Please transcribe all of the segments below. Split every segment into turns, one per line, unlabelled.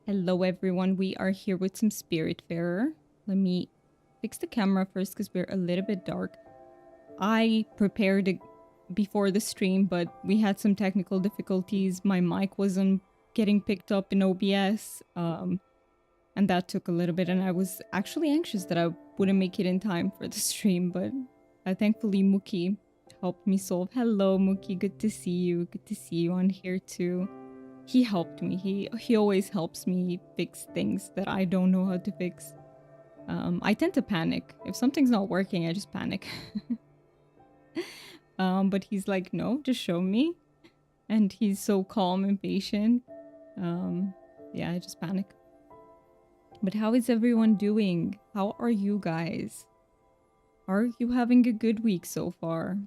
Hello everyone, we are here with some Spiritfarer. Let me fix the camera first because we're a little bit dark. I prepared it before the stream, but we had some technical difficulties. My mic wasn't getting picked up in OBS, and that took a little bit, and I was actually anxious that I wouldn't make it in time for the stream, but thankfully Mookie helped me solve. Hello Mookie, good to see you. Good to see you on here too. He helped me. He always helps me fix things that I don't know how to fix. I tend to panic. If something's not working, I just panic. But he's like, no, just show me. And he's so calm and patient. Yeah, I just panic. But how is everyone doing? How are you guys? Are you having a good week so far?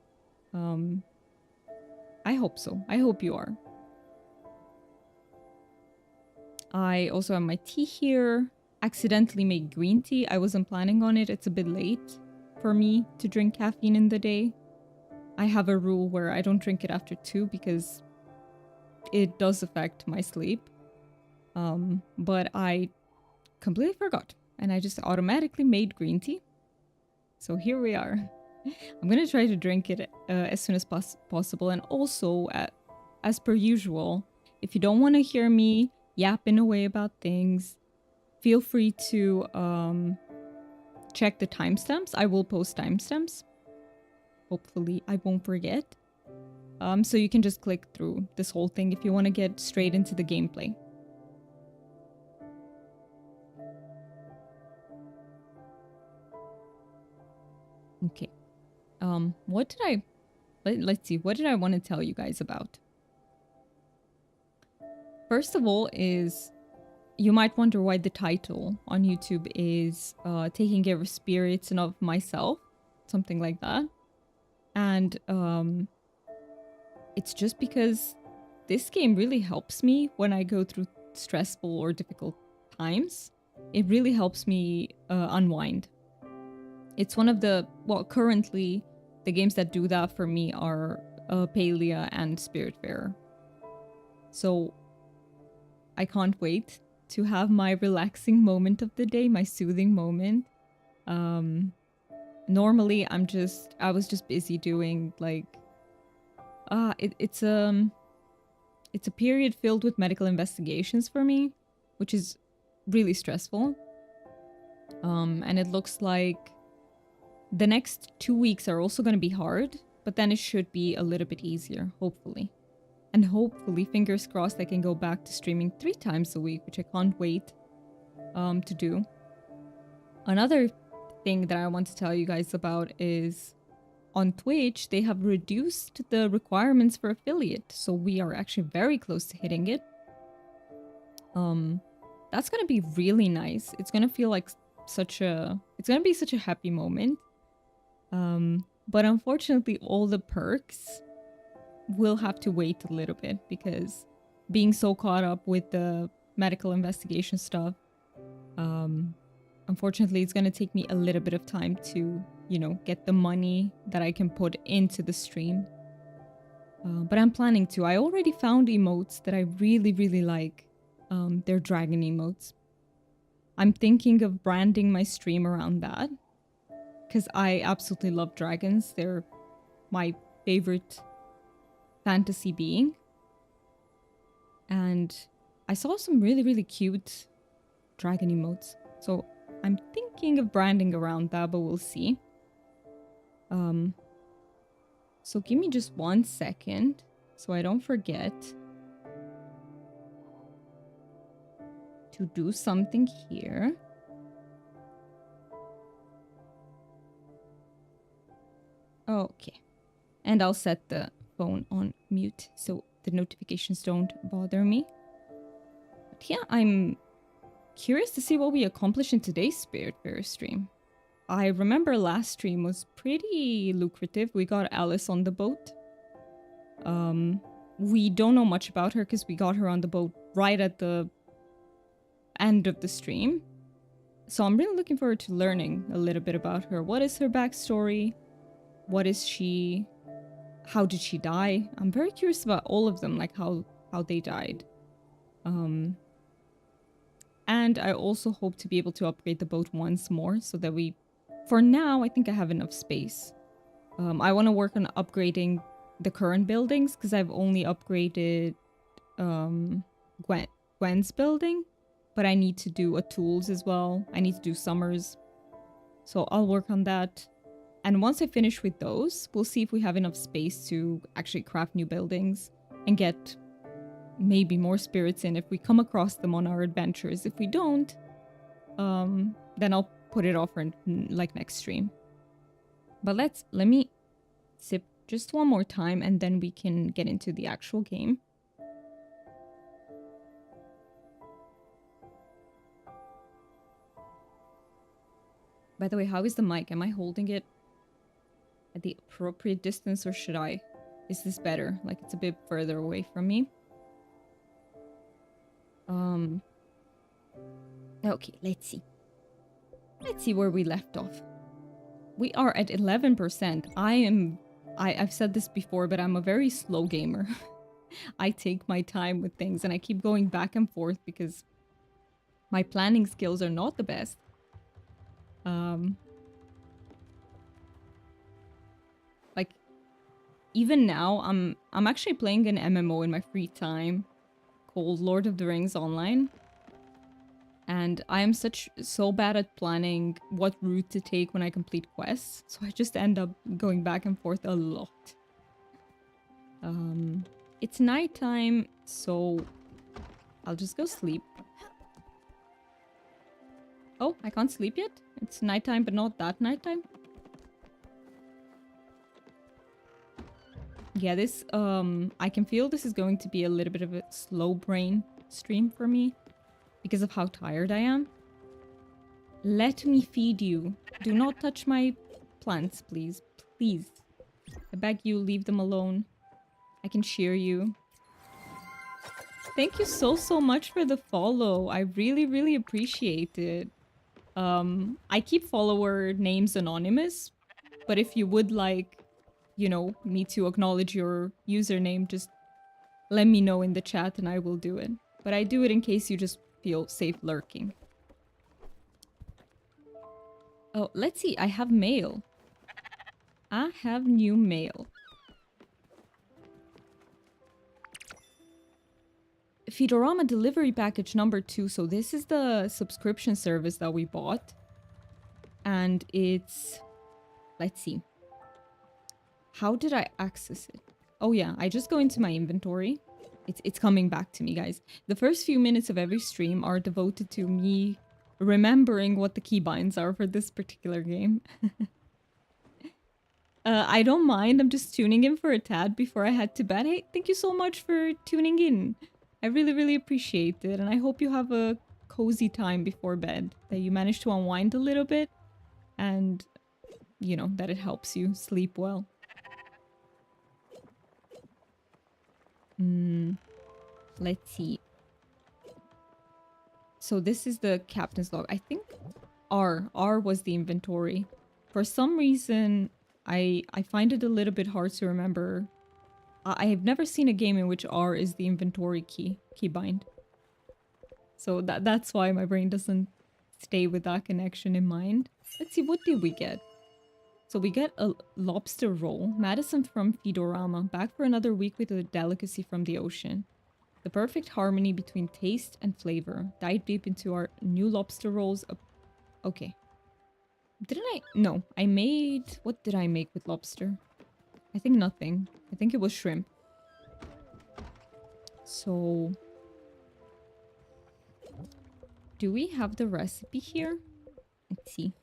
I hope so. I hope you are. I also have my tea here. Accidentally made green tea. I wasn't planning on it. It's a bit late for me to drink caffeine in the day. I have a rule where I don't drink it after 2 because it does affect my sleep. But I completely forgot and I just automatically made green tea. So here we are. I'm gonna try to drink it as soon as possible. And also, as per usual, if you don't want to hear me yapping away about things, feel free to check the timestamps. I will post timestamps. Hopefully I won't forget. So you can just click through this whole thing if you want to get straight into the gameplay. Okay. What did I... Let's see. What did I want to tell you guys about? First of all is... You might wonder why the title on YouTube is taking care of spirits and of myself. Something like that. And it's just because this game really helps me when I go through stressful or difficult times. It really helps me unwind. It's one of the, well, currently the games that do that for me are Palia and Spiritfarer. So I can't wait to have my relaxing moment of the day, my soothing moment. Normally I was just busy doing like, it's a period filled with medical investigations for me, which is really stressful. And it looks like the next 2 weeks are also going to be hard, but then it should be a little bit easier, hopefully. And hopefully, fingers crossed, I can go back to streaming 3 times a week, which I can't wait to do. Another thing that I want to tell you guys about is on Twitch, they have reduced the requirements for affiliate. So we are actually very close to hitting it. That's going to be really nice. It's going to feel like it's going to be such a happy moment. But unfortunately, all the perks will have to wait a little bit because being so caught up with the medical investigation stuff, unfortunately, it's going to take me a little bit of time to, you know, get the money that I can put into the stream. But I'm planning to. I already found emotes that I really, really like. They're dragon emotes. I'm thinking of branding my stream around that because I absolutely love dragons. They're my favorite fantasy being. And I saw some really, really cute dragon emotes. So I'm thinking of branding around that, but we'll see. So give me just 1 second so I don't forget to do something here. Okay. And I'll set the phone on mute so the notifications don't bother me. But yeah, I'm curious to see what we accomplish in today's Spiritfarer stream. I remember last stream was pretty lucrative. We got Alice on the boat. We don't know much about her because we got her on the boat right at the end of the stream. So I'm really looking forward to learning a little bit about her. What is her backstory? What is she? How did she die? I'm very curious about all of them, like how they died. And I also hope to be able to upgrade the boat once more so that we... For now, I think I have enough space. I want to work on upgrading the current buildings because I've only upgraded Gwen's building. But I need to do a tools as well. I need to do Summer's. So I'll work on that. And once I finish with those, we'll see if we have enough space to actually craft new buildings and get maybe more spirits in if we come across them on our adventures. If we don't, then I'll put it off for like next stream. But let me sip just one more time and then we can get into the actual game. By the way, how is the mic? Am I holding it at the appropriate distance or should I? Is this better? Like it's a bit further away from me. Okay, let's see. Let's see where we left off. We are at 11%. I've said this before, but I'm a very slow gamer. I take my time with things and I keep going back and forth because my planning skills are not the best. Like even now I'm actually playing an MMO in my free time called Lord of the Rings Online. And I am so bad at planning what route to take when I complete quests. So I just end up going back and forth a lot. It's nighttime, so I'll just go sleep. Oh, I can't sleep yet? It's nighttime, but not that nighttime? Yeah, this, I can feel this is going to be a little bit of a slow brain stream for me. Because of how tired I am. Let me feed you. Do not touch my plants, please. Please. I beg you, leave them alone. I can shear you. Thank you so much for the follow. I really appreciate it. I keep follower names anonymous. But if you would like, you know, me to acknowledge your username, just let me know in the chat and I will do it. But I do it in case you just feel safe lurking. Oh, let's see. I have mail. I have new mail. Feedorama delivery package number 2. So this is the subscription service that we bought. And it's... Let's see. How did I access it? Oh yeah, I just go into my inventory. It's coming back to me, guys. The first few minutes of every stream are devoted to me remembering what the keybinds are for this particular game. I don't mind. I'm just tuning in for a tad before I head to bed. Hey, thank you so much for tuning in. I really appreciate it. And I hope you have a cozy time before bed. That you manage to unwind a little bit. And, you know, that it helps you sleep well. Let's see. So this is the captain's log. I think R was the inventory. For some reason, I find it a little bit hard to remember. I have never seen a game in which R is the inventory keybind. So that's why my brain doesn't stay with that connection in mind. Let's see, what did we get? So we get a lobster roll. Madison from Feedorama. Back for another week with a delicacy from the ocean. The perfect harmony between taste and flavor. Dive deep into our new lobster rolls. Okay. Didn't I? No. I made... What did I make with lobster? I think nothing. I think it was shrimp. So... Do we have the recipe here? Let's see.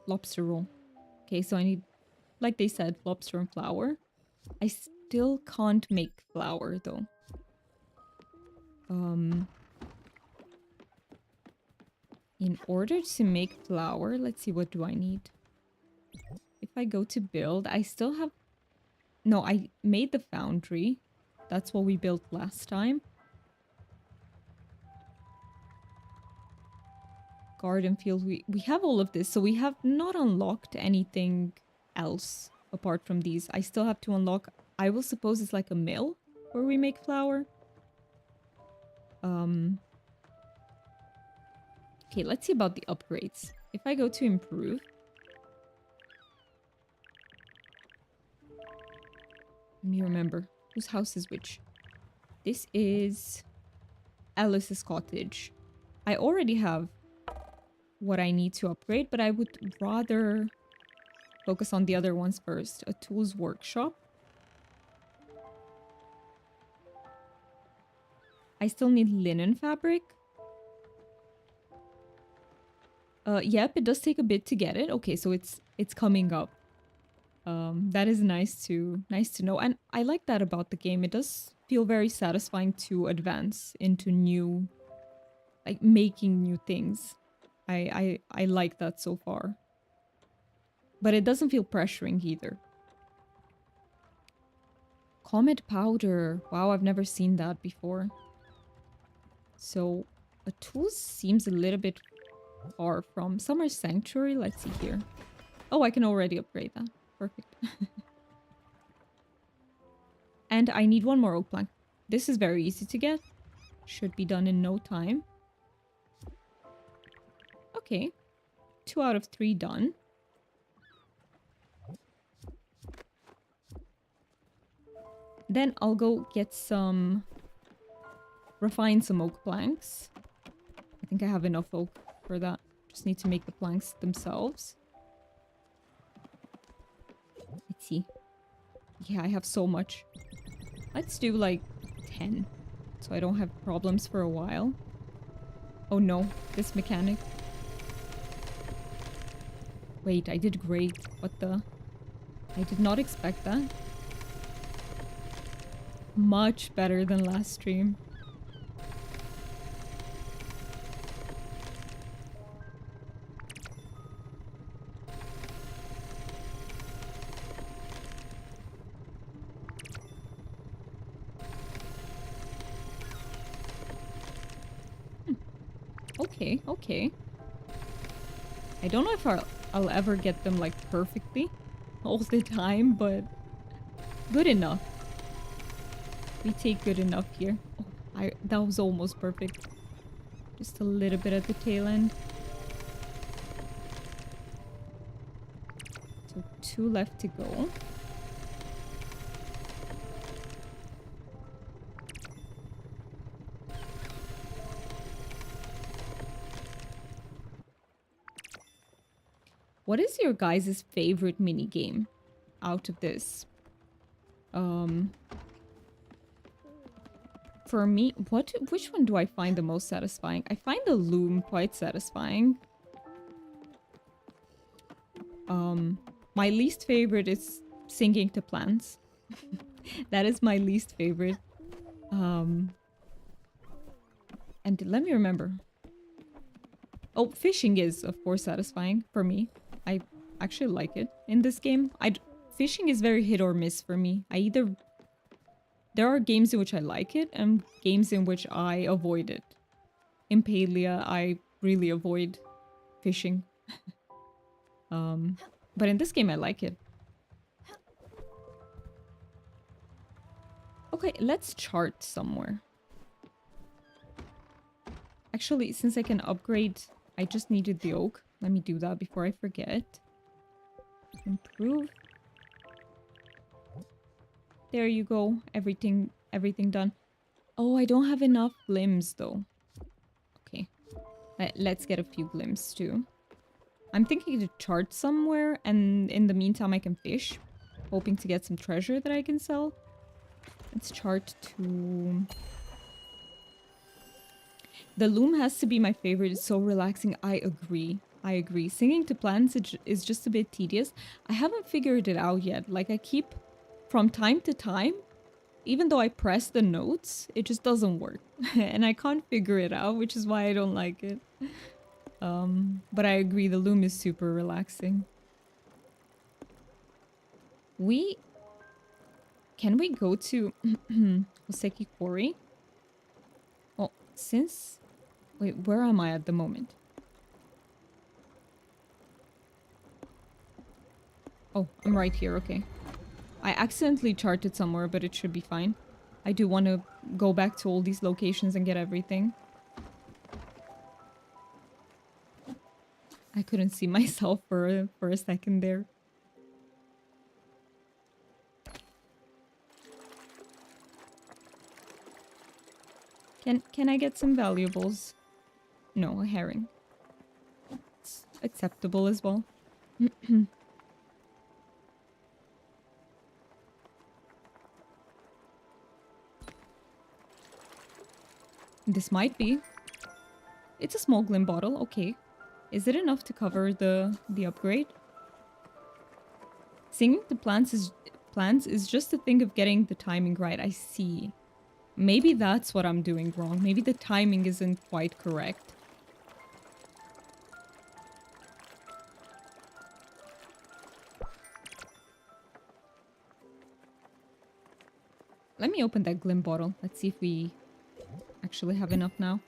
Lobster roll. Okay, so I need, like they said, lobster and flour. I still can't make flour though. In order to make flour, let's see, what do I need? If I go to build, I still have... No, I made the foundry. That's what we built last time. Garden field, we have all of this, so we have not unlocked anything else apart from these. I still have to unlock, I will suppose it's like a mill where we make flour. Okay, let's see about the upgrades. If I go to improve... Let me remember. Whose house is which? This is Alice's cottage. I already have what I need to upgrade, but I would rather focus on the other ones first. A tools workshop. I still need linen fabric. Yep, it does take a bit to get it. Okay, so it's coming up. That is nice to know. And I like that about the game. It does feel very satisfying to advance into new, like making new things. I like that so far. But it doesn't feel pressuring either. Comet powder. Wow, I've never seen that before. So a tool seems a little bit far from Summer Sanctuary. Let's see here. Oh, I can already upgrade that. Perfect. And I need one more oak plank. This is very easy to get. Should be done in no time. Okay. 2 out of 3 done. Then I'll go get some... refine some oak planks. I think I have enough oak for that. Just need to make the planks themselves. Let's see. Yeah, I have so much. Let's do like 10. So I don't have problems for a while. Oh no, this mechanic. Wait, I did great. What the? I did not expect that. Much better than last stream. Okay, okay. I don't know if I'll ever get them like perfectly all the time, but good enough. We take good enough here. Oh, that was almost perfect. Just a little bit at the tail end. So 2 left to go. What is your guys' favorite mini game out of this? For me, which one do I find the most satisfying? I find the loom quite satisfying. My least favorite is singing to plants. That is my least favorite. And let me remember. Oh, fishing is, of course, satisfying for me. I actually like it in this game. Fishing is very hit or miss for me. There are games in which I like it and games in which I avoid it. In Palia, I really avoid fishing. But in this game, I like it. Okay, let's chart somewhere. Actually, since I can upgrade, I just needed the oak. Let me do that before I forget. Improve. There you go. Everything done. Oh, I don't have enough glims though. Okay. Let's get a few glims too. I'm thinking to chart somewhere, and in the meantime I can fish. Hoping to get some treasure that I can sell. Let's chart to... The loom has to be my favorite. It's so relaxing. I agree. I agree. Singing to plants is just a bit tedious. I haven't figured it out yet. Like, I keep, from time to time, even though I press the notes, it just doesn't work. And I can't figure it out, which is why I don't like it. But I agree, the loom is super relaxing. Can we go to Hoseki Quarry? Well, since... Wait, where am I at the moment? Oh, I'm right here, okay. I accidentally charted somewhere, but it should be fine. I do want to go back to all these locations and get everything. I couldn't see myself for a second there. Can I get some valuables? No, a herring. It's acceptable as well. This might be. It's a small glim bottle, okay. Is it enough to cover the upgrade? Singing to plants is just a thing of getting the timing right. I see. Maybe that's what I'm doing wrong. Maybe the timing isn't quite correct. Let me open that glim bottle. Let's see if we actually have enough now.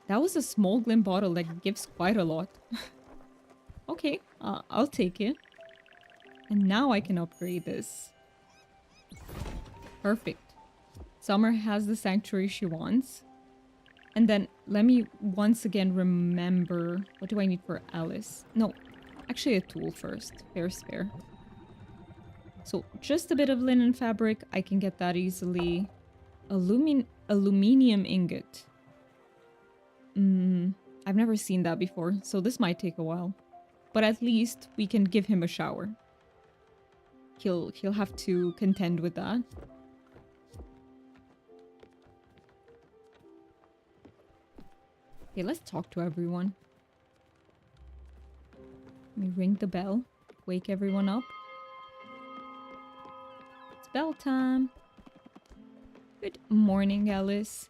That was a small glim bottle that gives quite a lot. Okay, I'll take it. And now I can upgrade this. Perfect. Summer has the sanctuary she wants. And then let me once again remember... What do I need for Alice? No, actually a tool first. Fair's fair. So just a bit of linen fabric. I can get that easily. Aluminium ingot. I've never seen that before, so this might take a while. But at least we can give him a shower. He'll have to contend with that. Okay, let's talk to everyone. Let me ring the bell. Wake everyone up. It's bell time. Good morning, Alice.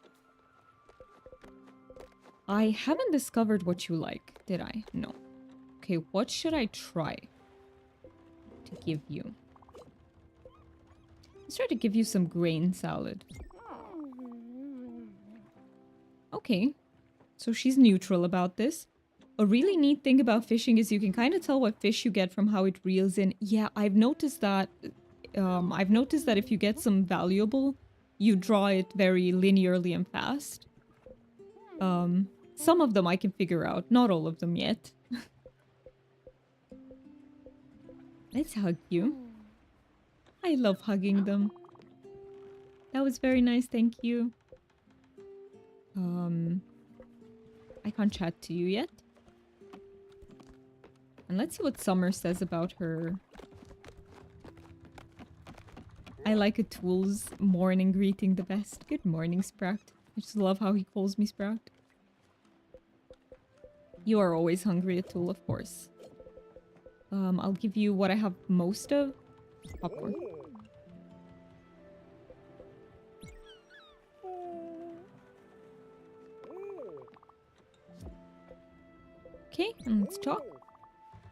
I haven't discovered what you like, did I? No. Okay, what should I try to give you? Let's try to give you some grain salad. Okay. So she's neutral about this. A really neat thing about fishing is you can kind of tell what fish you get from how it reels in. Yeah, I've noticed that. If you get some valuable, you draw it very linearly and fast. Some of them I can figure out. Not all of them yet. Let's hug you. I love hugging them. That was very nice, thank you. I can't chat to you yet. And let's see what Summer says about her. I like a tool's morning greeting the best. Good morning, Sprout. I just love how he calls me Sprout. You are always hungry, a tool, of course. I'll give you what I have most of. Popcorn. Okay, let's talk.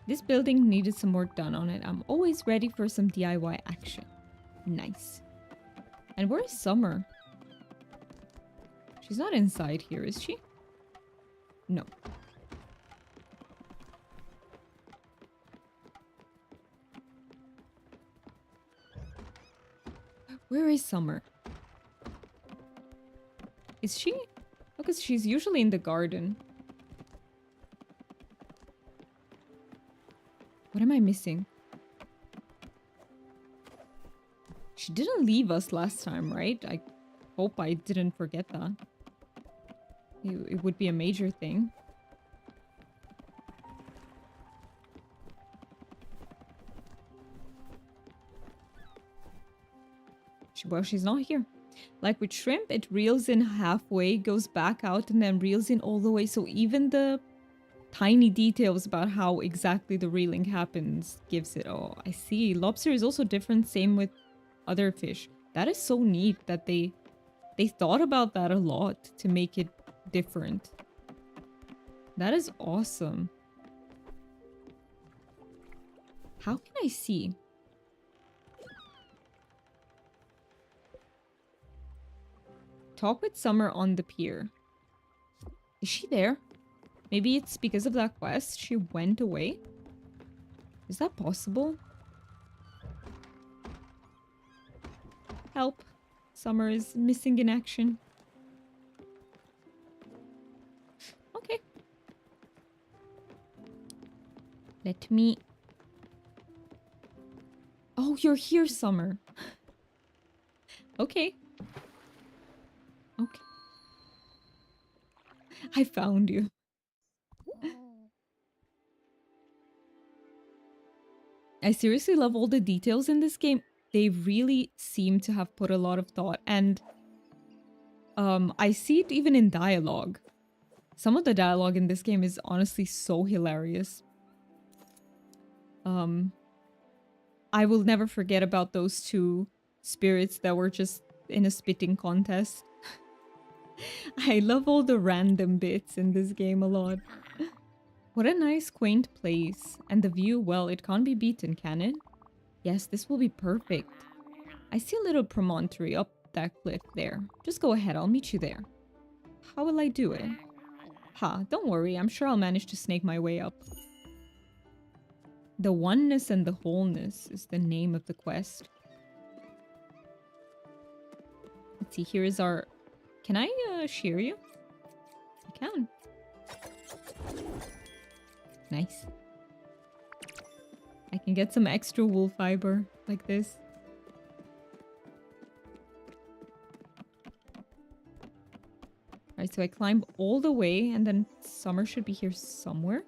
This building needed some work done on it. I'm always ready for some DIY action. Nice. And where is Summer? She's not inside here, is she? No. Where is Summer? Is she? Because she's usually in the garden. What am I missing? She didn't leave us last time, right? I hope I didn't forget that. It would be a major thing. Well, she's not here. Like with shrimp, it reels in halfway, goes back out, and then reels in all the way. So even the tiny details about how exactly the reeling happens gives it... Oh, I see. Lobster is also different. Same with other fish. That is so neat that they thought about that a lot to make it different. That is awesome. How can I see? Talk with Summer on the pier. Is she there? Maybe it's because of that quest she went away? Is that possible? Help. Summer is missing in action. Okay. Let me... Oh, you're here, Summer. Okay. Okay. I found you. I seriously love all the details in this game. They really seem to have put a lot of thought, and I see it even in dialogue. Some of the dialogue in this game is honestly so hilarious. I will never forget about those two spirits that were just in a spitting contest. I love all the random bits in this game a lot. What a nice quaint place. And the view, well, it can't be beaten, can it? Yes, this will be perfect. I see a little promontory up that cliff there. Just go ahead, I'll meet you there. How will I do it? Ha, don't worry, I'm sure I'll manage to snake my way up. The oneness and the wholeness is the name of the quest. Let's see, here is our... Can I shear you? I can. Nice. I can get some extra wool fiber like this. Alright, so I climb all the way and then Summer should be here somewhere.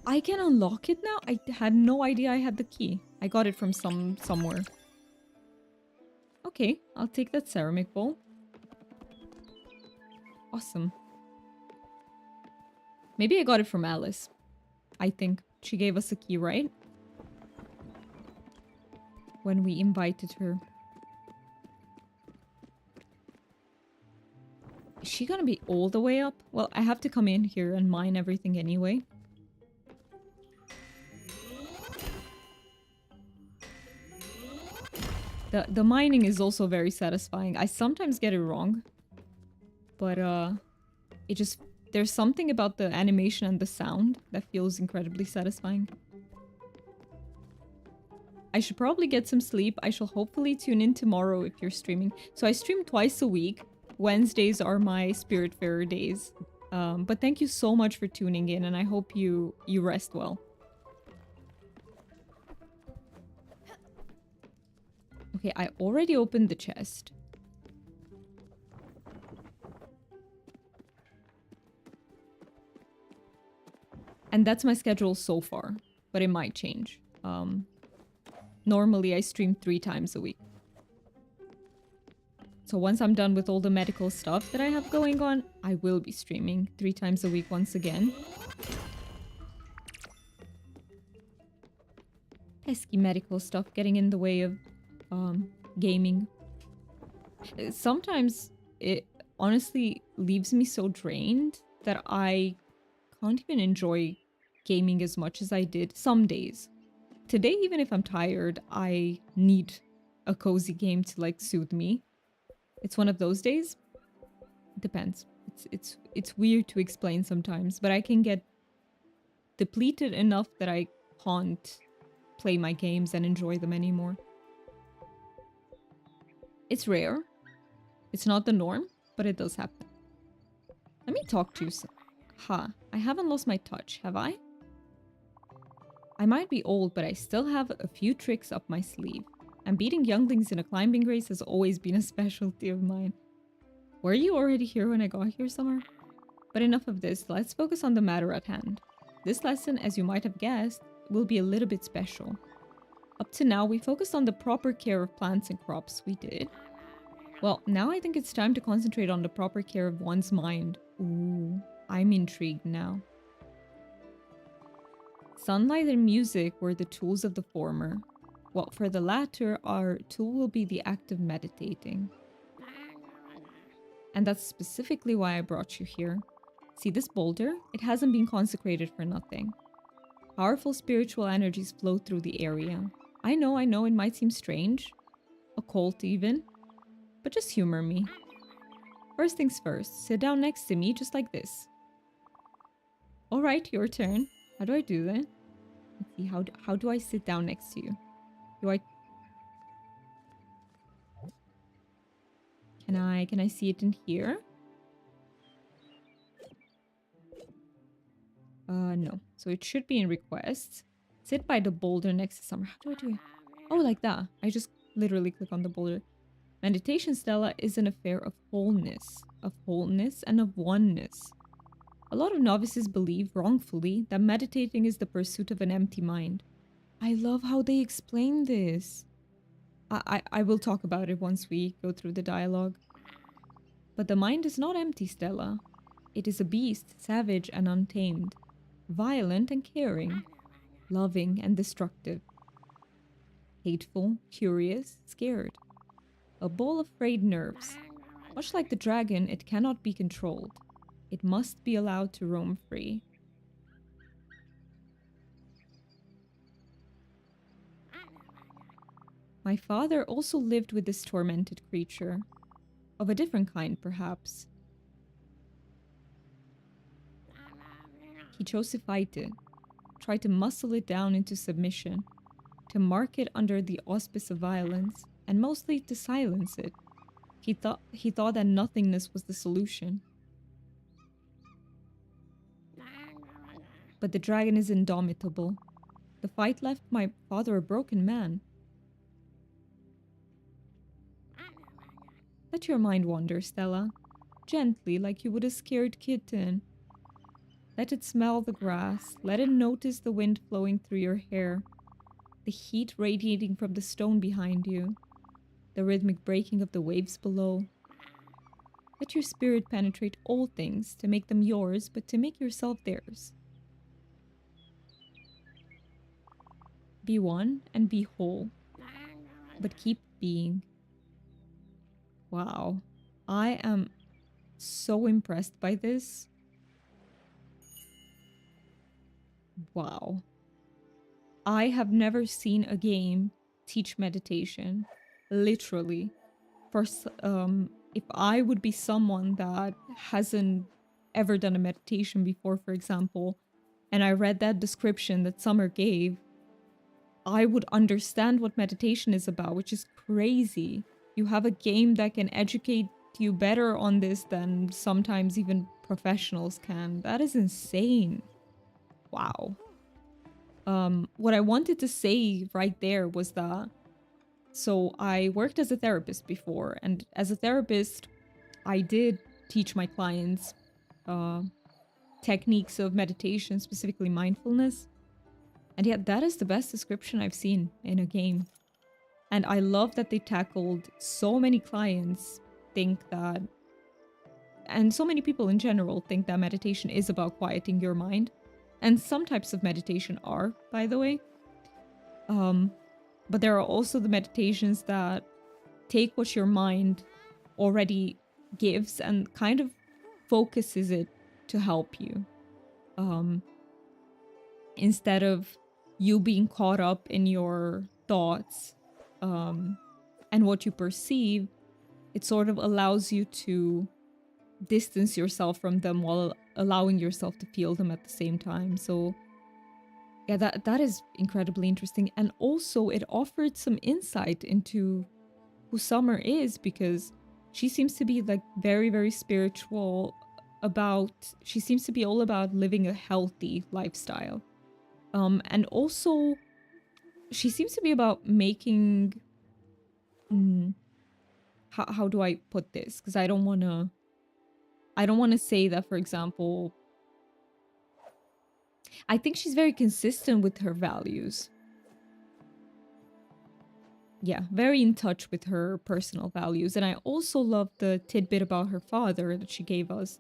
I can unlock it now? I had no idea I had the key. I got it from somewhere. Okay, I'll take that ceramic bowl. Awesome. Maybe I got it from Alice. I think she gave us a key, right? When we invited her. Is she gonna be all the way up? Well, I have to come in here and mine everything anyway. The mining is also very satisfying. I sometimes get it wrong. But, it just... There's something about the animation and the sound that feels incredibly satisfying. I should probably get some sleep. I shall hopefully tune in tomorrow if you're streaming. So I stream twice a week. Wednesdays are my Spiritfarer days. But thank you so much for tuning in, and I hope you rest well. Okay, I already opened the chest. And that's my schedule so far, but it might change. Normally I stream 3 times a week. So once I'm done with all the medical stuff that I have going on, I will be streaming 3 times a week once again. Pesky medical stuff getting in the way of gaming. Sometimes it honestly leaves me so drained that I can't even enjoy gaming as much as I did some days. Today, even if I'm tired, I need a cozy game to like soothe me. It's one of those days. It depends. It's weird to explain sometimes, but I can get depleted enough that I can't play my games and enjoy them anymore. It's rare. It's not the norm, but it does happen. Let me talk to you. Ha, I haven't lost my touch, have I? I might be old, but I still have a few tricks up my sleeve. And beating younglings in a climbing race has always been a specialty of mine. Were you already here when I got here, Summer? But enough of this, let's focus on the matter at hand. This lesson, as you might have guessed, will be a little bit special. Up to now, we focused on the proper care of plants and crops. We did. Well, now I think it's time to concentrate on the proper care of one's mind. Ooh, I'm intrigued now. Sunlight and music were the tools of the former. Well, for the latter, our tool will be the act of meditating. And that's specifically why I brought you here. See this boulder? It hasn't been consecrated for nothing. Powerful spiritual energies flow through the area. I know, it might seem strange. Occult even. But just humor me. First things first, sit down next to me just like this. Alright, your turn. How do I do that? Let's see, how do I sit down next to you? Do I... Can I see it in here? No. So it should be in requests. Sit by the boulder next to Summer. How do I do it? Oh, like that. I just literally click on the boulder. Meditation, Stella, is an affair of wholeness and of oneness. A lot of novices believe, wrongfully, that meditating is the pursuit of an empty mind. I love how they explain this. I will talk about it once we go through the dialogue. But the mind is not empty, Stella. It is a beast, savage and untamed, violent and caring, loving and destructive, hateful, curious, scared. A ball of frayed nerves. Much like the dragon, it cannot be controlled. It must be allowed to roam free. My father also lived with this tormented creature. Of a different kind, perhaps. He chose to fight it, try to muscle it down into submission, to mark it under the auspice of violence, and mostly to silence it. He thought that nothingness was the solution. But the dragon is indomitable. The fight left my father a broken man. Let your mind wander, Stella. Gently, like you would a scared kitten. Let it smell the grass. Let it notice the wind flowing through your hair. The heat radiating from the stone behind you. The rhythmic breaking of the waves below. Let your spirit penetrate all things, to make them yours, but to make yourself theirs. Be one and be whole, but keep being. Wow. I am so impressed by this. Wow. I have never seen a game teach meditation. Literally. If I would be someone that hasn't ever done a meditation before, for example, and I read that description that Summer gave, I would understand what meditation is about, which is crazy. You have a game that can educate you better on this than sometimes even professionals can. That is insane. Wow. What I wanted to say right there was that, so I worked as a therapist before, and as a therapist, I did teach my clients techniques of meditation, specifically mindfulness. And yet that is the best description I've seen in a game. And I love that they tackled so many clients think that, and so many people in general think that meditation is about quieting your mind. And some types of meditation are, by the way. But there are also the meditations that take what your mind already gives and kind of focuses it to help you. Instead of you being caught up in your thoughts and what you perceive, it sort of allows you to distance yourself from them while allowing yourself to feel them at the same time. So yeah, that is incredibly interesting. And also it offered some insight into who Summer is, because she seems to be like very, very spiritual she seems to be all about living a healthy lifestyle. And also she seems to be about making, how do I put this? Because I don't want to say that, for example, I think she's very consistent with her values. Yeah, very in touch with her personal values. And I also love the tidbit about her father that she gave us.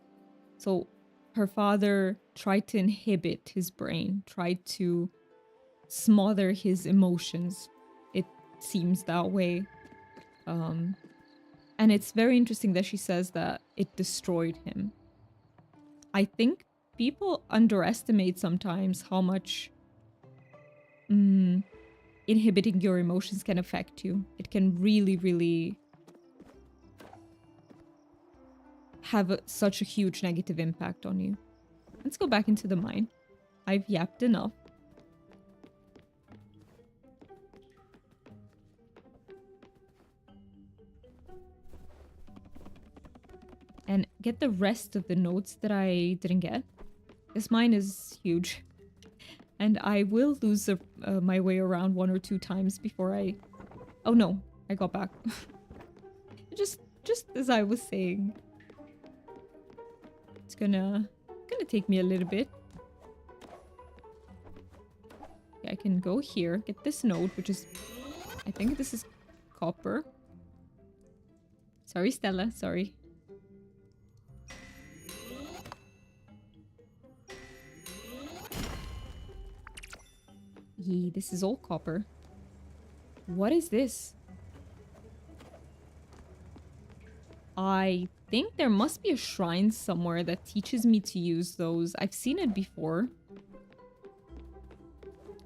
So her father tried to inhibit his brain, tried to smother his emotions. It seems that way. And it's very interesting that she says that it destroyed him. I think people underestimate sometimes how much inhibiting your emotions can affect you. It can really, really have such a huge negative impact on you. Let's go back into the mine. I've yapped enough. And get the rest of the notes that I didn't get. This mine is huge. And I will lose my way around 1 or 2 times before I... Oh no, I got back. just as I was saying. It's gonna take me a little bit. Okay, I can go here, get this node, which is... I think this is copper. Sorry, Stella, sorry. Yee, this is all copper. What is this? I think there must be a shrine somewhere that teaches me to use those. I've seen it before.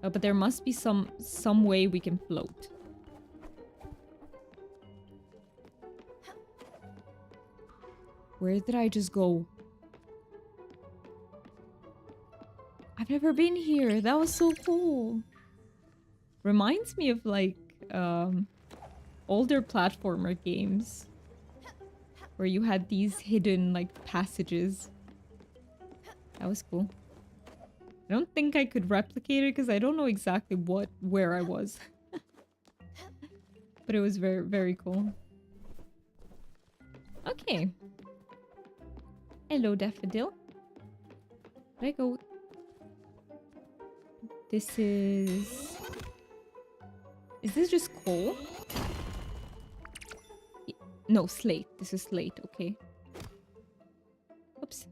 But there must be some way we can float. Where did I just go? I've never been here. That was so cool. Reminds me of like older platformer games where you had these hidden like passages. That was cool. I don't think I could replicate it because I don't know exactly where I was. But it was very, very cool. Okay. Hello, Daffodil. Where'd I go? This is... Is this just coal? No, slate. This is slate, okay. Oops.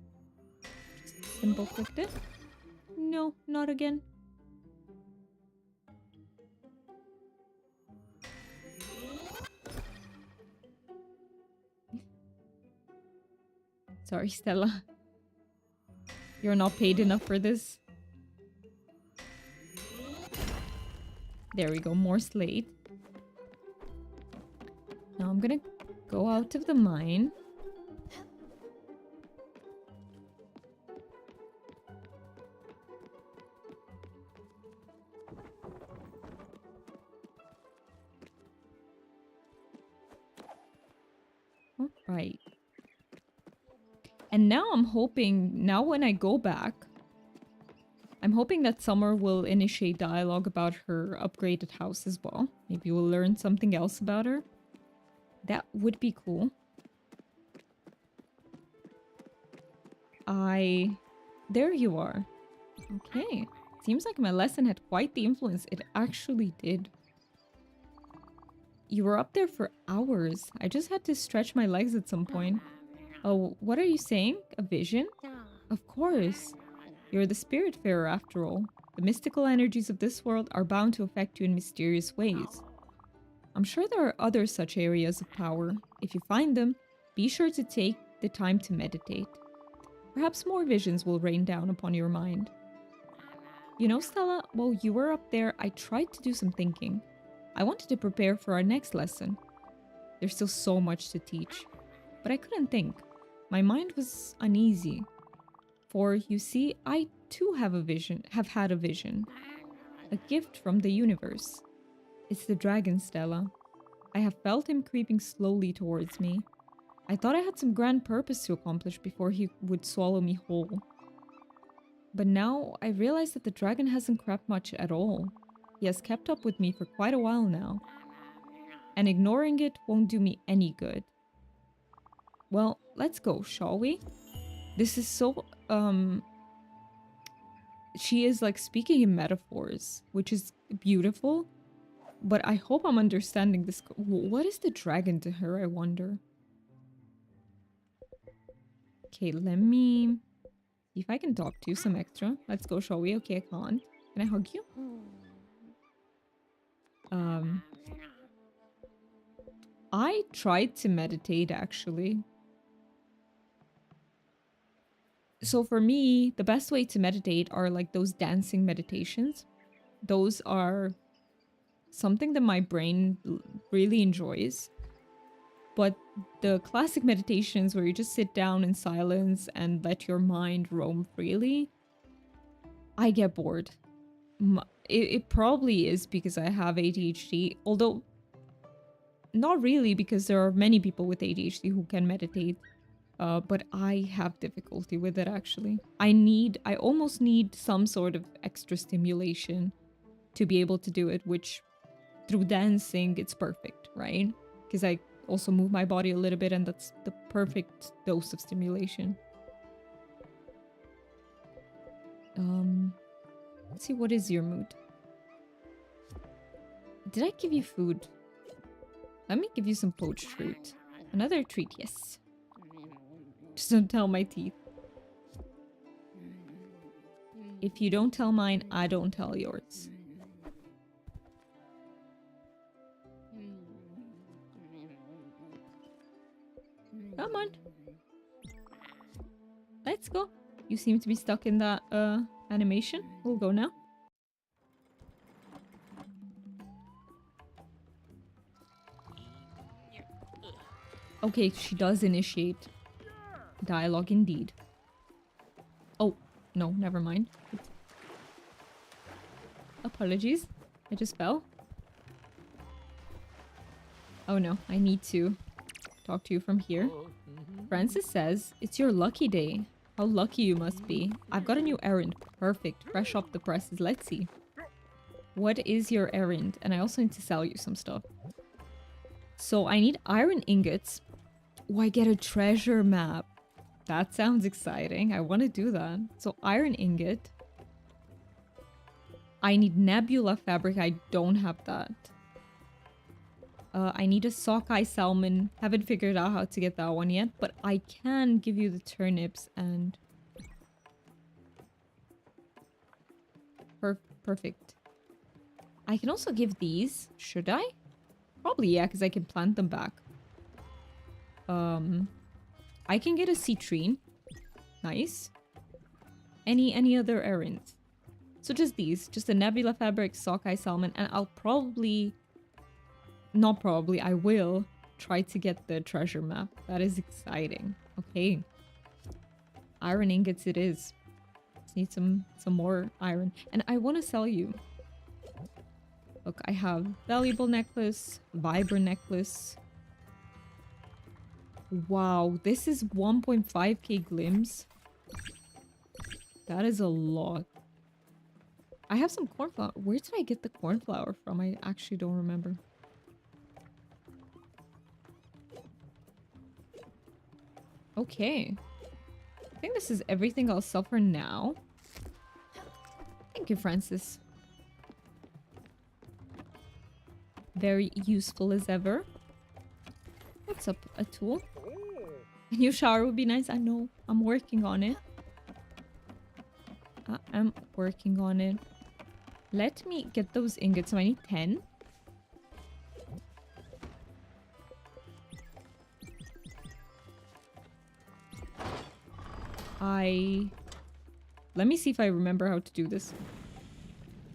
Just simple clicked it. No, not again. Sorry, Stella. You're not paid enough for this. There we go, more slate. Now I'm gonna go out of the mine. All right. And now I'm hoping, now when I go back, I'm hoping that Summer will initiate dialogue about her upgraded house as well. Maybe we'll learn something else about her. That would be cool. There you are. Okay. Seems like my lesson had quite the influence. It actually did. You were up there for hours. I just had to stretch my legs at some point. Oh, what are you saying? A vision? Of course. You're the Spiritfarer after all. The mystical energies of this world are bound to affect you in mysterious ways. I'm sure there are other such areas of power. If you find them, be sure to take the time to meditate. Perhaps more visions will rain down upon your mind. You know, Stella, while you were up there, I tried to do some thinking. I wanted to prepare for our next lesson. There's still so much to teach. But I couldn't think. My mind was uneasy. For, you see, I too have had a vision. A gift from the universe. It's the dragon, Stella. I have felt him creeping slowly towards me. I thought I had some grand purpose to accomplish before he would swallow me whole. But now I realize that the dragon hasn't crept much at all. He has kept up with me for quite a while now. And ignoring it won't do me any good. Well, let's go, shall we? This is so, she is like speaking in metaphors, which is beautiful. But I hope I'm understanding this. What is the dragon to her, I wonder? Okay, let me see if I can talk to you some extra. Let's go, shall we? Okay, I can't. Can I hug you? I tried to meditate, actually. So for me, the best way to meditate are like those dancing meditations. Those are something that my brain really enjoys. But the classic meditations where you just sit down in silence and let your mind roam freely, I get bored. It probably is because I have ADHD, although not really, because there are many people with ADHD who can meditate. But I have difficulty with it actually. I almost need some sort of extra stimulation to be able to do it, which through dancing, it's perfect, right? Because I also move my body a little bit and that's the perfect dose of stimulation. Let's see, what is your mood? Did I give you food? Let me give you some poached fruit. Another treat, yes. Just don't tell my teeth. If you don't tell mine, I don't tell yours. Come on. Let's go. You seem to be stuck in that animation. We'll go now. Okay, she does initiate dialogue indeed. Oh, no, never mind. Apologies. I just fell. Oh no, I need to talk to you from here. Francis says, it's your lucky day. How lucky you must be. I've got a new errand. Perfect. Fresh off the presses. Let's see. What is your errand? And I also need to sell you some stuff. So I need iron ingots. Oh, I get a treasure map. That sounds exciting. I want to do that. So iron ingot. I need nebula fabric. I don't have that. I need a sockeye salmon. Haven't figured out how to get that one yet, but I can give you the turnips and... Perfect. I can also give these. Should I? Probably, yeah, because I can plant them back. I can get a citrine. Nice. Any other errands? So just these. Just a nebula fabric, sockeye salmon, and I'll probably... Not probably, I will try to get the treasure map. That is exciting. Okay. Iron ingots it is. Just need some more iron. And I want to sell you. Look, I have valuable necklace, vibrant necklace. Wow, this is 1.5k glims. That is a lot. I have some cornflower. Where did I get the cornflower from? I actually don't remember. Okay. I think this is everything I'll sell for now. Thank you, Francis. Very useful as ever. What's up, a tool? A new shower would be nice. I know. I'm working on it. I am working on it. Let me get those ingots. So I need 10. Let me see if I remember how to do this.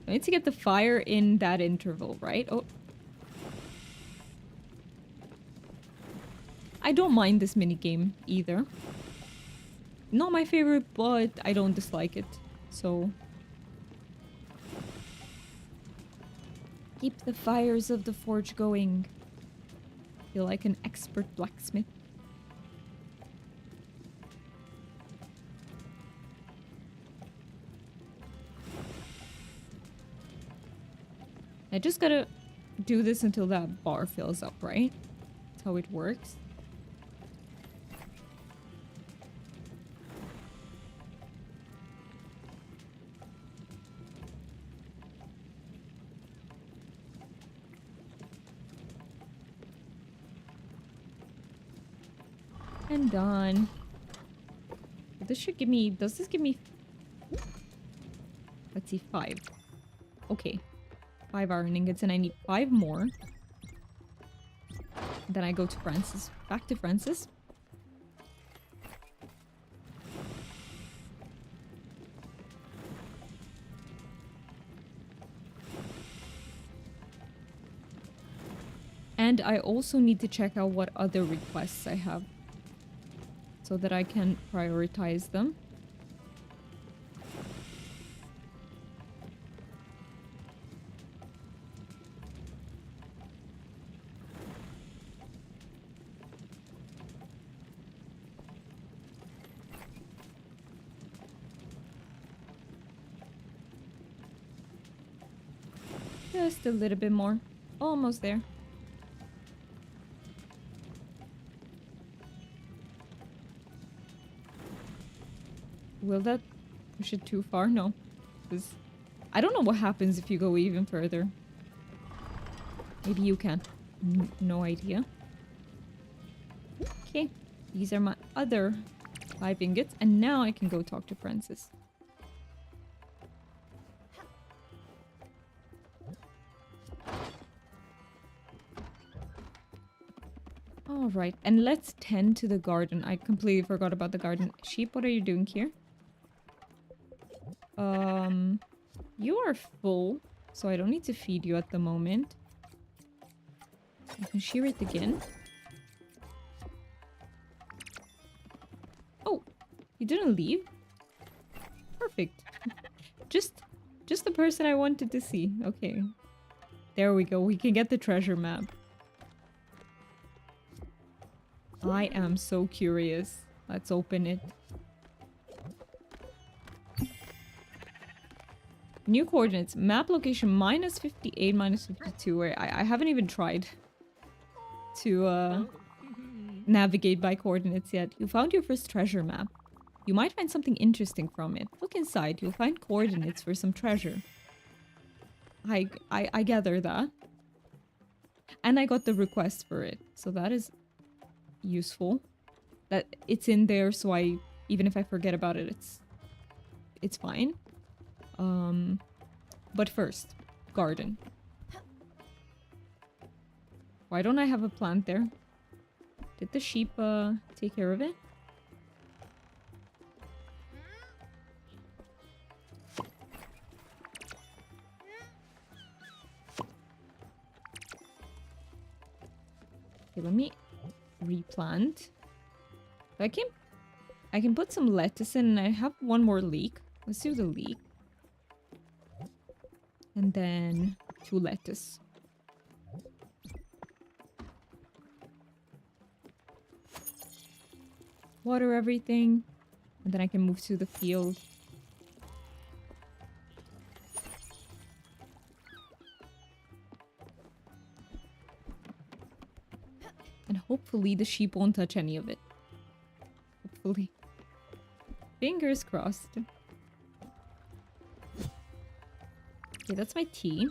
I need to get the fire in that interval, right? Oh. I don't mind this minigame either. Not my favorite, but I don't dislike it. So... Keep the fires of the forge going. Feel like an expert blacksmith. I just gotta do this until that bar fills up, right? That's how it works. And done. This should give me... Does this give me... Let's see, 5. Okay. 5 iron ingots, and I need 5 more. Then I go to Francis. Back to Francis. And I also need to check out what other requests I have, so that I can prioritize them. Just a little bit more. Almost there. Will that push it too far? No. 'Cause I don't know what happens if you go even further. Maybe you can. No idea. Okay. These are my other 5 ingots. And now I can go talk to Francis. Alright. And let's tend to the garden. I completely forgot about the garden. Sheep, what are you doing here? You are full. So I don't need to feed you at the moment. I can shear it again. Oh, you didn't leave? Perfect. Just the person I wanted to see. Okay. There we go. We can get the treasure map. I am so curious. Let's open it. New coordinates. Map location -58, -52. Where I haven't even tried to navigate by coordinates yet. You found your first treasure map. You might find something interesting from it. Look inside. You'll find coordinates for some treasure. I gather that. And I got the request for it. So that is useful. That it's in there, so even if I forget about it, it's fine. But first, garden. Why don't I have a plant there? Did the sheep take care of it? Okay, let me replant. I can put some lettuce in, and I have one more leek. Let's do the leek. And then 2 lettuce. Water everything. And then I can move to the field. And hopefully the sheep won't touch any of it. Hopefully. Fingers crossed. Okay, that's my tea.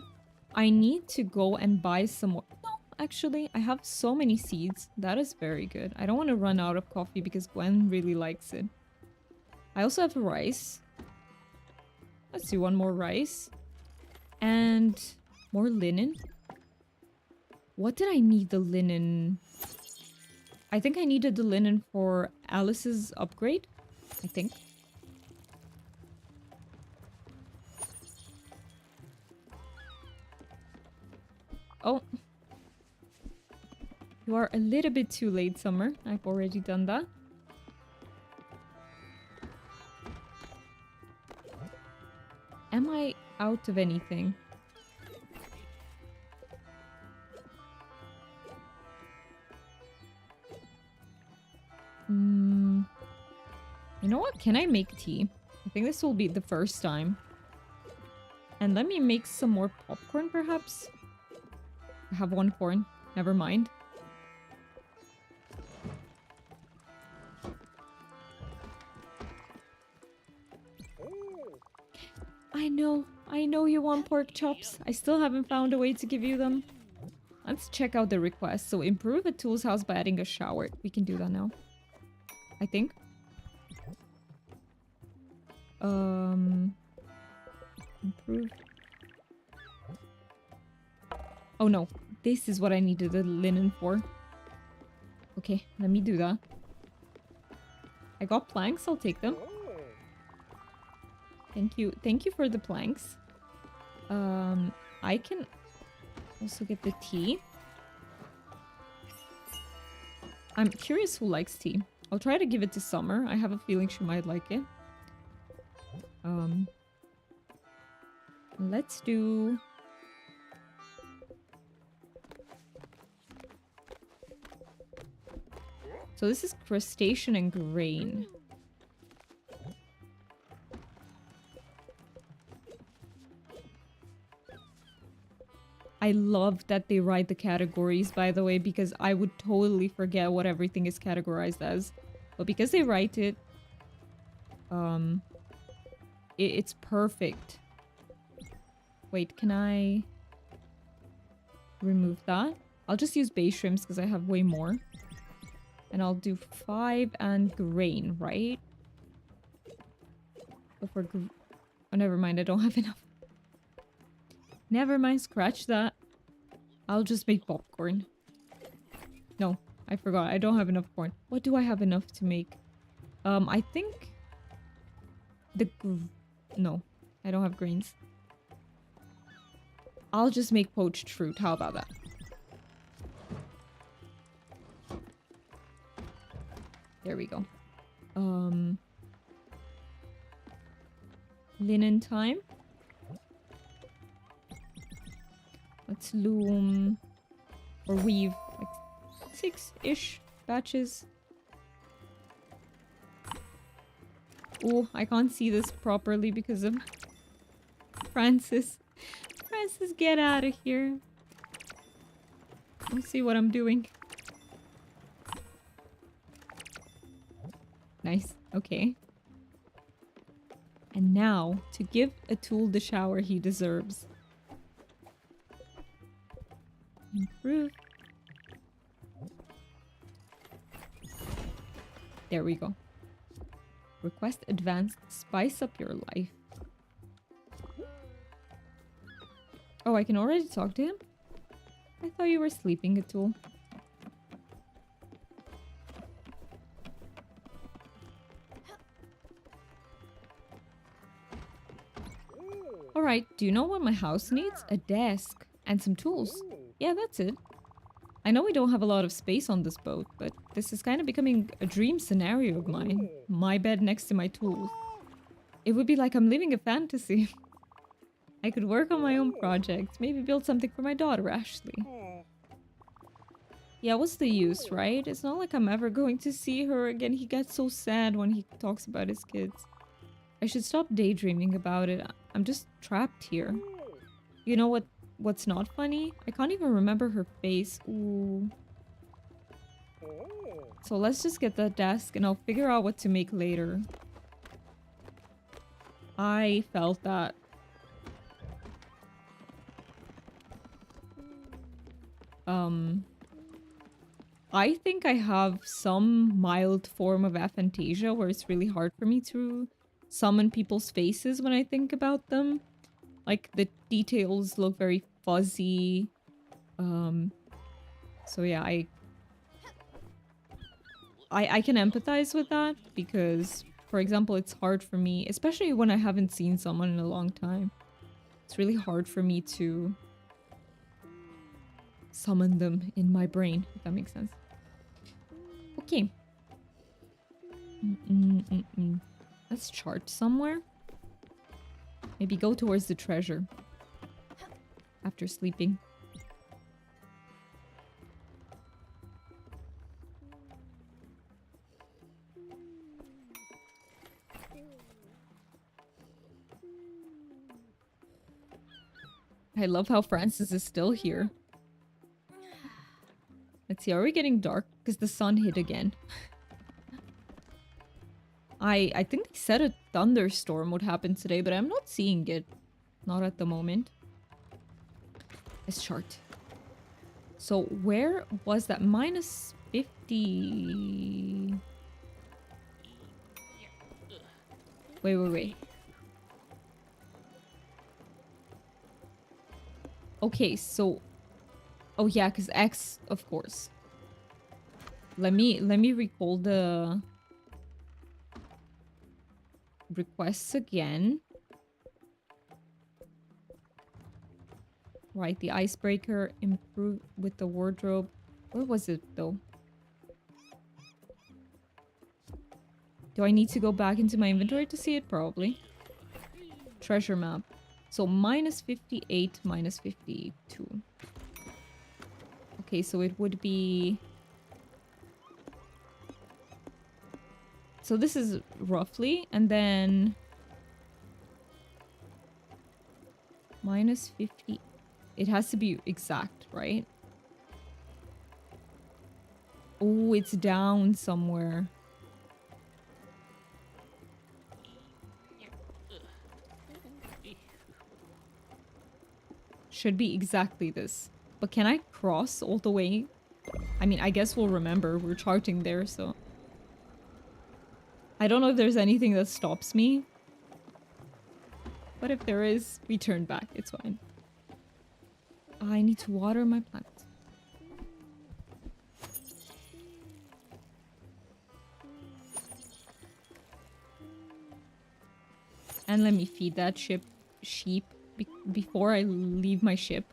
I need to go and buy some more. No, actually, I have so many seeds. That is very good. I don't want to run out of coffee because Gwen really likes it. I also have rice. Let's do one more rice. And more linen. What did I need the linen? I think I needed the linen for Alice's upgrade. I think. Oh. You are a little bit too late, Summer. I've already done that. Am I out of anything? You know what? Can I make tea? I think this will be the first time. And let me make some more popcorn, perhaps? I have 1 corn. Never mind. I know you want pork chops. I still haven't found a way to give you them. Let's check out the request. So improve a tool's house by adding a shower. We can do that now. I think. Improve. Oh no. This is what I needed the linen for. Okay, let me do that. I got planks. I'll take them. Thank you. Thank you for the planks. I can also get the tea. I'm curious who likes tea. I'll try to give it to Summer. I have a feeling she might like it. Let's do... So this is crustacean and grain. I love that they write the categories, by the way, because I would totally forget what everything is categorized as. But because they write it, it's perfect. Wait, can I remove that? I'll just use bay shrimps because I have way more. And I'll do 5 and grain, right? Before oh, never mind. I don't have enough. Never mind. Scratch that. I'll just make popcorn. No, I forgot. I don't have enough corn. What do I have enough to make? I think no, I don't have greens. I'll just make poached fruit. How about that? There we go. Linen time. Let's loom or weave like 6-ish batches. Oh, I can't see this properly because of Francis. Francis, get out of here. Let's see what I'm doing. Nice. Okay. And now, to give a tool the shower he deserves. Improve. There we go. Request advanced. Spice up your life. Oh, I can already talk to him? I thought you were sleeping, Atul. Alright, do you know what my house needs? A desk and some tools. Yeah, that's it. I know we don't have a lot of space on this boat, but this is kind of becoming a dream scenario of mine. My bed next to my tools. It would be like I'm living a fantasy. I could work on my own projects, maybe build something for my daughter, Ashley. Yeah, what's the use, right? It's not like I'm ever going to see her again. He gets so sad when he talks about his kids. I should stop daydreaming about it. I'm just trapped here. You know what's not funny? I can't even remember her face. Ooh. So let's just get that desk and I'll figure out what to make later. I felt that. I think I have some mild form of aphantasia where it's really hard for me to summon people's faces when I think about them. Like, the details look very fuzzy. So yeah, I can empathize with that because, for example, it's hard for me, especially when I haven't seen someone in a long time. It's really hard for me to summon them in my brain, if that makes sense. Okay. Let's chart somewhere. Maybe go towards the treasure after sleeping. I love how Francis is still here. Let's see, are we getting dark? Because the sun hit again. I think they said a thunderstorm would happen today, but I'm not seeing it. Not at the moment. Let's chart. So where was that? Minus 50... Wait. Okay, so... Oh yeah, because X, of course. Let me recall the requests again. Right, the icebreaker, improve with the wardrobe. Where was it though? Do I need to go back into my inventory to see it? Probably. Treasure map. So minus 58, minus 52. Okay, so it would be... So this is roughly, and then... minus 50... It has to be exact, right? Oh, it's down somewhere. Should be exactly this. But can I cross all the way? I mean, I guess we'll remember. We're charting there, so... I don't know if there's anything that stops me. But if there is, we turn back. It's fine. I need to water my plants. And let me feed that sheep before I leave my ship.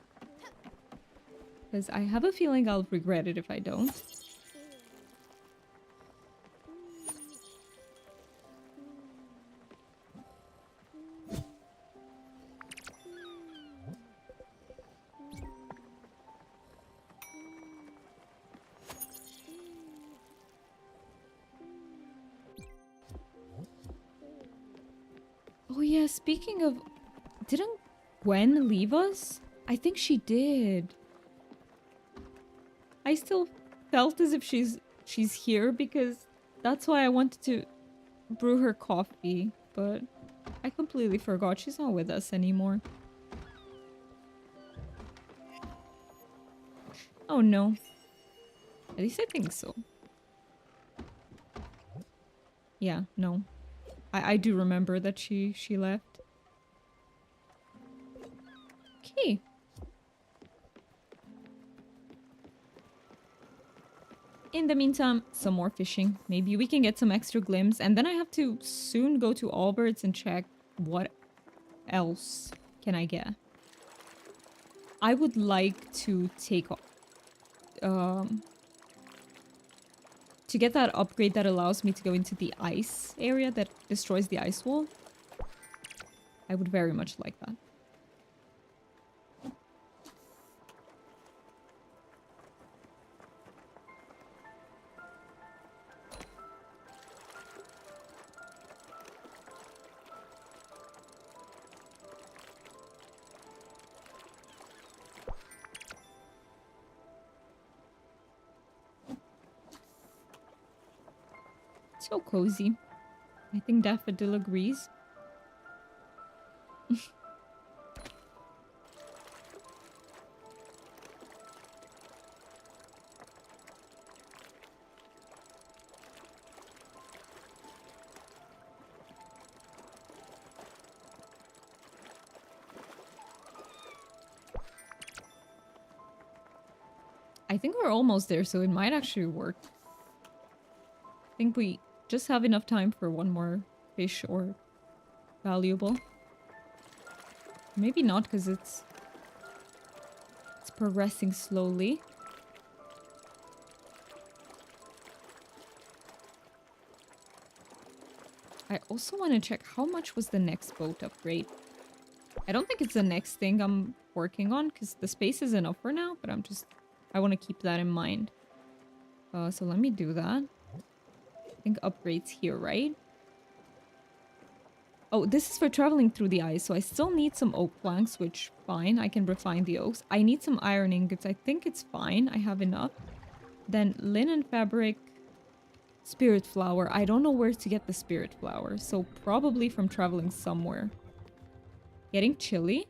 Because I have a feeling I'll regret it if I don't. Oh yeah, speaking of... Didn't Gwen leave us? I think she did. I still felt as if she's here because that's why I wanted to brew her coffee, but I completely forgot she's not with us anymore. Oh no. At least I think so. Yeah, no. I do remember that she left. Okay. In the meantime, some more fishing. Maybe we can get some extra glimpse. And then I have to soon go to Albert's and check what else can I get. I would like to take... to get that upgrade that allows me to go into the ice area that destroys the ice wall. I would very much like that. So cozy. I think Daffodil agrees. I think we're almost there, so it might actually work. I think we just have enough time for one more fish or valuable. Maybe not, because it's progressing slowly. I also want to check how much was the next boat upgrade. I don't think it's the next thing I'm working on, because the space is enough for now, but I want to keep that in mind. So let me do that. I think upgrades here, right? Oh, this is for traveling through the ice, so I still need some oak planks, which, fine, I can refine the oaks. I need some iron ingots. I think it's fine. I have enough. Then linen fabric, spirit flower. I don't know where to get the spirit flower, so probably from traveling somewhere. Getting chilly.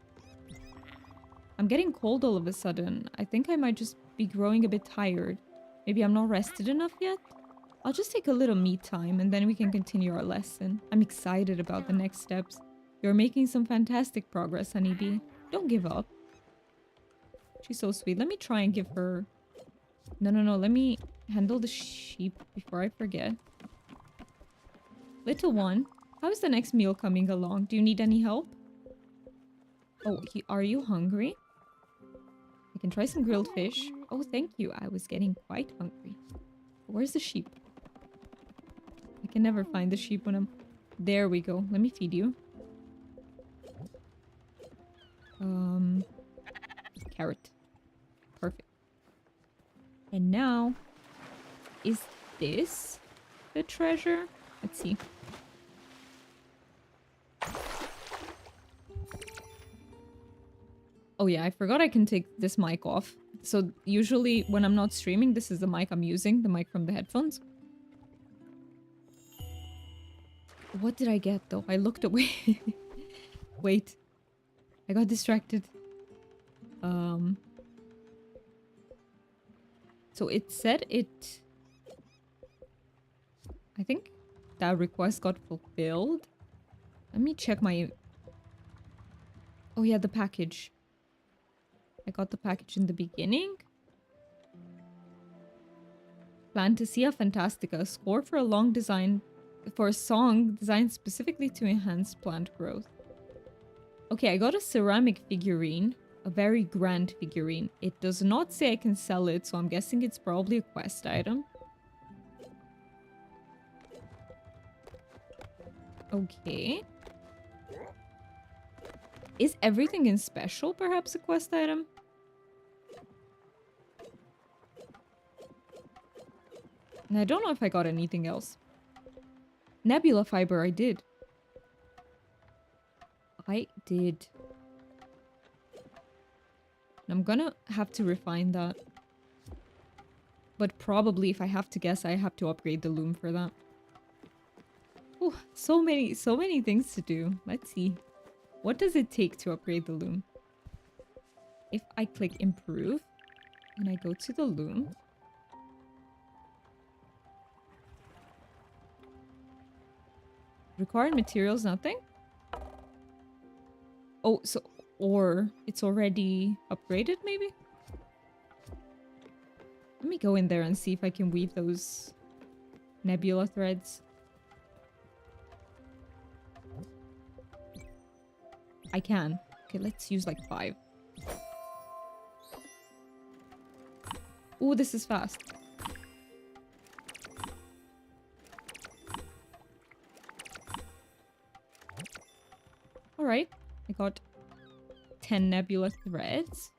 I'm getting cold all of a sudden. I think I might just be growing a bit tired. Maybe I'm not rested enough yet? I'll just take a little me time and then we can continue our lesson. I'm excited about the next steps. You're making some fantastic progress, honeybee. Don't give up. She's so sweet. Let me try and give her... No. Let me handle the sheep before I forget. Little one, how is the next meal coming along? Do you need any help? Oh, are you hungry? I can try some grilled fish. Oh, thank you. I was getting quite hungry. Where's the sheep? I can never find the sheep when I'm... There we go. Let me feed you. Carrot. Perfect. And now... Is this the treasure? Let's see. Oh yeah, I forgot I can take this mic off. So usually when I'm not streaming, this is the mic I'm using, the mic from the headphones. What did I get though? I looked away. Wait. I got distracted. So it said it... I think that request got fulfilled. Let me check my... Oh yeah, the package. I got the package in the beginning. Fantasia Fantastica. Score for a long design... For a song designed specifically to enhance plant growth. Okay, I got a ceramic figurine. A very grand figurine. It does not say I can sell it, so I'm guessing it's probably a quest item. Okay. Is everything in special perhaps a quest item? And I don't know if I got anything else. Nebula fiber, I did. I did. I'm gonna have to refine that. But probably if I have to guess, I have to upgrade the loom for that. Oh, so many things to do. Let's see. What does it take to upgrade the loom? If I click improve and I go to the loom. Required materials, nothing? Oh, so, or it's already upgraded maybe? Let me go in there and see if I can weave those nebula threads. I can. Okay, let's use like 5. Ooh, this is fast. Alright, I got 10 nebula threads.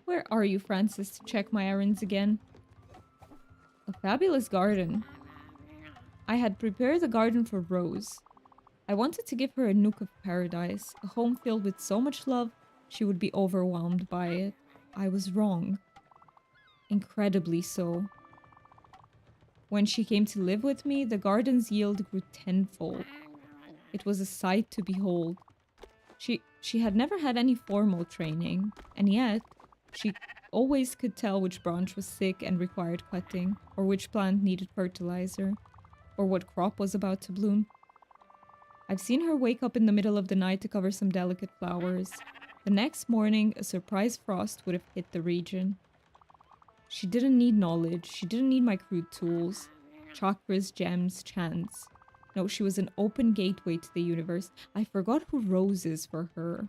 Where are you, Francis, to check my errands again? A fabulous garden. I had prepared the garden for Rose. I wanted to give her a nook of paradise, a home filled with so much love, she would be overwhelmed by it. I was wrong. Incredibly so. When she came to live with me, the garden's yield grew tenfold. It was a sight to behold. She had never had any formal training, and yet she always could tell which branch was sick and required cutting, or which plant needed fertilizer, or what crop was about to bloom. I've seen her wake up in the middle of the night to cover some delicate flowers. The next morning, a surprise frost would have hit the region. She didn't need knowledge. She didn't need my crude tools. Chakras, gems, chants. No, she was an open gateway to the universe. I forgot who Rose is for her.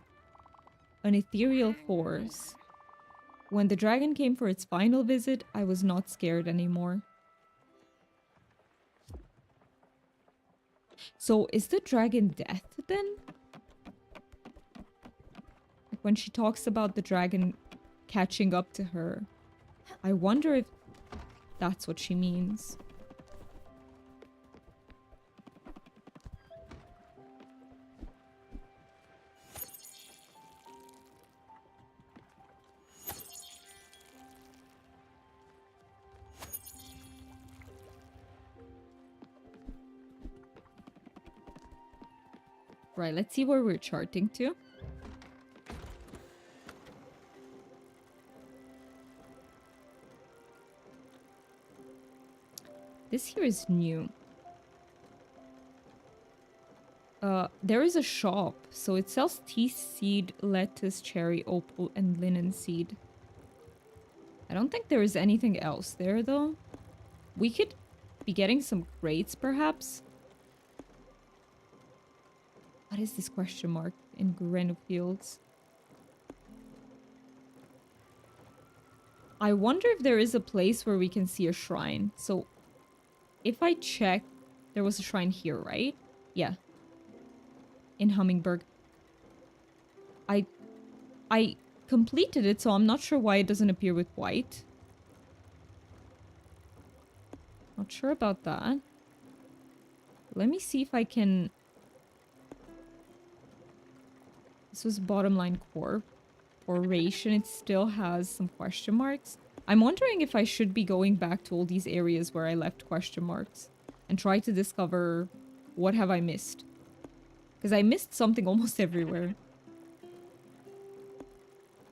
An ethereal force. When the dragon came for its final visit, I was not scared anymore. So, is the dragon death then? Like when she talks about the dragon catching up to her, I wonder if that's what she means. Right, let's see where we're charting to. This here is new. There is a shop, so it sells tea seed, lettuce, cherry, opal, and linen seed. I don't think there is anything else there, though. We could be getting some crates, perhaps. What is this question mark in Guareno Fields? I wonder if there is a place where we can see a shrine. So, if I check, there was a shrine here, right? Yeah. In Hummingberg. I completed it, so I'm not sure why it doesn't appear with white. Not sure about that. Let me see if I can... This was bottom line core. For ration, it still has some question marks. I'm wondering if I should be going back to all these areas where I left question marks and try to discover what have I missed. Because I missed something almost everywhere.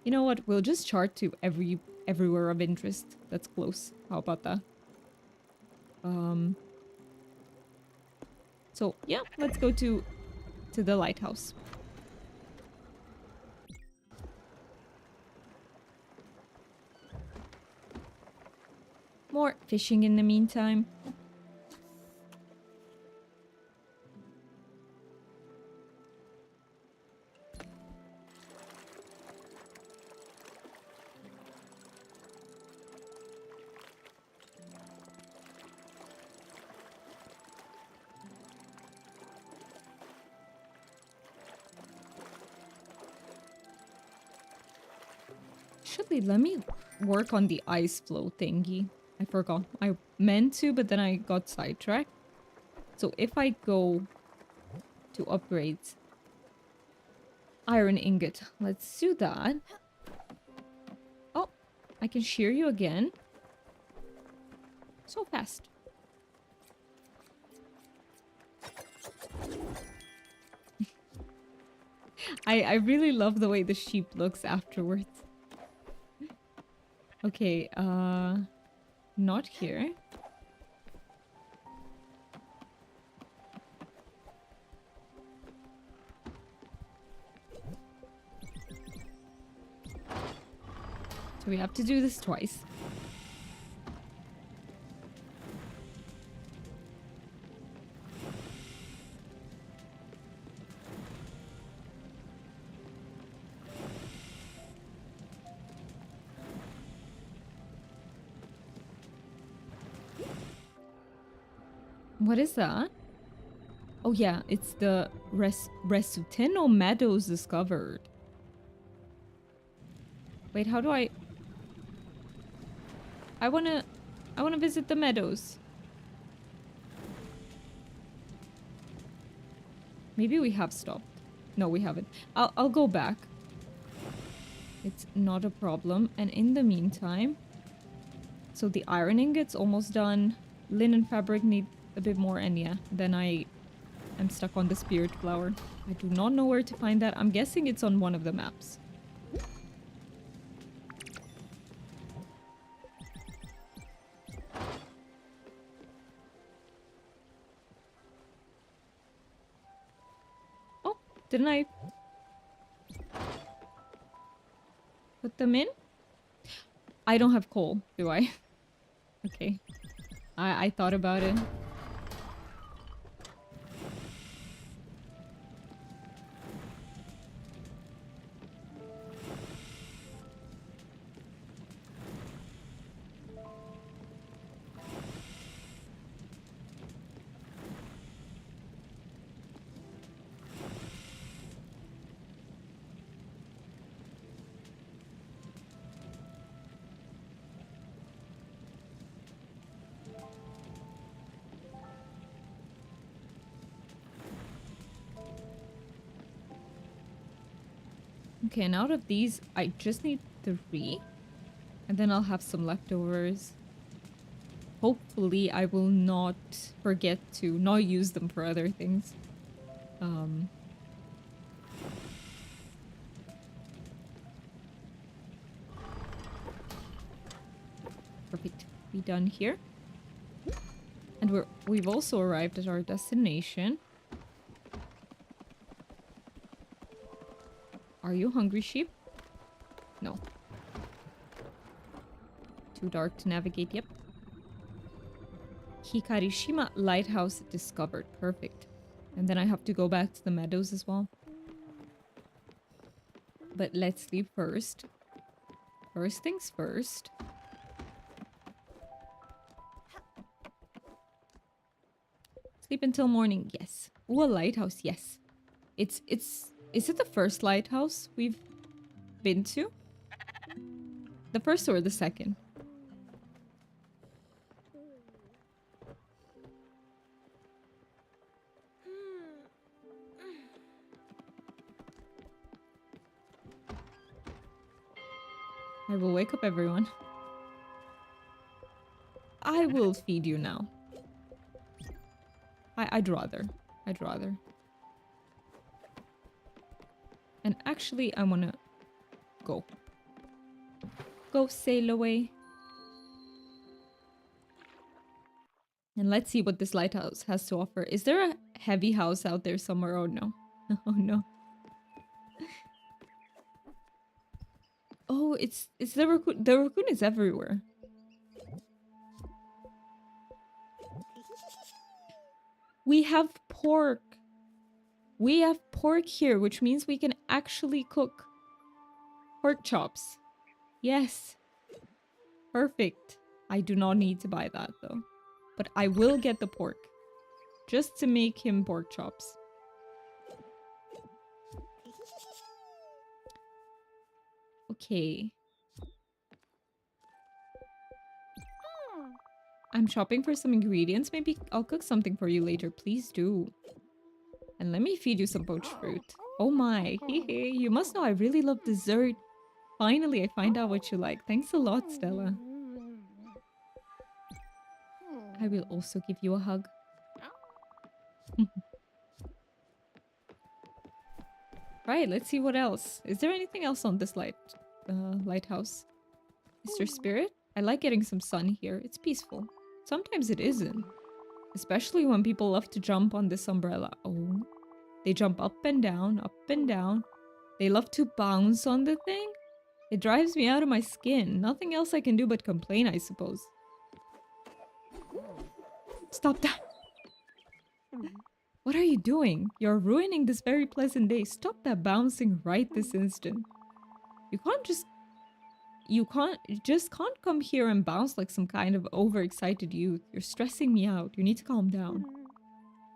You know what? We'll just chart to everywhere of interest. That's close. How about that? So yeah, let's go to the lighthouse. More fishing in the meantime. Actually, let me work on the ice flow thingy. I forgot. I meant to, but then I got sidetracked. So if I go to upgrades, iron ingot, let's do that. Oh, I can shear you again. So fast. I really love the way the sheep looks afterwards. Okay, not here. So we have to do this twice. What is that? Oh yeah, it's the Resuteno Meadows discovered. Wait, how do I wanna visit the meadows. Maybe we have stopped. No, we haven't. I'll go back. It's not a problem. And in the meantime, so the iron ingot's almost done. Linen fabric need a bit more, and yeah, then I am stuck on the spirit flower. I do not know where to find that. I'm guessing it's on one of the maps. Oh, didn't I put them in? I don't have coal, do I? Okay. I thought about it. Okay, and out of these, I just need 3. And then I'll have some leftovers. Hopefully, I will not forget to not use them for other things. Perfect. Be done here. And we've also arrived at our destination. Are you hungry, sheep? No. Too dark to navigate, yep. Hikarishima Lighthouse discovered. Perfect. And then I have to go back to the meadows as well. But let's leave first. First things first. Sleep until morning, yes. Ooh, a lighthouse, yes. Is it the first lighthouse we've been to? The first or the second? I will wake up everyone. I will feed you now. I'd rather. I'd rather. And actually, I wanna go. Go sail away. And let's see what this lighthouse has to offer. Is there a heavy house out there somewhere? Oh no. Oh no. Oh, it's the raccoon. The raccoon is everywhere. We have pork. We have pork here, which means we can actually cook pork chops. Yes. Perfect. I do not need to buy that though. But I will get the pork. Just to make him pork chops. Okay. I'm shopping for some ingredients. Maybe I'll cook something for you later. Please do. And let me feed you some poached fruit. Oh my. Hehe. You must know I really love dessert. Finally, I find out what you like. Thanks a lot, Stella. I will also give you a hug. Right, let's see what else. Is there anything else on this lighthouse? Mr. Spirit? I like getting some sun here. It's peaceful. Sometimes it isn't. Especially when people love to jump on this umbrella. Oh. They jump up and down, up and down. They love to bounce on the thing. It drives me out of my skin. Nothing else I can do but complain, I suppose. Stop that. What are you doing? You're ruining this very pleasant day. Stop that bouncing right this instant. You just can't come here and bounce like some kind of overexcited youth. You're stressing me out. You need to calm down.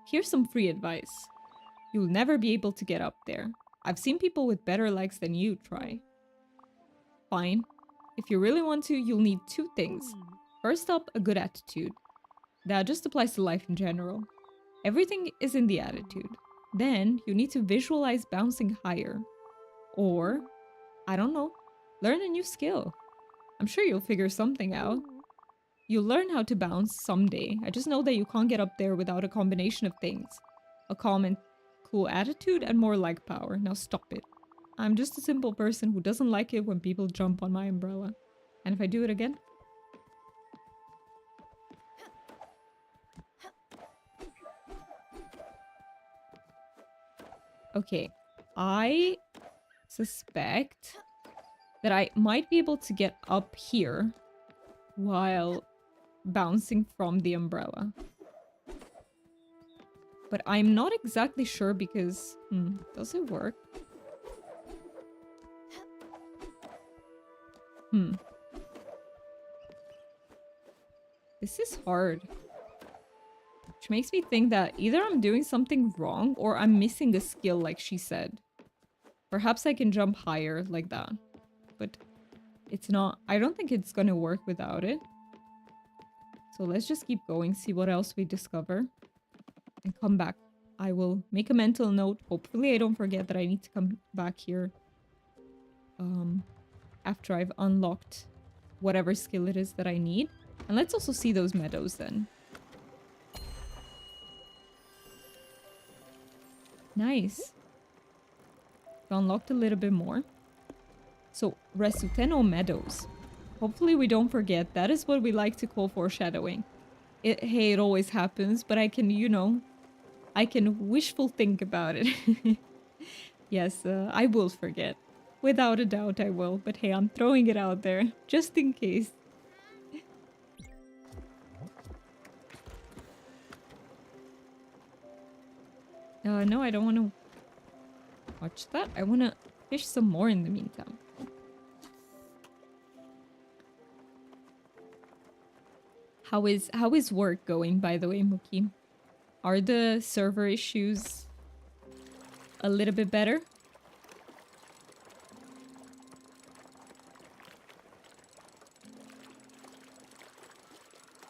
Here's some free advice. You'll never be able to get up there. I've seen people with better legs than you try. Fine. If you really want to, you'll need two things. First up, a good attitude. That just applies to life in general. Everything is in the attitude. Then, you need to visualize bouncing higher. Or, I don't know, learn a new skill. I'm sure you'll figure something out. You'll learn how to bounce someday. I just know that you can't get up there without a combination of things. A calm and cool attitude and more leg power. Now stop it. I'm just a simple person who doesn't like it when people jump on my umbrella. And if I do it again? Okay, I suspect that I might be able to get up here while bouncing from the umbrella. But I'm not exactly sure because... does it work? This is hard. Which makes me think that either I'm doing something wrong or I'm missing a skill like she said. Perhaps I can jump higher like that. But it's not... I don't think it's gonna work without it. So let's just keep going, see what else we discover. And come back. I will make a mental note. Hopefully I don't forget that I need to come back here. After I've unlocked whatever skill it is that I need. And let's also see those meadows then. Nice. We unlocked a little bit more. So, Resuteno Meadows. Hopefully we don't forget. That is what we like to call foreshadowing. Hey, it always happens, but I can, you know, I can wishful think about it. Yes, I will forget. Without a doubt I will. But hey, I'm throwing it out there. Just in case. No, I don't want to watch that. I want to fish some more in the meantime. How is work going, by the way, Mookie? Are the server issues a little bit better?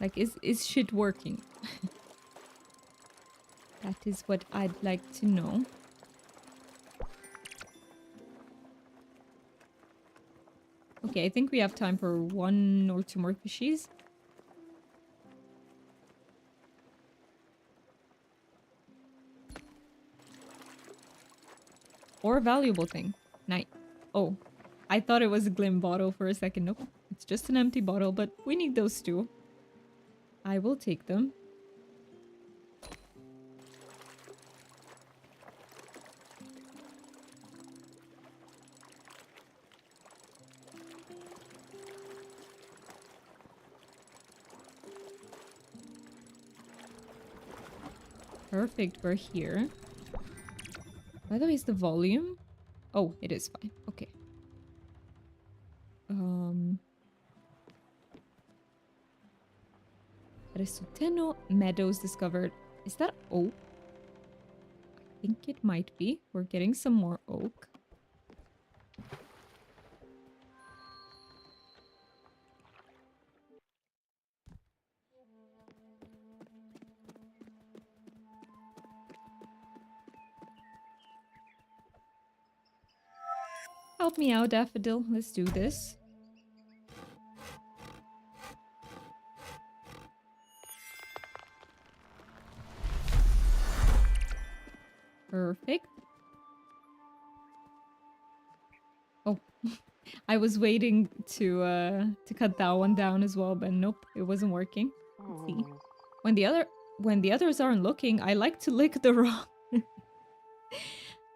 Like, is shit working? That is what I'd like to know. Okay, I think we have time for 1 or 2 more fishies. Or a valuable thing. Nice. Oh, I thought it was a Glim bottle for a second. Nope, it's just an empty bottle, but we need those too. I will take them. Perfect, we're here. By the way, is the volume? Oh, it is fine. Okay. Resuteno Meadows discovered. Is that oak? I think it might be. We're getting some more oak. Help me out, Daffodil. Let's do this. Perfect. Oh, I was waiting to cut that one down as well, but nope, it wasn't working. Let's see. When the others aren't looking, I like to lick the rock.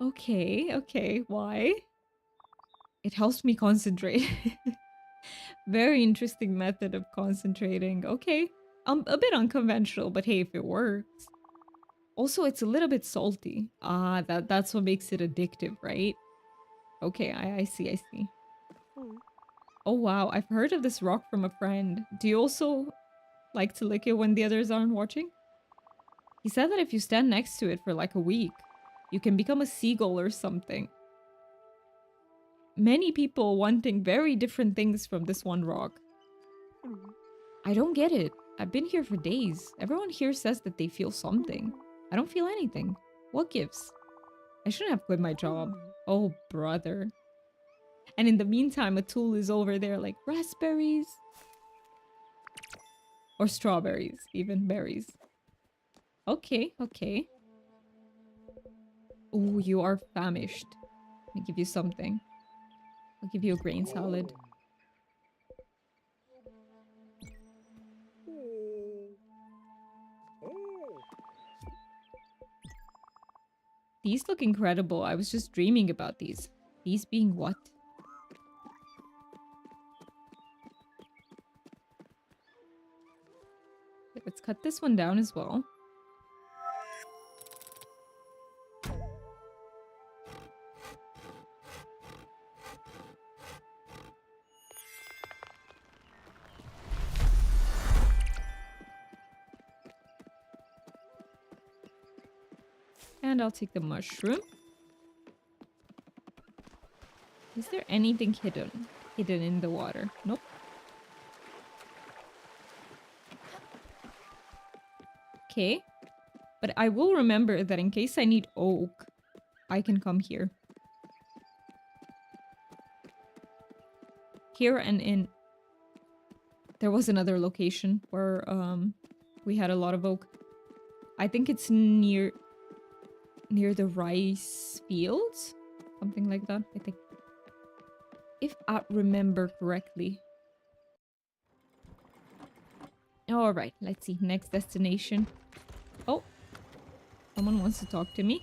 Okay, why? It helps me concentrate. Very interesting method of concentrating. Okay. A bit unconventional, but hey, if it works. Also, it's a little bit salty. Ah, that's what makes it addictive, right? Okay, I see. Oh wow, I've heard of this rock from a friend. Do you also like to lick it when the others aren't watching? He said that if you stand next to it for like a week, you can become a seagull or something. Many people wanting very different things from this one rock. I don't get it. I've been here for days. Everyone here says that they feel something. I don't feel anything. What gives? I shouldn't have quit my job. Oh, brother. And in the meantime, a tool is over there like raspberries. Or strawberries, even berries. Okay. Oh, you are famished. Let me give you something. I'll give you a grain salad. These look incredible. I was just dreaming about these. These being what? Okay, let's cut this one down as well. And I'll take the mushroom. Is there anything hidden in the water? Nope. Okay. But I will remember that in case I need oak, I can come here. Here and in... There was another location where we had a lot of oak. I think it's near the rice fields. Something like that, I think. If I remember correctly. Alright, let's see. Next destination. Oh. Someone wants to talk to me.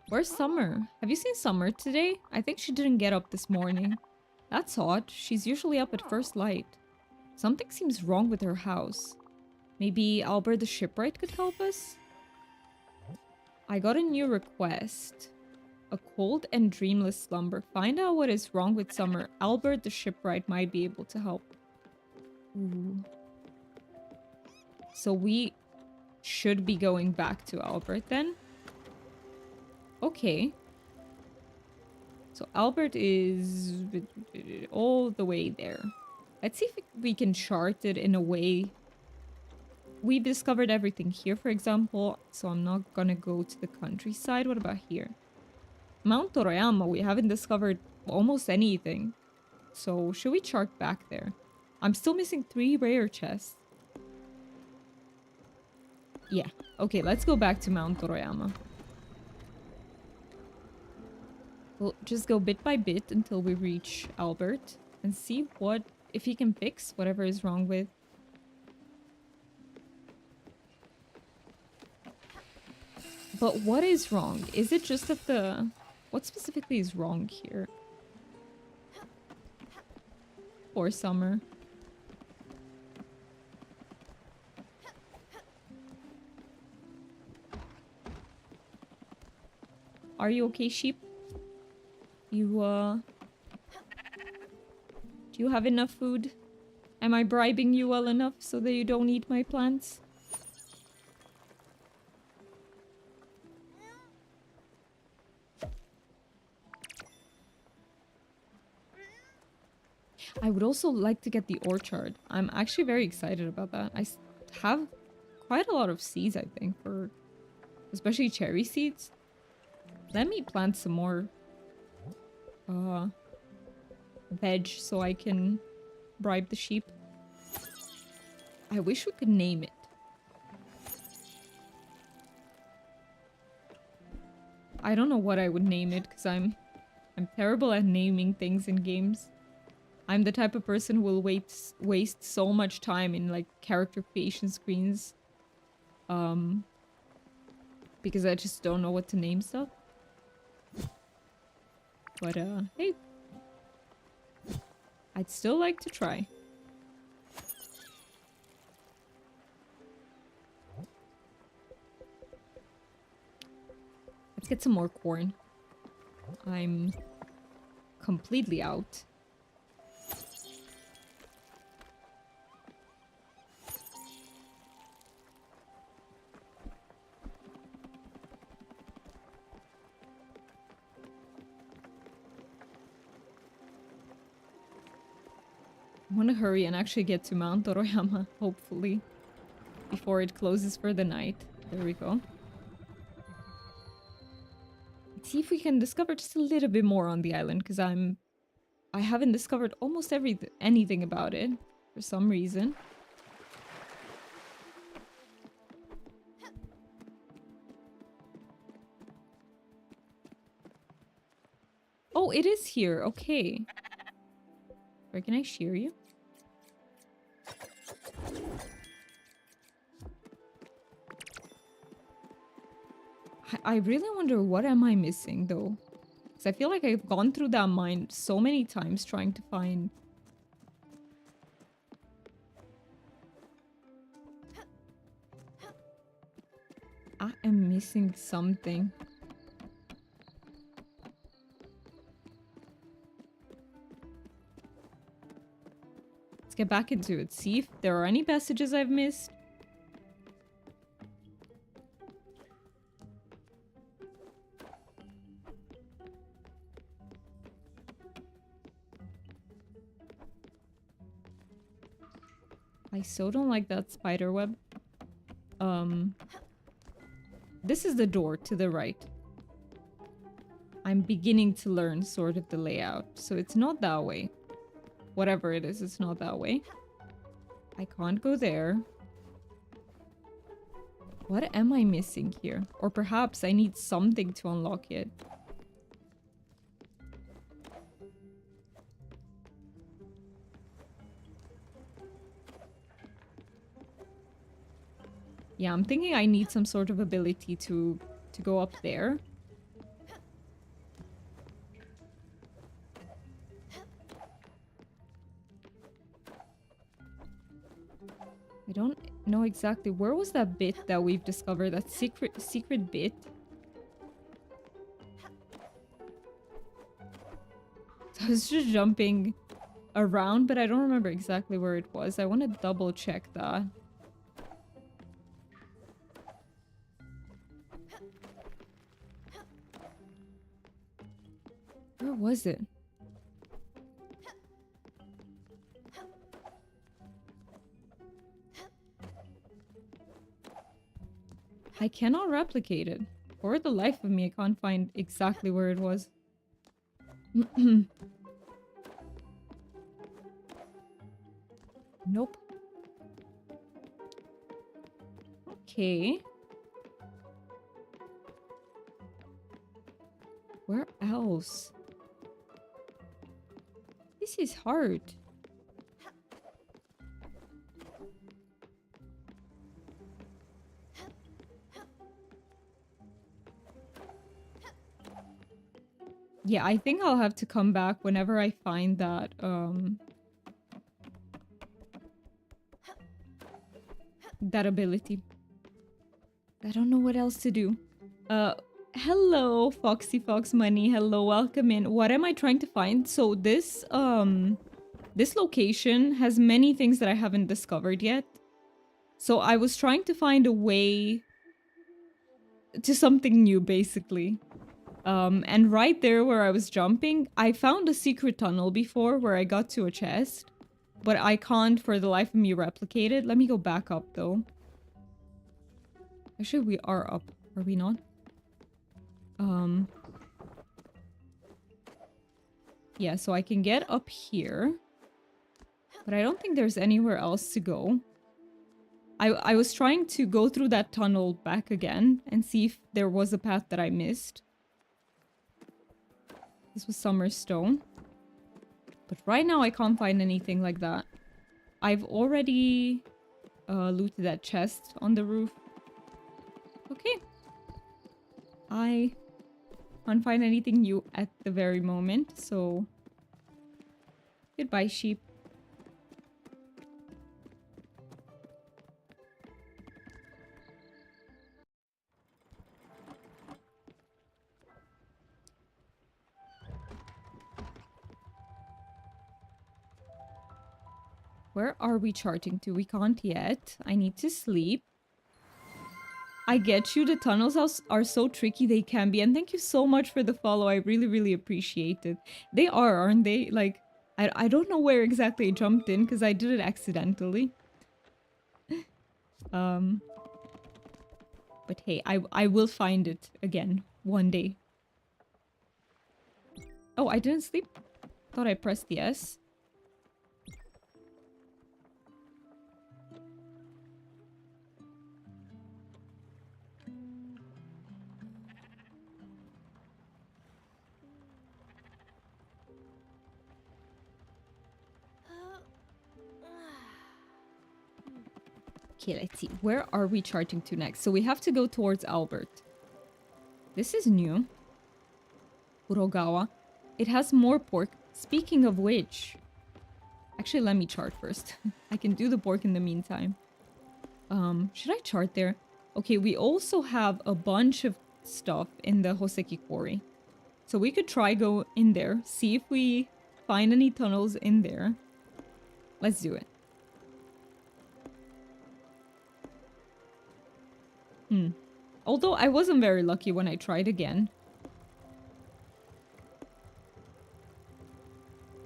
Where's Summer? Have you seen Summer today? I think she didn't get up this morning. That's odd. She's usually up at first light. Something seems wrong with her house. Maybe Albert the shipwright could help us? I got a new request. A cold and dreamless slumber. Find out what is wrong with Summer. Albert the shipwright might be able to help. Ooh. So we should be going back to Albert then? Okay. So Albert is all the way there. Let's see if we can chart it in a way. We've discovered everything here, for example, so I'm not gonna go to the countryside. What about here? Mount Toroyama, we haven't discovered almost anything. So should we chart back there? I'm still missing 3 rare chests. Yeah. Okay, let's go back to Mount Toroyama. We'll just go bit by bit until we reach Albert and see if he can fix whatever is wrong with. But what is wrong? Is it just that what specifically is wrong here? Poor Summer. Are you okay, sheep? You, do you have enough food? Am I bribing you well enough so that you don't eat my plants? I would also like to get the orchard. I'm actually very excited about that. I have quite a lot of seeds, I think, for especially cherry seeds. Let me plant some more veg so I can bribe the sheep. I wish we could name it. I don't know what I would name it because I'm terrible at naming things in games. I'm the type of person who will waste so much time in like character creation screens. Because I just don't know what to name stuff. But hey. I'd still like to try. Let's get some more corn. I'm completely out. I want to hurry and actually get to Mount Toroyama, hopefully, before it closes for the night. There we go. Let's see if we can discover just a little bit more on the island, because I haven't discovered almost anything about it for some reason. Oh, it is here. Okay. Where can I shear you? I really wonder what am I missing though? Because I feel like I've gone through that mine so many times trying to find... I am missing something. Let's get back into it. See if there are any passages I've missed. I so don't like that spider web. This is the door to the right. I'm beginning to learn sort of the layout, so it's not that way. Whatever it is, it's not that way. I can't go there. What am I missing here? Or perhaps I need something to unlock it. Yeah, I'm thinking I need some sort of ability to go up there. I don't know exactly. Where was that bit that we've discovered? That secret bit? So I was just jumping around, but I don't remember exactly where it was. I want to double check that. Where was it? I cannot replicate it. For the life of me, I can't find exactly where it was. Nope. Okay. Where else? This is hard. Yeah, I think I'll have to come back whenever I find that, that ability. I don't know what else to do. Hello, Foxy Fox Money. Hello, welcome in. What am I trying to find? So this location has many things that I haven't discovered yet. So I was trying to find a way to something new, basically. And right there where I was jumping, I found a secret tunnel before where I got to a chest. But I can't for the life of me replicate it. Let me go back up, though. Actually, we are up. Are we not? Yeah, so I can get up here. But I don't think there's anywhere else to go. I was trying to go through that tunnel back again and see if there was a path that I missed. This was Summer Stone. But right now I can't find anything like that. I've already looted that chest on the roof. Okay. I can't find anything new at the very moment, so... Goodbye, sheep. Where are we charting to? We can't yet. I need to sleep. I get you. The tunnels are so tricky they can be. And thank you so much for the follow. I really, really appreciate it. They are, aren't they? Like, I don't know where exactly I jumped in because I did it accidentally. But hey, I will find it again one day. Oh, I didn't sleep. Thought I pressed yes. Okay, let's see. Where are we charting to next? So we have to go towards Albert. This is new. Urogawa. It has more pork. Speaking of which... Actually, let me chart first. I can do the pork in the meantime. Should I chart there? Okay, we also have a bunch of stuff in the Hoseki Quarry. So we could try go in there. See if we find any tunnels in there. Let's do it. Although I wasn't very lucky when I tried again.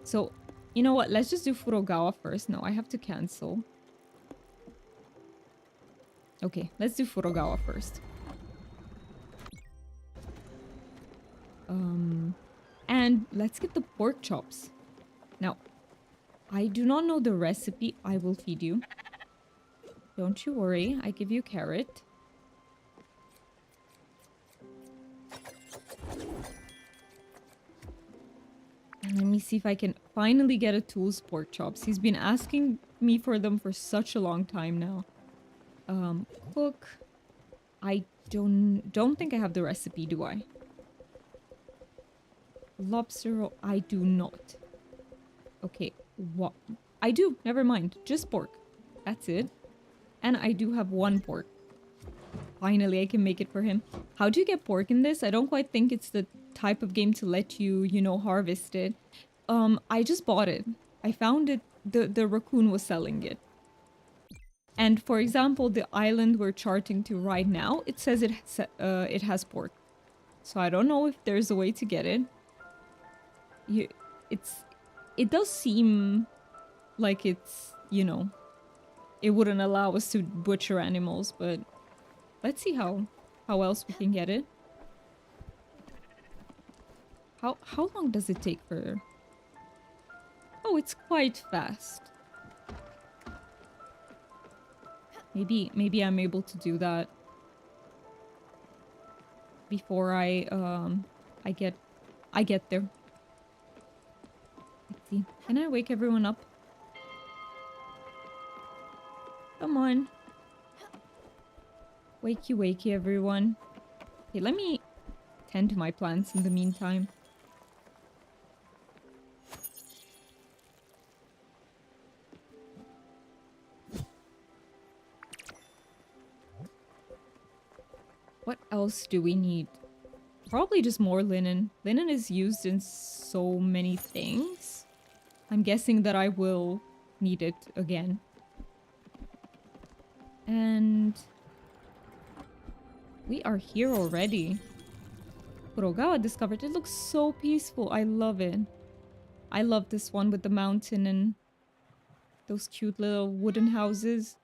So, you know what? Let's just do Furogawa first. No, I have to cancel. Okay, let's do Furogawa first. And let's get the pork chops. Now, I do not know the recipe. I will feed you. Don't you worry. I give you carrot. And let me see if I can finally get a Tool's pork chops. He's been asking me for them for such a long time now. Cook. I don't think I have the recipe, do I? Lobster roll. I do not. Okay, what? I do. Never mind. Just pork. That's it. And I do have one pork. Finally, I can make it for him. How do you get pork in this? I don't quite think it's the type of game to let you, you know, harvest it. I just bought it. I found it. The raccoon was selling it. And for example, the island we're charting to right now, it says it has pork. So I don't know if there's a way to get it. It does seem like it's, you know, it wouldn't allow us to butcher animals, but Let's see how else we can get it. How long does it take for... Oh, it's quite fast. Maybe I'm able to do that before I get there. Let's see. Can I wake everyone up? Come on. Wakey wakey everyone. Okay, let me tend to my plants in the meantime. What else do we need? Probably just more linen. Linen is used in so many things. I'm guessing that I will need it again. And we are here already. Kurogawa discovered. It looks so peaceful. I love it. I love this one with the mountain and those cute little wooden houses.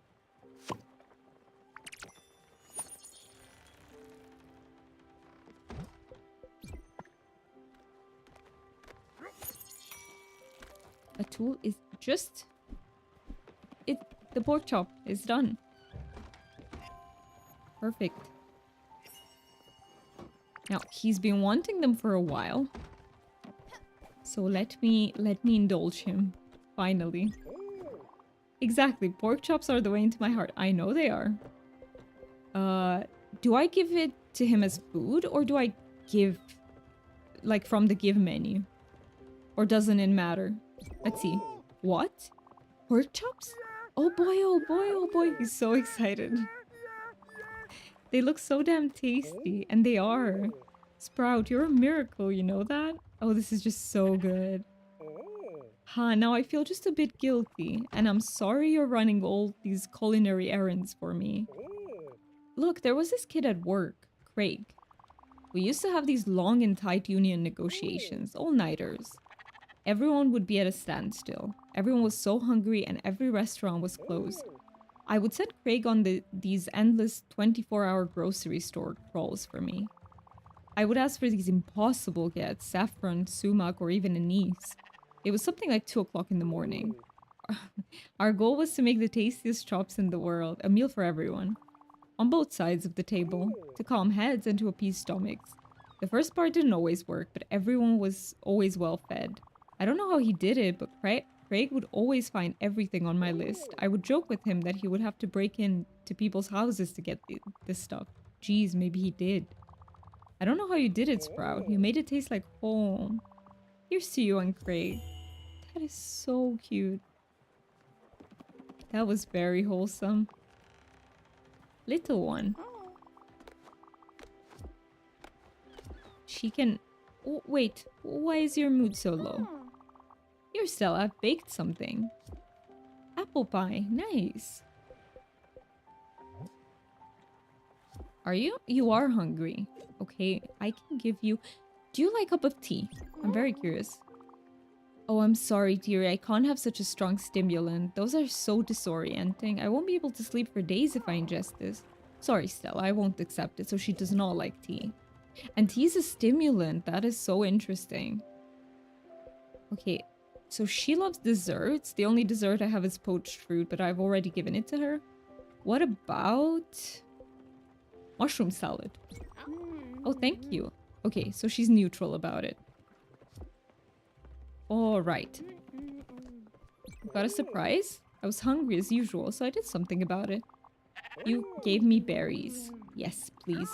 A tool is just... The pork chop is done. Perfect. Now, he's been wanting them for a while. So let me indulge him. Finally. Exactly. Pork chops are the way into my heart. I know they are. Do I give it to him as food or do I give like from the give menu? Or doesn't it matter? Let's see. What? Pork chops? Oh boy, oh boy, oh boy. He's so excited. They look so damn tasty. And they are. Sprout, you're a miracle, you know that? Oh, this is just so good. Huh, now I feel just a bit guilty. And I'm sorry you're running all these culinary errands for me. Look, there was this kid at work, Craig. We used to have these long and tight union negotiations, all-nighters. Everyone would be at a standstill. Everyone was so hungry and every restaurant was closed. I would send Craig on these endless 24-hour grocery store crawls for me. I would ask for these impossible gets, saffron, sumac, or even anise. It was something like 2 o'clock in the morning. Our goal was to make the tastiest chops in the world, a meal for everyone. On both sides of the table, to calm heads and to appease stomachs. The first part didn't always work, but everyone was always well fed. I don't know how he did it, but Craig would always find everything on my list. I would joke with him that he would have to break into people's houses to get this stuff. Geez, maybe he did. I don't know how you did it, Sprout. You made it taste like home. Here's to you and Craig. That is so cute. That was very wholesome. Little one. She can... Oh, wait, why is your mood so low? Here, Stella, I've baked something. Apple pie, nice. Are you? You are hungry. Okay, I can give you... Do you like a cup of tea? I'm very curious. Oh, I'm sorry, dearie. I can't have such a strong stimulant. Those are so disorienting. I won't be able to sleep for days if I ingest this. Sorry, Stella, I won't accept it. So she does not like tea. And tea's a stimulant. That is so interesting. Okay, so she loves desserts. The only dessert I have is poached fruit, but I've already given it to her. What about... mushroom salad? Oh, thank you. Okay, so she's neutral about it. Alright. Got a surprise? I was hungry as usual, so I did something about it. You gave me berries. Yes, please.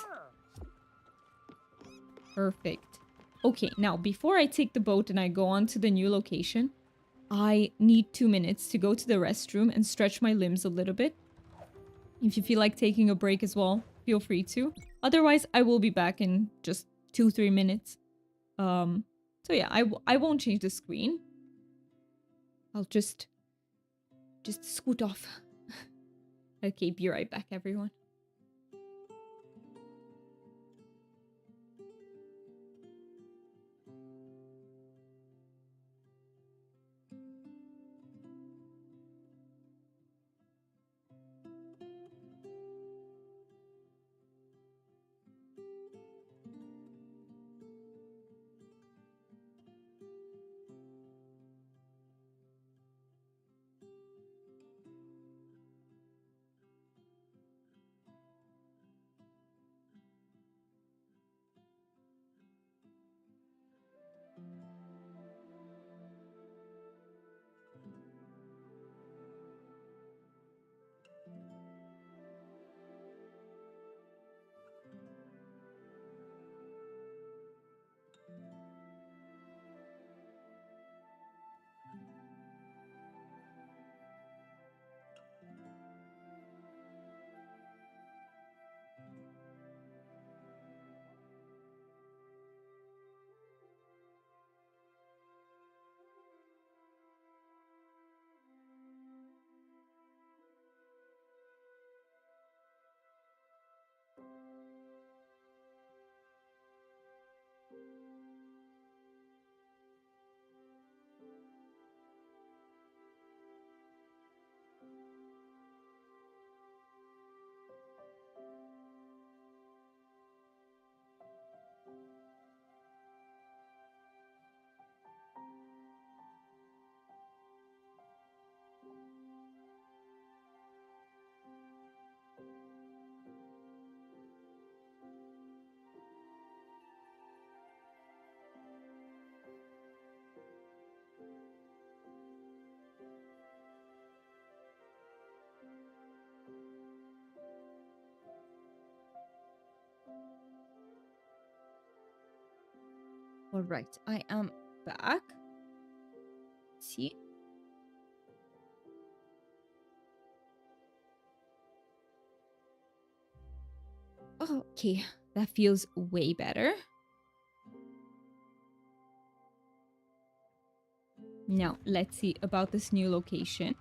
Perfect. Okay, now, before I take the boat and I go on to the new location, I need 2 minutes to go to the restroom and stretch my limbs a little bit. If you feel like taking a break as well, feel free to. Otherwise, I will be back in just 2-3 minutes. So yeah, I won't change the screen. I'll just scoot off. Okay, be right back, everyone. All right, I am back. Let's see. Oh, okay, that feels way better. Now, let's see about this new location.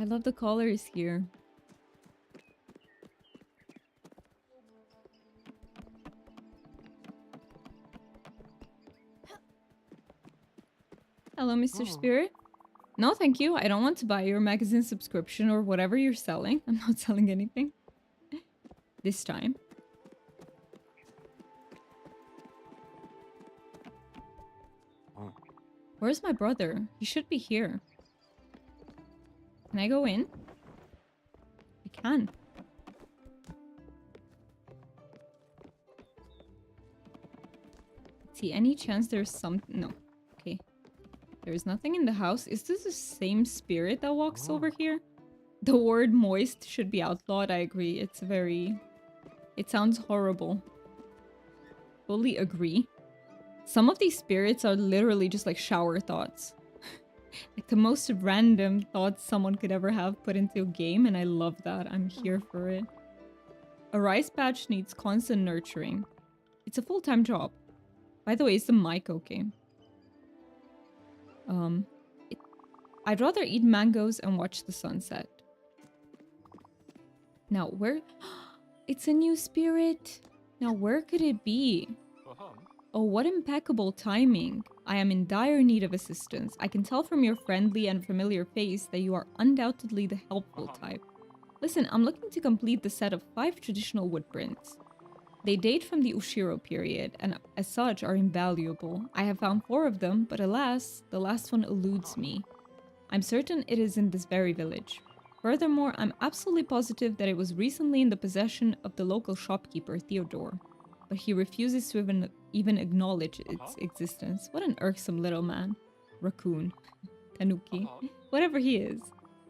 I love the colors here. Hello, Mr. Spirit. No, thank you. I don't want to buy your magazine subscription or whatever you're selling. I'm not selling anything. This time. Where's my brother? He should be here. Can I go in? I can. See, any chance there's something? No. Okay. There's nothing in the house. Is this the same spirit that walks over here? The word moist should be outlawed. I agree. It's very... It sounds horrible. Fully agree. Some of these spirits are literally just like shower thoughts. Like the most random thoughts someone could ever have put into a game, and I love that. I'm here for it. A rice patch needs constant nurturing. It's a full-time job. By the way, is the mic okay? I'd rather eat mangoes and watch the sunset. Now, where... It's a new spirit. Now, where could it be? Oh, what impeccable timing. I am in dire need of assistance. I can tell from your friendly and familiar face that you are undoubtedly the helpful type. Listen, I'm looking to complete the set of 5 traditional wood prints. They date from the Ushiro period, and as such are invaluable. I have found 4 of them, but alas, the last one eludes me. I'm certain it is in this very village. Furthermore, I'm absolutely positive that it was recently in the possession of the local shopkeeper, Theodore. But he refuses to even acknowledge its existence. What an irksome little man. Raccoon. Tanuki. Whatever he is.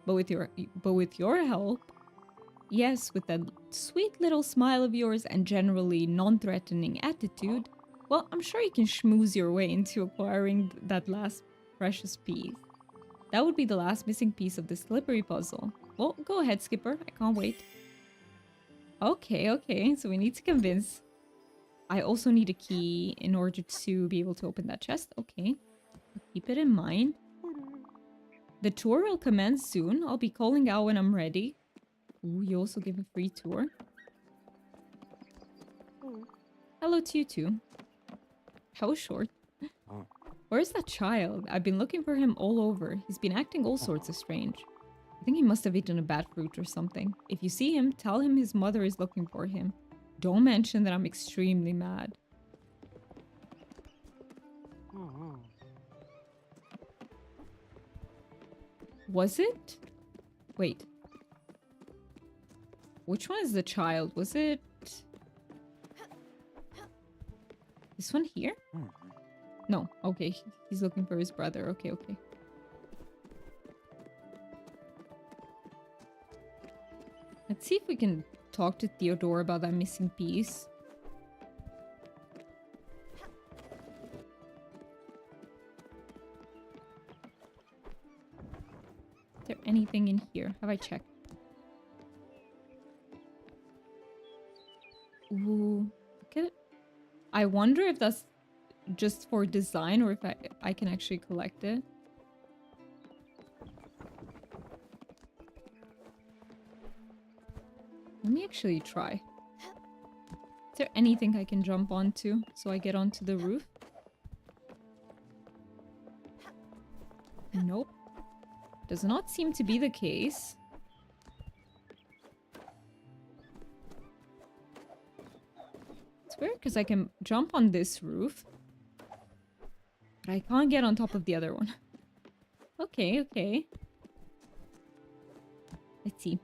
But with your help... Yes, with that sweet little smile of yours and generally non-threatening attitude, well, I'm sure you can schmooze your way into acquiring that last precious piece. That would be the last missing piece of the slippery puzzle. Well, go ahead, Skipper. I can't wait. Okay, so we need to convince... I also need a key in order to be able to open that chest. Okay. Keep it in mind. The tour will commence soon. I'll be calling out when I'm ready. Ooh, you also give a free tour. Hello to you too. How short? Where's that child? I've been looking for him all over. He's been acting all sorts of strange. I think he must have eaten a bad fruit or something. If you see him, tell him his mother is looking for him. Don't mention that I'm extremely mad. Was it? Wait. Which one is the child? Was it... This one here? No. Okay. He's looking for his brother. Okay. Let's see if we can talk to Theodore about that missing piece. Is there anything in here? Have I checked? Ooh. Look at it. I wonder if that's just for design or if I can actually collect it. Let me actually try. Is there anything I can jump onto so I get onto the roof? Nope. Does not seem to be the case. It's weird because I can jump on this roof. But I can't get on top of the other one. Okay. Let's see.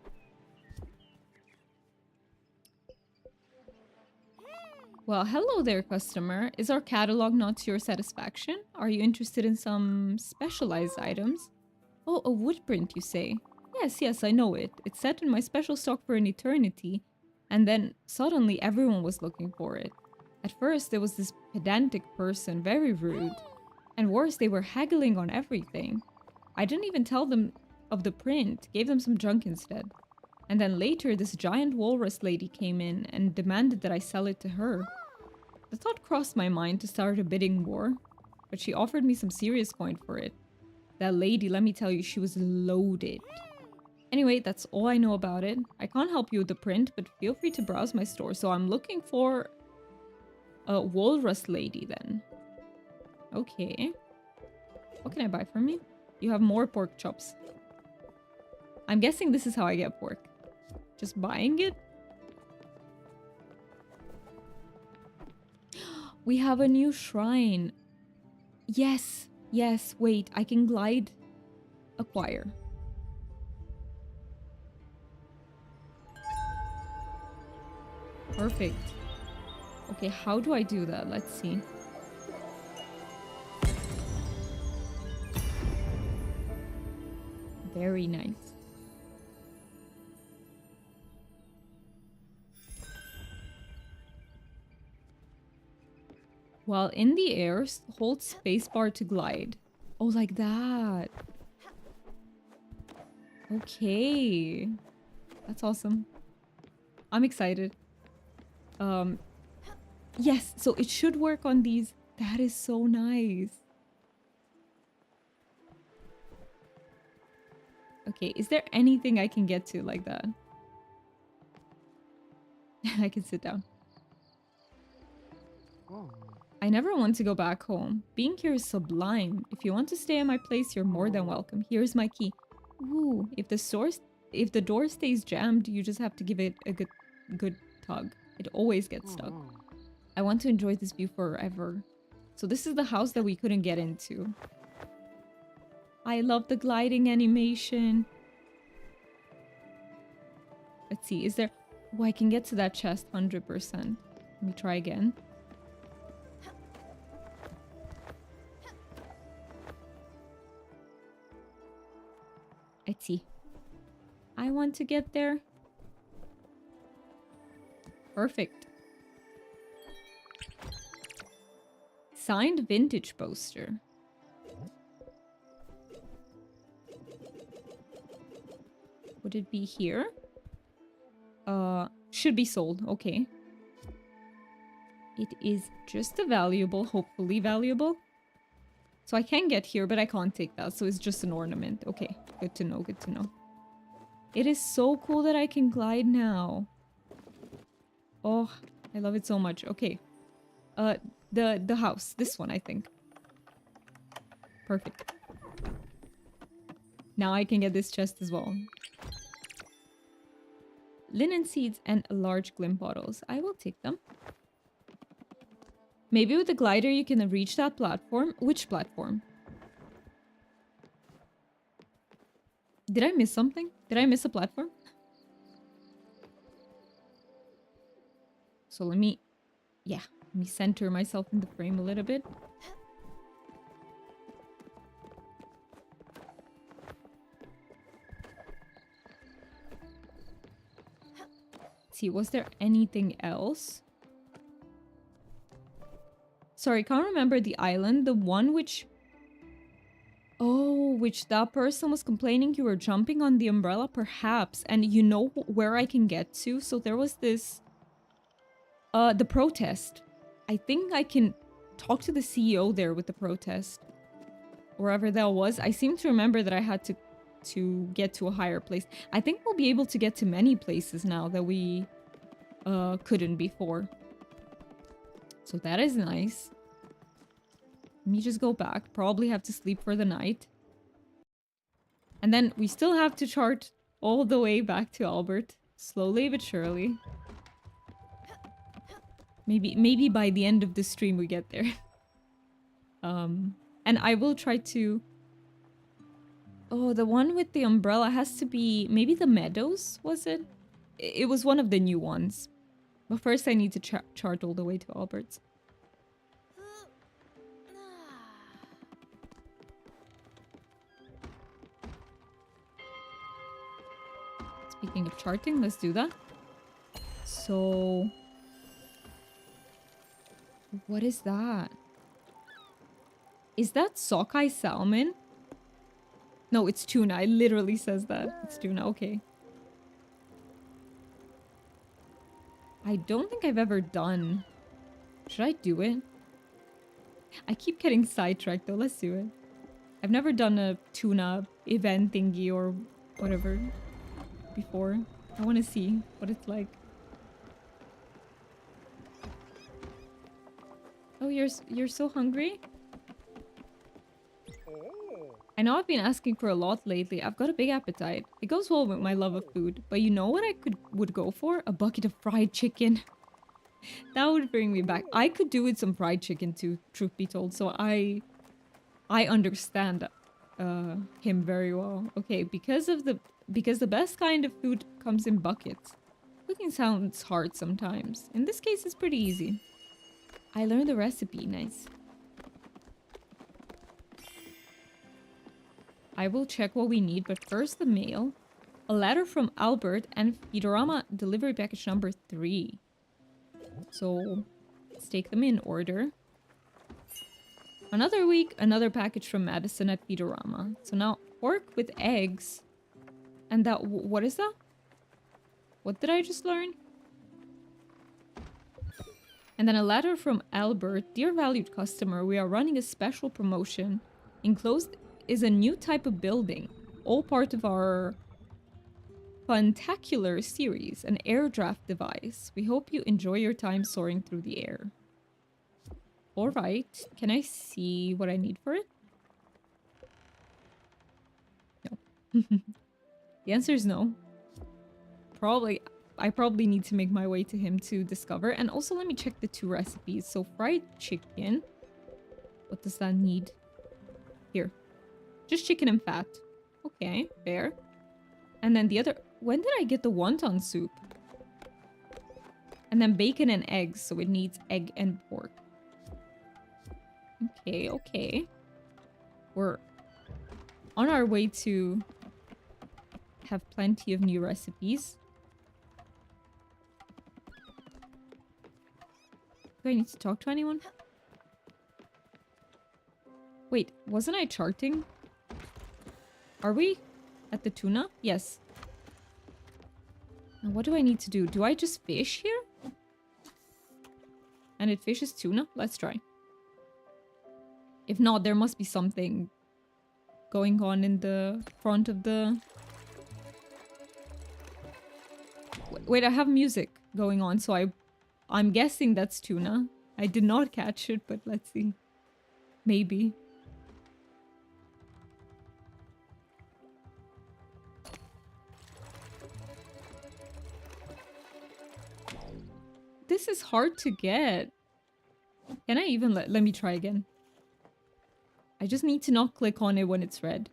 Well, hello there, customer. Is our catalog not to your satisfaction? Are you interested in some specialized items? Oh, a wood print, you say? Yes, yes, I know it. It's set in my special stock for an eternity. And then suddenly everyone was looking for it. At first, there was this pedantic person, very rude. And worse, they were haggling on everything. I didn't even tell them of the print, gave them some junk instead. And then later, this giant walrus lady came in and demanded that I sell it to her. The thought crossed my mind to start a bidding war, but she offered me some serious coin for it. That lady, let me tell you, she was loaded. Anyway, that's all I know about it. I can't help you with the print, but feel free to browse my store. So I'm looking for a walrus lady then. Okay. What can I buy from you? You have more pork chops. I'm guessing this is how I get pork. Just buying it? We have a new shrine. Yes, yes, wait, I can glide. Acquire. Perfect. Okay, how do I do that? Let's see. Very nice. While in the air, hold spacebar to glide. Oh, like that. Okay. That's awesome. I'm excited. Yes, so it should work on these. That is so nice. Okay, is there anything I can get to like that? I can sit down. I never want to go back home. Being here is sublime. If you want to stay at my place, you're more than welcome. Here's my key. Ooh, if the door stays jammed, you just have to give it a good tug. It always gets stuck. I want to enjoy this view forever. So this is the house that we couldn't get into. I love the gliding animation. Let's see, is there... Oh, I can get to that chest 100%. Let me try again. Let's see. I want to get there. Perfect. Signed vintage poster. Would it be here? Should be sold. Okay. It is just a valuable, hopefully valuable. So I can get here, but I can't take that. So it's just an ornament. Okay, good to know, good to know. It is so cool that I can glide now. Oh, I love it so much. Okay. The house. This one, I think. Perfect. Now I can get this chest as well. Linen seeds and large glim bottles. I will take them. Maybe with the glider you can reach that platform. Which platform? Did I miss something? Did I miss a platform? So let me center myself in the frame a little bit. Let's see, was there anything else? Sorry, can't remember the island. The one which... Oh, which that person was complaining you were jumping on the umbrella? Perhaps. And you know where I can get to? So there was this... the protest. I think I can talk to the CEO there with the protest. Wherever that was. I seem to remember that I had to get to a higher place. I think we'll be able to get to many places now that we couldn't before. So that is nice. Let me just go back. Probably have to sleep for the night. And then we still have to chart all the way back to Albert. Slowly but surely. Maybe by the end of the stream we get there. And I will try to... Oh, the one with the umbrella has to be... Maybe the Meadows, was it? It was one of the new ones. But first I need to chart all the way to Albert's. Speaking of charting, let's do that. So... what is that? Is that sockeye salmon? No, it's tuna. It literally says that. It's tuna. Okay. I don't think I've ever done... should I do it? I keep getting sidetracked though. Let's do it. I've never done a tuna event thingy or whatever before. I want to see what it's like. Oh, you're so hungry? I know I've been asking for a lot lately. I've got a big appetite. It goes well with my love of food. But you know what I would go for? A bucket of fried chicken. That would bring me back. I could do with some fried chicken too, truth be told. So I understand him very well. Okay, because the best kind of food comes in buckets. Cooking sounds hard sometimes. In this case, it's pretty easy. I learned the recipe. Nice. I will check what we need, but first the mail. A letter from Albert and Feedorama delivery package number 3. So, let's take them in order. Another week, another package from Madison at Feedorama. So now, pork with eggs. And that, what is that? What did I just learn? And then a letter from Albert. Dear valued customer, we are running a special promotion. Enclosed is a new type of building. All part of our Funtacular series, an air draft device. We hope you enjoy your time soaring through the air. Alright, can I see what I need for it? No. The answer is no. I probably need to make my way to him to discover. And also let me check the 2 recipes. So fried chicken. What does that need? Here. Just chicken and fat. Okay, fair. And then the other... when did I get the wonton soup? And then bacon and eggs, so it needs egg and pork. Okay, okay. We're on our way to have plenty of new recipes. Do I need to talk to anyone? Wait, wasn't I charting? Are we at the tuna? Yes. Now what do I need to do? Do I just fish here? And it fishes tuna? Let's try. If not, there must be something going on in the front of the... Wait, I have music going on, so I'm guessing that's tuna. I did not catch it, but let's see. Maybe. This is hard to get. Can I even let me try again? I just need to not click on it when it's red,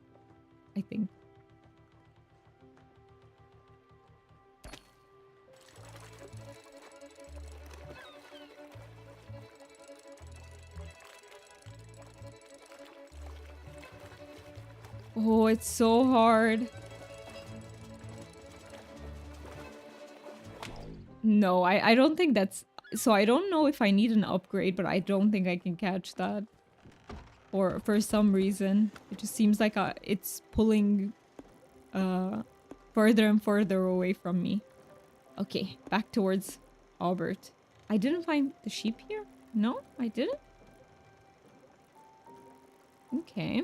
I think. Oh, it's so hard. No, I don't think that's... So I don't know if I need an upgrade, but I don't think I can catch that. Or for some reason. It just seems like it's pulling further and further away from me. Okay, back towards Albert. I didn't find the sheep here? No, I didn't? Okay.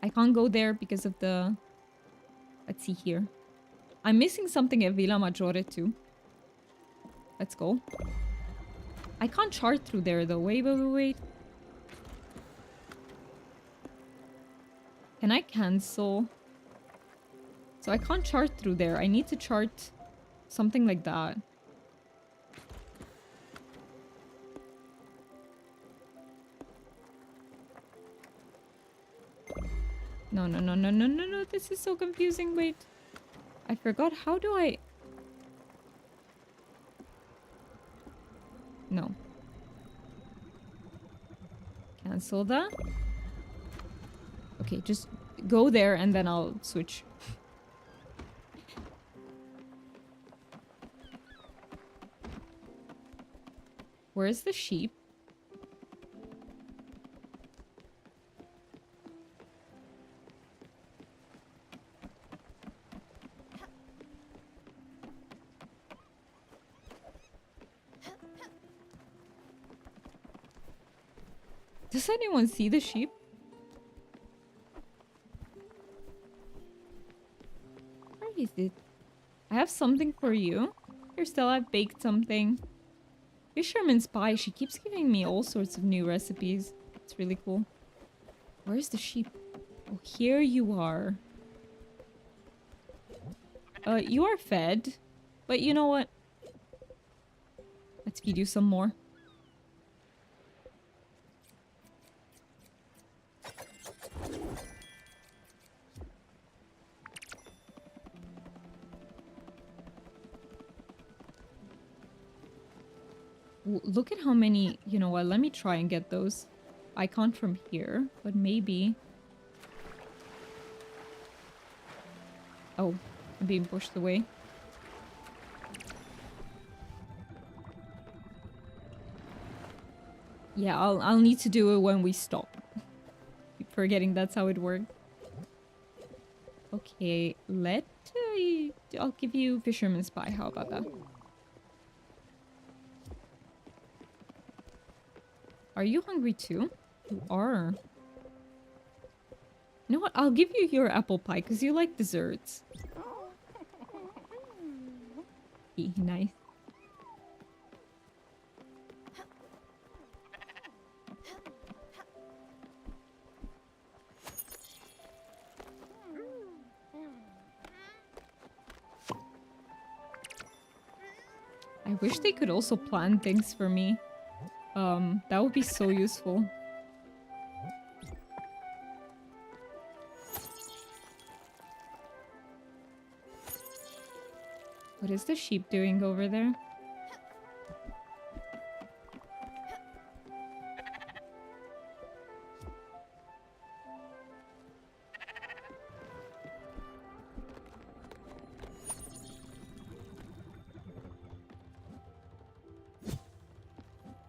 I can't go there because of the... Let's see here. I'm missing something at Villa Maggiore too. Let's go. I can't chart through there though. Wait. Can I cancel? So I can't chart through there. I need to chart something like that. No. This is so confusing. Wait. I forgot. How do I... No. Cancel that. Okay, just go there and then I'll switch. Where's the sheep? Does anyone see the sheep? Where is it? I have something for you. Here, Stella, I've baked something. Fisherman's pie. She keeps giving me all sorts of new recipes. It's really cool. Where's the sheep? Oh, here you are. You are fed. But you know what? Let's feed you some more. Look at how many... You know what? Let me try and get those. I can't from here, but maybe... Oh, I'm being pushed away. Yeah, I'll need to do it when we stop. Keep forgetting that's how it works. Okay, I'll give you fisherman's pie. How about that? Are you hungry too? You are. You know what? I'll give you your apple pie because you like desserts. Nice. I wish they could also plan things for me. That would be so useful. What is the sheep doing over there?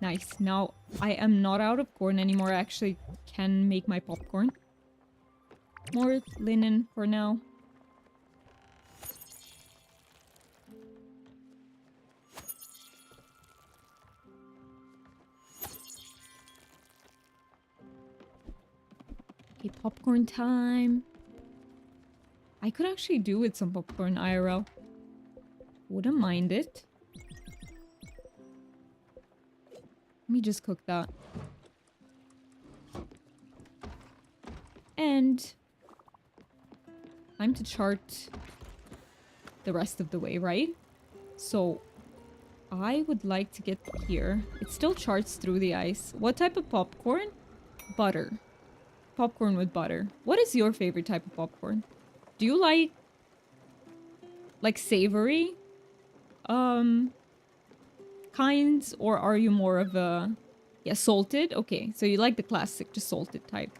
Nice. Now, I am not out of corn anymore. I actually can make my popcorn. More linen for now. Okay, popcorn time. I could actually do with some popcorn IRL. Wouldn't mind it. Let me just cook that. And time to chart the rest of the way, right? So I would like to get here. It still charts through the ice. What type of popcorn? Butter. Popcorn with butter. What is your favorite type of popcorn? Do you like savory kinds, or are you more of a salted? Okay, so you like the classic, just salted type.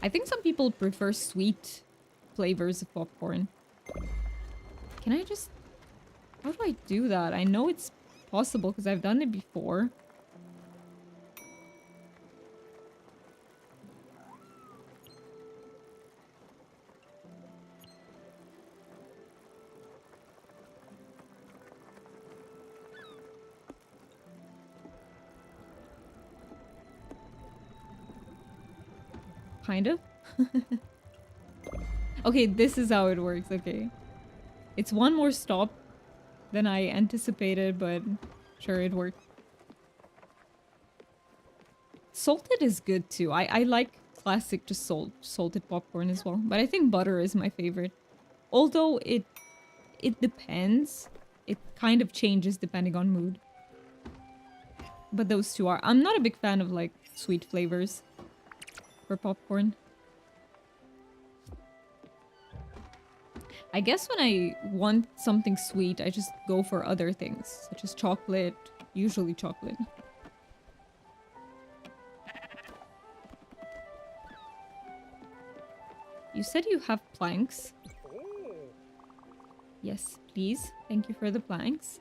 I think some people prefer sweet flavors of popcorn. Can I just... How do I do that? I know it's possible because I've done it before. Kind of. Okay, this is how it works. Okay. It's one more stop than I anticipated, but sure, it worked. Salted is good too. I like classic just salted popcorn as well. But I think butter is my favorite. Although it depends. It kind of changes depending on mood. But those two are... I'm not a big fan of like sweet flavors for popcorn. I guess when I want something sweet, I just go for other things, such as chocolate, usually chocolate. You said you have planks. Yes, please. Thank you for the planks.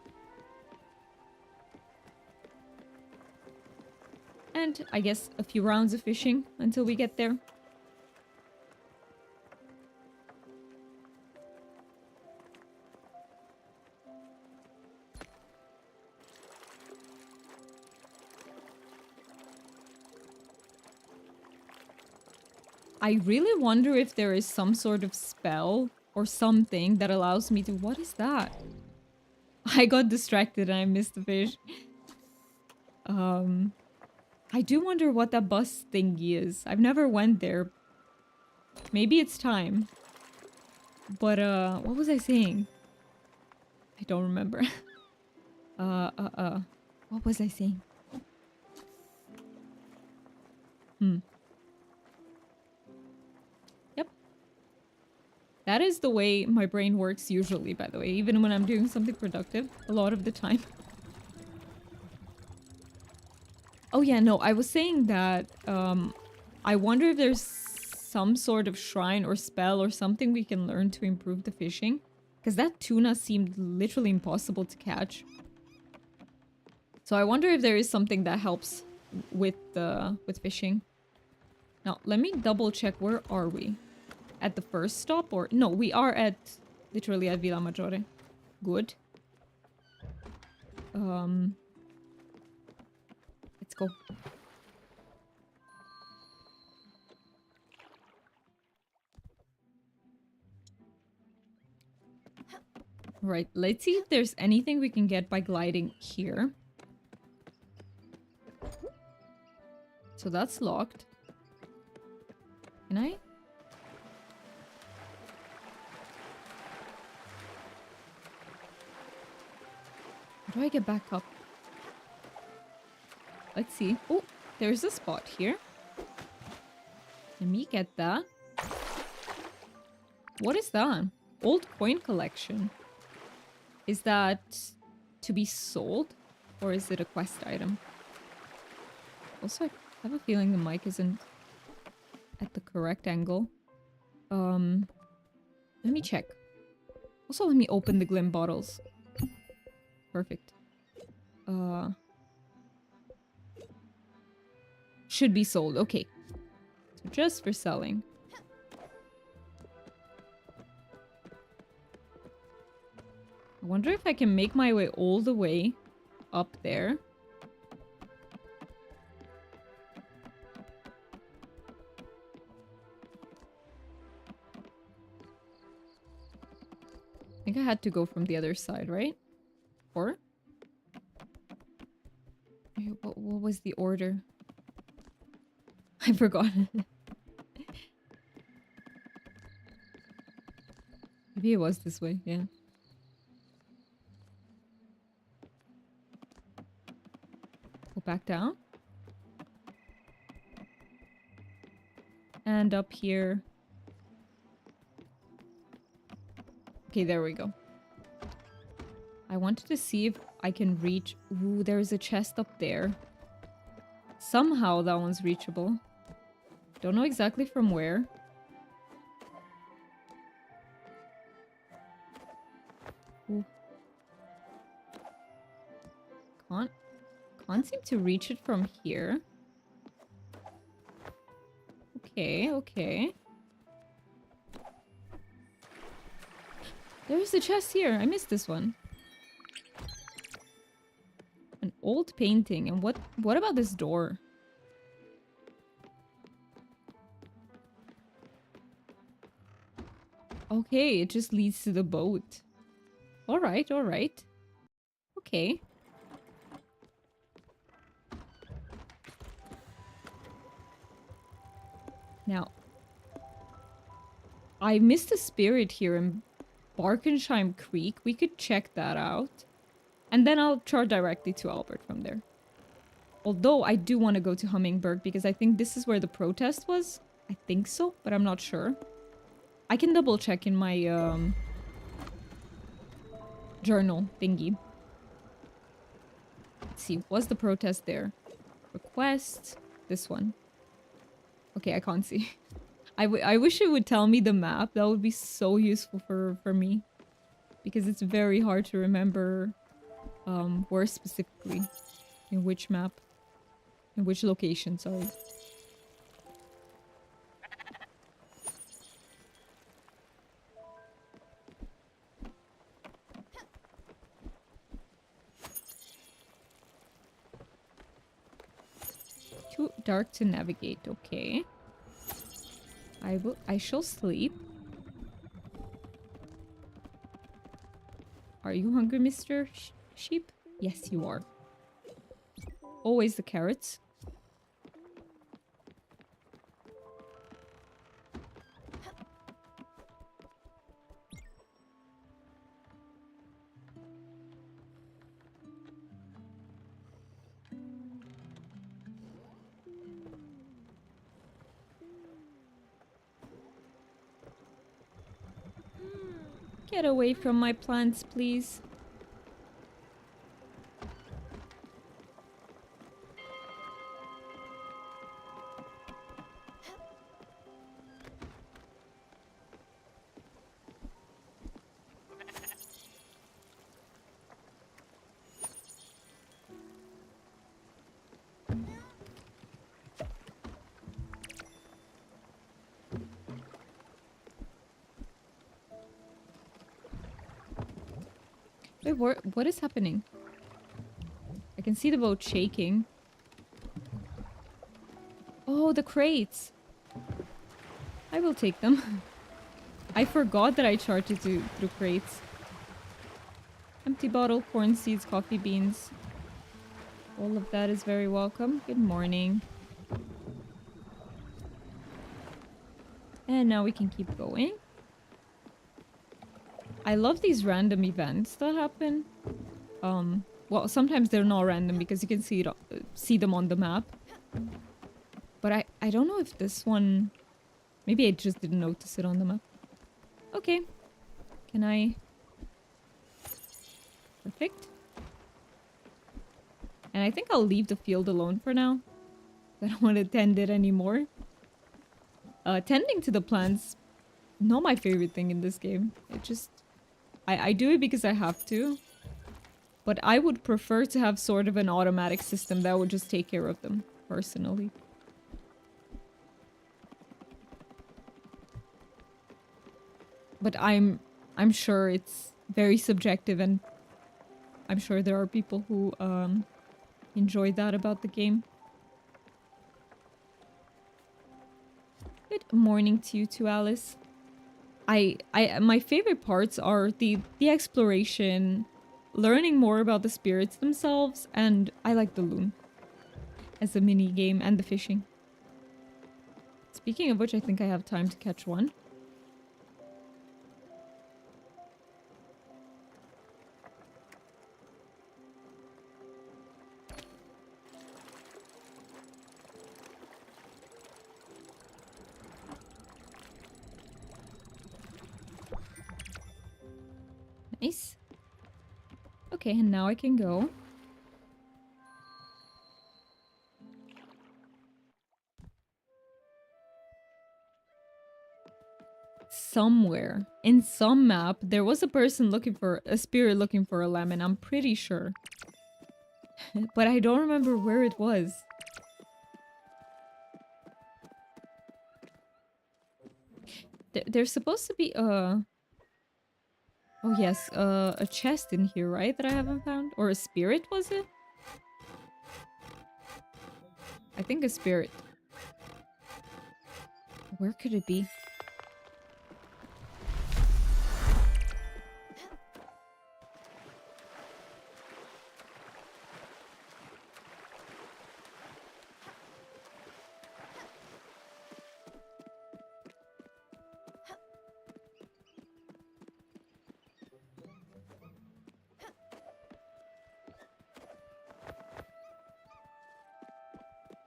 And I guess a few rounds of fishing until we get there. I really wonder if there is some sort of spell or something that allows me to... What is that? I got distracted and I missed the fish. I do wonder what that bus thingy is. I've never went there. Maybe it's time. But, what was I saying? I don't remember. What was I saying? Yep. That is the way my brain works usually, by the way. Even when I'm doing something productive. A lot of the time. Oh yeah, no, I was saying that, I wonder if there's some sort of shrine or spell or something we can learn to improve the fishing. Because that tuna seemed literally impossible to catch. So I wonder if there is something that helps with fishing. Now, let me double check. Where are we? At the first stop or... No, we are at... Literally at Villa Maggiore. Good. Let's go. Right, let's see if there's anything we can get by gliding here. So that's locked. Can I? How do I get back up? Let's see. Oh, there's a spot here. Let me get that. What is that? Old coin collection. Is that to be sold? Or is it a quest item? Also, I have a feeling the mic isn't at the correct angle. Let me check. Also, let me open the Glim bottles. Perfect. Should be sold. Okay. So just for selling. I wonder if I can make my way all the way up there. I think I had to go from the other side, right? Or? What was the order? I forgot. Maybe it was this way, yeah. Go back down. And up here. Okay, there we go. I wanted to see if I can reach... Ooh, there's a chest up there. Somehow that one's reachable. Don't know exactly from where. Ooh. Can't seem to reach it from here. Okay, okay. There's a chest here. I missed this one. An old painting. And what about this door? Okay, it just leads to the boat. Alright, alright. Okay. Now, I missed a spirit here in Barkensheim Creek. We could check that out. And then I'll chart directly to Albert from there. Although I do want to go to Hummingberg because I think this is where the protest was. I think so, but I'm not sure. I can double check in my journal thingy. Let's see, was the protest there? Request, this one. Okay, I can't see. I wish it would tell me the map. That would be so useful for me. Because it's very hard to remember where specifically. In which map. In which location, sorry. Too dark to navigate, okay. I shall sleep. Are you hungry, Mr. Sheep? Yes, you are. Always the carrots. Get away from my plants, please. Wait, what is happening? I can see the boat shaking. Oh, the crates. I will take them. I forgot that I charted through crates. Empty bottle, corn seeds, coffee beans. All of that is very welcome. Good morning. And now we can keep going. I love these random events that happen. Well, sometimes they're not random because you can see them on the map. But I don't know if this one... Maybe I just didn't notice it on the map. Okay. Can I... Perfect. And I think I'll leave the field alone for now. I don't want to tend it anymore. Tending to the plants, not my favorite thing in this game. It just... I do it because I have to. But I would prefer to have sort of an automatic system that would just take care of them, personally. But I'm sure it's very subjective, and I'm sure there are people who enjoy that about the game. Good morning to you too, Alice. My favorite parts are the exploration, learning more about the spirits themselves, and I like the loon as a mini game, and the fishing. Speaking of which, I think I have time to catch one. Nice. Okay, and now I can go. Somewhere in some map, there was a person looking for a spirit looking for a lemon, I'm pretty sure. But I don't remember where it was. There's supposed to be a... Oh yes, a chest in here, right? That I haven't found? Or a spirit, was it? I think a spirit. Where could it be?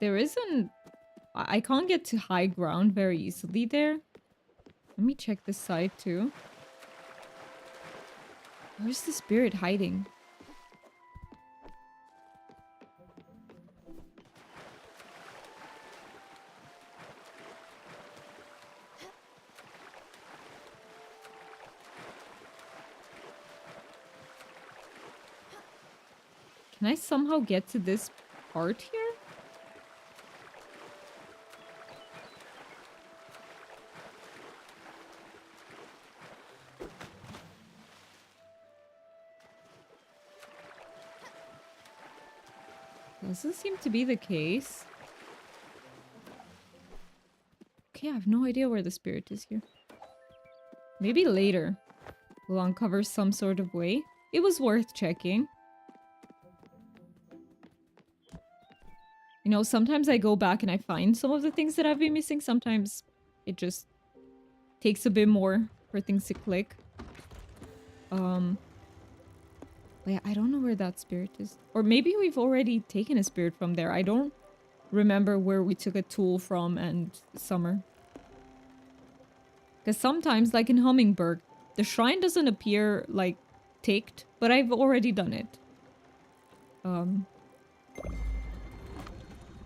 There isn't... I can't get to high ground very easily there. Let me check this side too. Where's the spirit hiding? Can I somehow get to this part here? Doesn't seem to be the case. Okay, I have no idea where the spirit is here. Maybe later we'll uncover some sort of way. It was worth checking. You know, sometimes I go back and I find some of the things that I've been missing. Sometimes it just takes a bit more for things to click. But yeah, I don't know where that spirit is. Or maybe we've already taken a spirit from there. I don't remember where we took a tool from and Summer. Because sometimes, like in Hummingbird, the shrine doesn't appear, like, ticked, but I've already done it.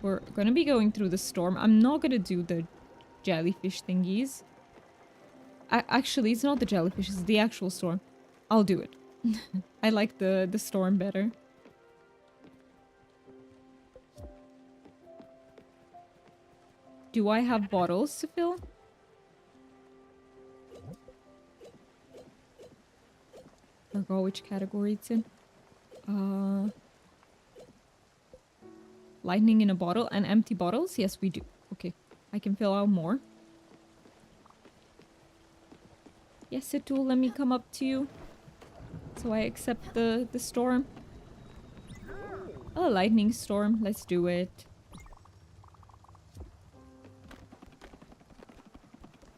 We're gonna be going through the storm. I'm not gonna do the jellyfish thingies. Actually, it's not the jellyfish, it's the actual storm. I'll do it. I like the storm better. Do I have bottles to fill? I forgot which category it's in. Lightning in a bottle and empty bottles? Yes, we do. Okay, I can fill out more. Yes, it will let me come up to you. So I accept the storm. Oh, lightning storm. Let's do it.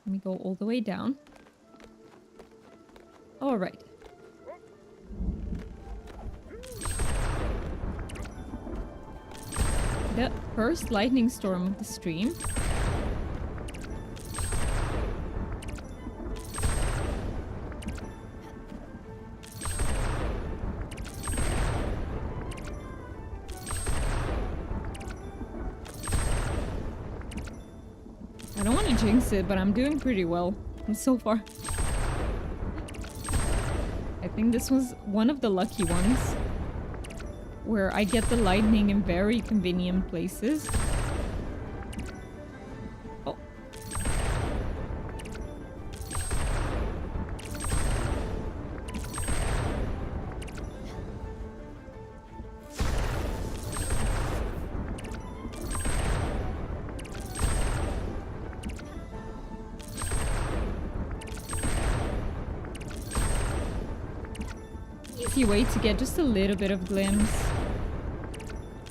Let me go all the way down. Alright. The first lightning storm of the stream. I don't want to jinx it, but I'm doing pretty well so far. I think this was one of the lucky ones where I get the lightning in very convenient places. Oh. Easy way to get just a little bit of glimpse.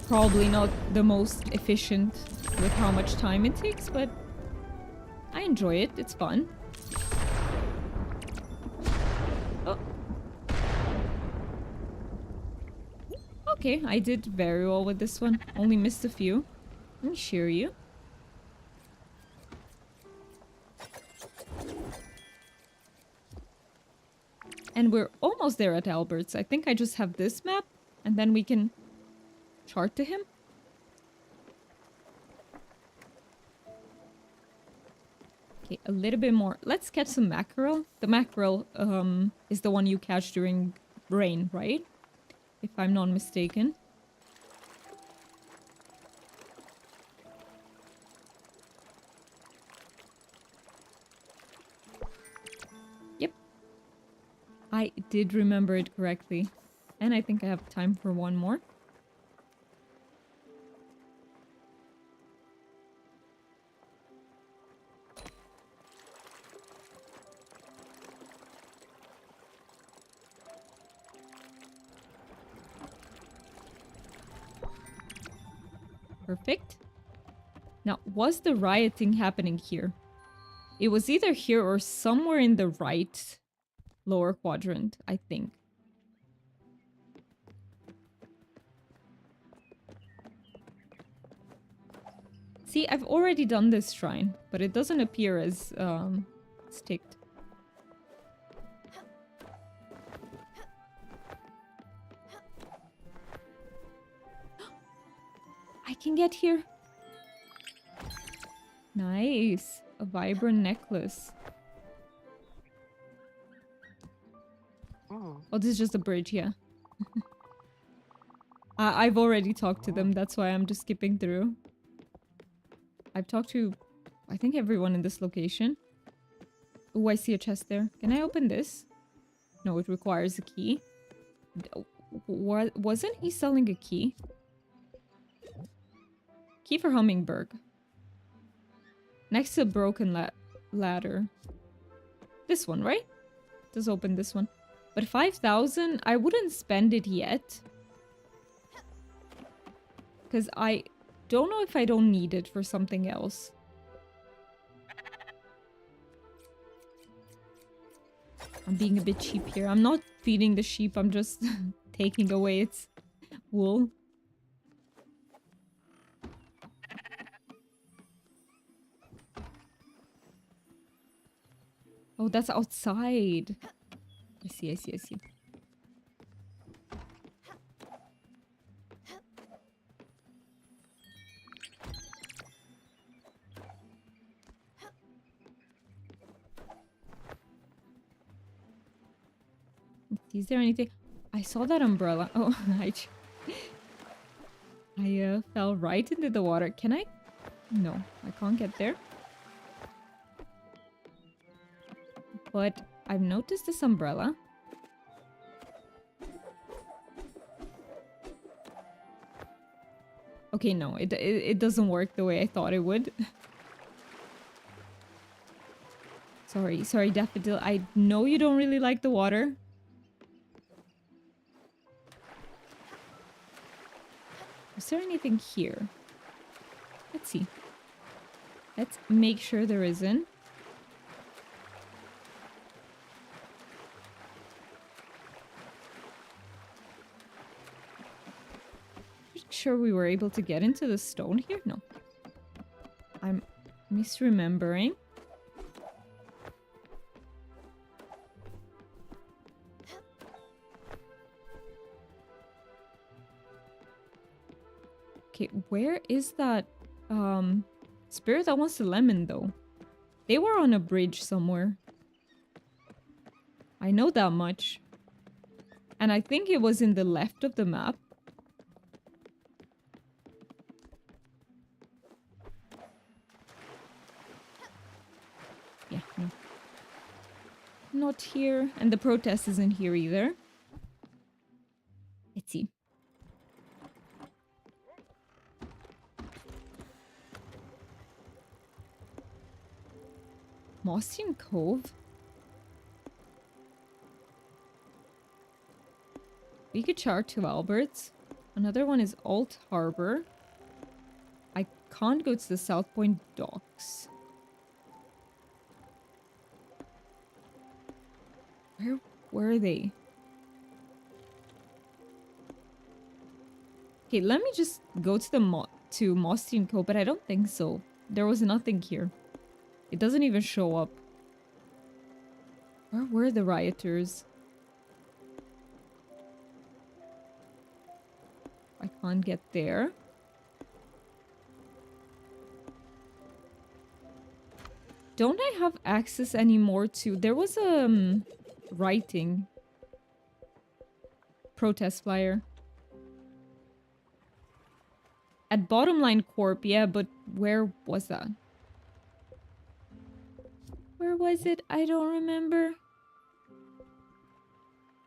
Probably not the most efficient with how much time it takes, but I enjoy it. It's fun. Oh. Okay, I did very well with this one. Only missed a few. Let me share you. And we're almost there at Albert's. I think I just have this map, and then we can chart to him. Okay, a little bit more. Let's catch some mackerel. The mackerel is the one you catch during rain, right? If I'm not mistaken. Yep. I did remember it correctly. And I think I have time for one more. Perfect. Now, was the rioting happening here? It was either here or somewhere in the right lower quadrant, I think. See, I've already done this shrine, but it doesn't appear as sticked. I can get here. Nice. A vibrant necklace. Oh, this is just a bridge, yeah. I've already talked to them, that's why I'm just skipping through. I've talked to, I think, everyone in this location. Oh, I see a chest there. Can I open this? No, it requires a key. Wasn't he selling a key? Kiefer Hummingberg. Next to a broken ladder. This one, right? Let's open this one. But 5,000, I wouldn't spend it yet. Because I don't know if I don't need it for something else. I'm being a bit cheap here. I'm not feeding the sheep, I'm just taking away its wool. Oh, that's outside. I see, I see, I see. Is there anything? I saw that umbrella. Oh, I fell right into the water. Can I? No, I can't get there. But I've noticed this umbrella. Okay, no, it doesn't work the way I thought it would. Sorry, Daffodil. I know you don't really like the water. Is there anything here? Let's see. Let's make sure there isn't. Sure we were able to get into the stone here? No. I'm misremembering. Okay, where is that spirit that wants a lemon though? They were on a bridge somewhere. I know that much. And I think it was in the left of the map. Yeah, no. Not here. And the protest isn't here either. Let's see. Mossian Cove? We could chart to Albert's. Another one is Alt Harbor. I can't go to the South Point docks. Where were they? Okay, let me just go to the Mostian Cove, but I don't think so. There was nothing here. It doesn't even show up. Where were the rioters? I can't get there. Don't I have access anymore to... There was a writing. Protest flyer. At Bottom Line Corp, yeah, but where was that? Where was it? I don't remember.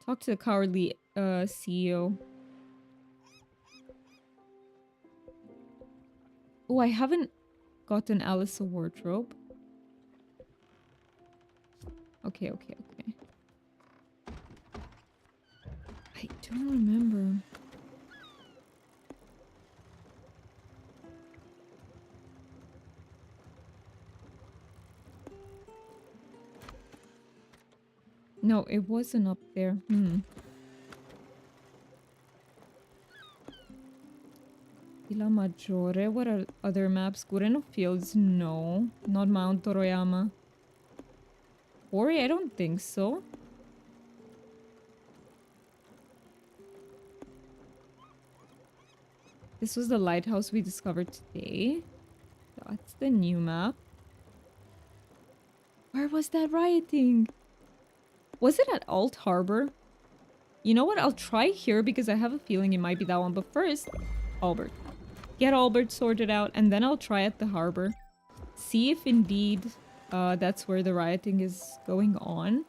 Talk to the cowardly CEO. Oh, I haven't gotten Alice a wardrobe. Okay. I don't remember. No, it wasn't up there. Villa Maggiore. What are other maps? Gureno Fields? No. Not Mount Toroyama. Ori? I don't think so. This was the lighthouse we discovered today. That's the new map. Where was that rioting? Was it at Alt Harbor? You know what? I'll try here because I have a feeling it might be that one. But first, Albert. Get Albert sorted out and then I'll try at the harbor. See if indeed that's where the rioting is going on.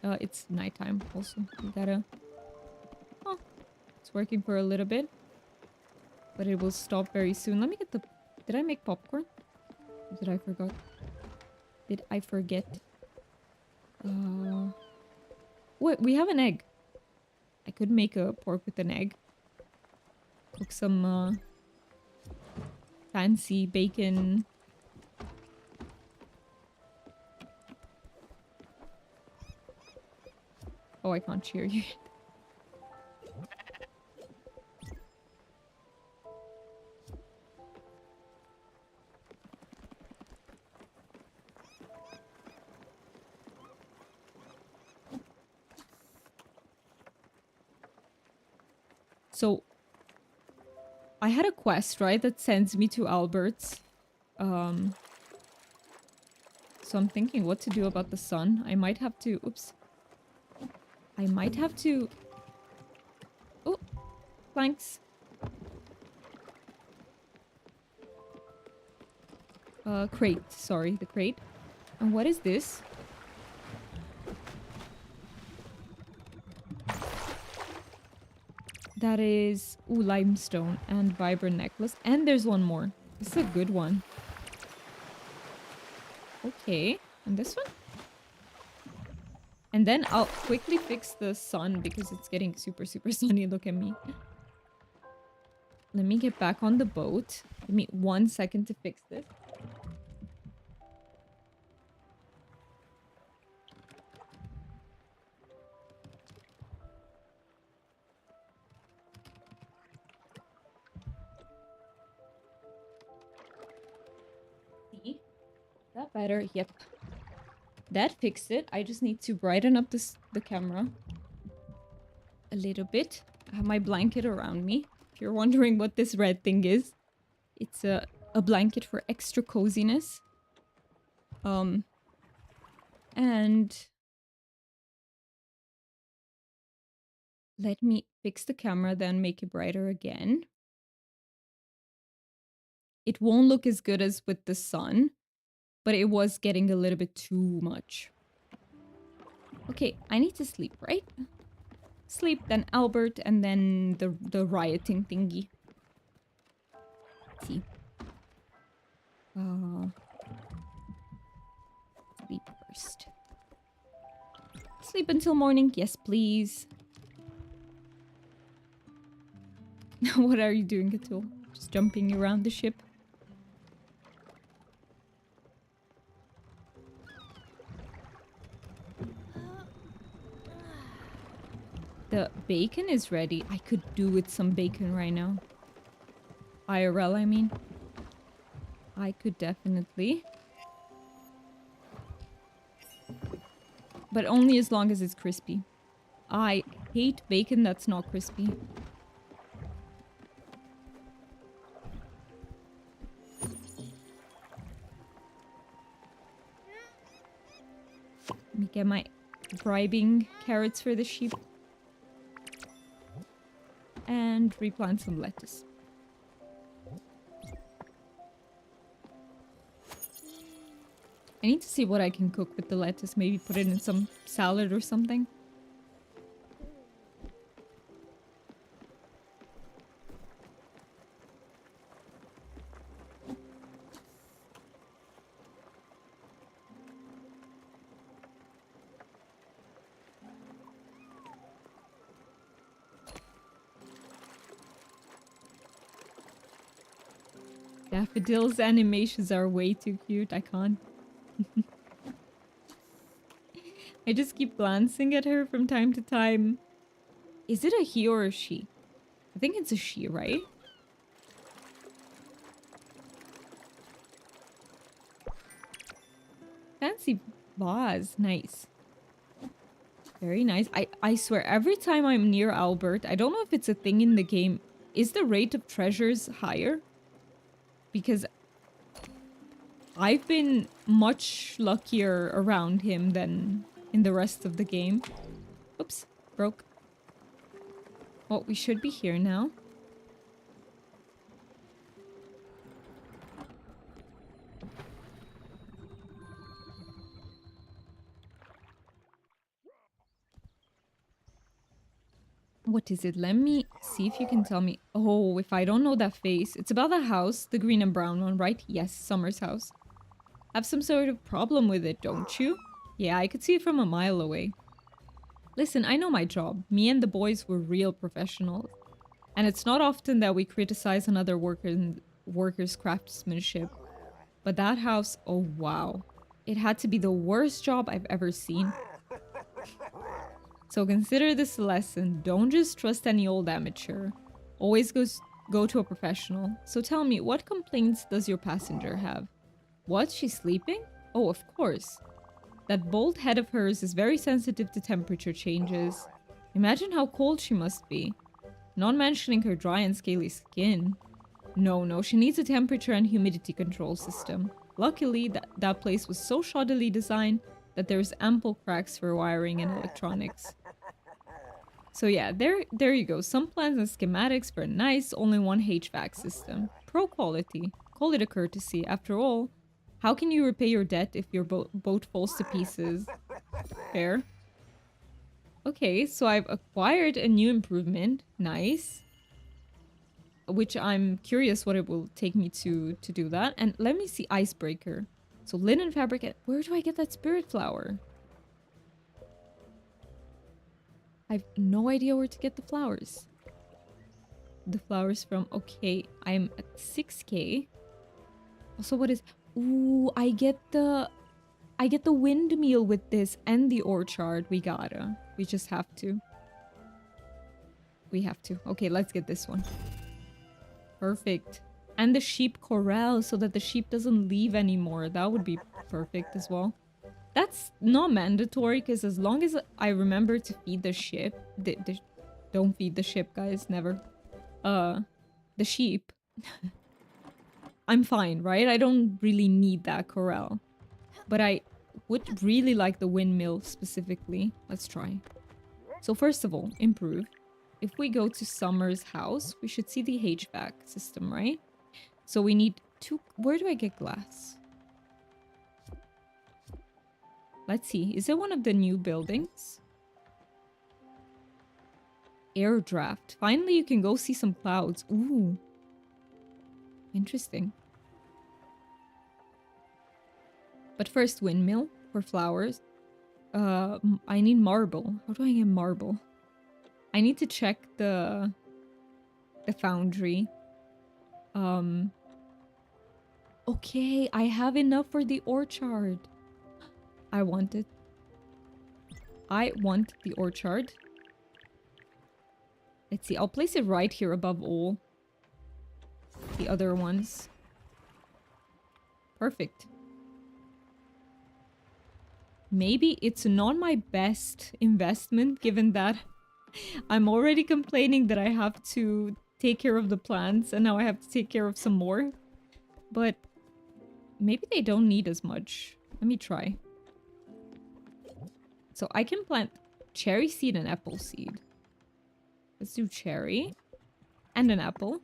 It's nighttime also. We gotta... Oh, It's working for a little bit, but it will stop very soon. Let me get the... Did I make popcorn? Or did I forget? Did I forget? Wait, we have an egg. I could make a pork with an egg. Cook some fancy bacon. Oh, I can't cheer you. So, I had a quest, right, that sends me to Albert's. So I'm thinking what to do about the sun. I might have to... Oops. I might have to... Oh, planks. Crate. Sorry, the crate. And what is this? That is... Ooh, limestone and vibrant necklace. And there's one more. This is a good one. Okay. And this one? And then I'll quickly fix the sun because it's getting super, super sunny. Look at me. Let me get back on the boat. Give me 1 second to fix this. See? Is that better? Yep. That fixed it. I just need to brighten up the camera a little bit. I have my blanket around me. If you're wondering what this red thing is, it's a blanket for extra coziness. And let me fix the camera, then make it brighter again. It won't look as good as with the sun, but it was getting a little bit too much. Okay, I need to sleep, right? Sleep, then Albert, and then the rioting thingy. Let's see. Sleep first. Sleep until morning. Yes, please. What are you doing, Gatul? Just jumping around the ship? The bacon is ready. I could do with some bacon right now. IRL, I mean. I could definitely. But only as long as it's crispy. I hate bacon that's not crispy. Let me get my bribing carrots for the sheep. And replant some lettuce. I need to see what I can cook with the lettuce. Maybe put it in some salad or something. Daffodil's animations are way too cute. I can't. I just keep glancing at her from time to time. Is it a he or a she? I think it's a she, right? Fancy vase. Nice. Very nice. I swear, every time I'm near Albert, I don't know if it's a thing in the game. Is the rate of treasures higher? Because I've been much luckier around him than in the rest of the game. Oops, broke. Well, we should be here now. What is it? Let me see if you can tell me. Oh, if I don't know that face. It's about the house, the green and brown one, right? Yes, Summer's house. Have some sort of problem with it, don't you? Yeah, I could see it from a mile away. Listen, I know my job. Me and the boys were real professionals. And it's not often that we criticize another worker's craftsmanship. But that house, oh wow. It had to be the worst job I've ever seen. So consider this a lesson. Don't just trust any old amateur. Always go to a professional. So tell me, what complaints does your passenger have? What? She's sleeping? Oh, of course. That bald head of hers is very sensitive to temperature changes. Imagine how cold she must be. Not mentioning her dry and scaly skin. No, she needs a temperature and humidity control system. Luckily, that place was so shoddily designed that there's ample cracks for wiring and electronics. So yeah, there you go. Some plans and schematics for a nice, only one HVAC system. Pro quality. Call it a courtesy. After all, how can you repay your debt if your boat falls to pieces? Fair. Okay, so I've acquired a new improvement. Nice. Which I'm curious what it will take me to do that. And let me see, icebreaker. So linen fabric. Where do I get that spirit flower? I've no idea where to get the flowers. The flowers from... Okay, I'm at 6k. Also, what is... Ooh, I get the windmill with this and the orchard. We just have to. We have to. Okay, let's get this one. Perfect. And the sheep corral so that the sheep doesn't leave anymore. That would be perfect as well. That's not mandatory because as long as I remember to feed the sheep... Don't feed the sheep, guys. Never. The sheep. I'm fine, right? I don't really need that corral. But I would really like the windmill specifically. Let's try. So first of all, improve. If we go to Summer's house, we should see the HVAC system, right? So we need two... Where do I get glass? Let's see. Is it one of the new buildings? Air draft. Finally, you can go see some clouds. Ooh. Interesting. But first, windmill for flowers. I need marble. How do I get marble? I need to check the foundry. Okay, I have enough for the orchard. I want it. I want the orchard. Let's see. I'll place it right here above all the other ones. Perfect. Maybe it's not my best investment given that I'm already complaining that I have to take care of the plants and now I have to take care of some more. But maybe they don't need as much. Let me try. So I can plant cherry seed and apple seed. Let's do cherry and an apple.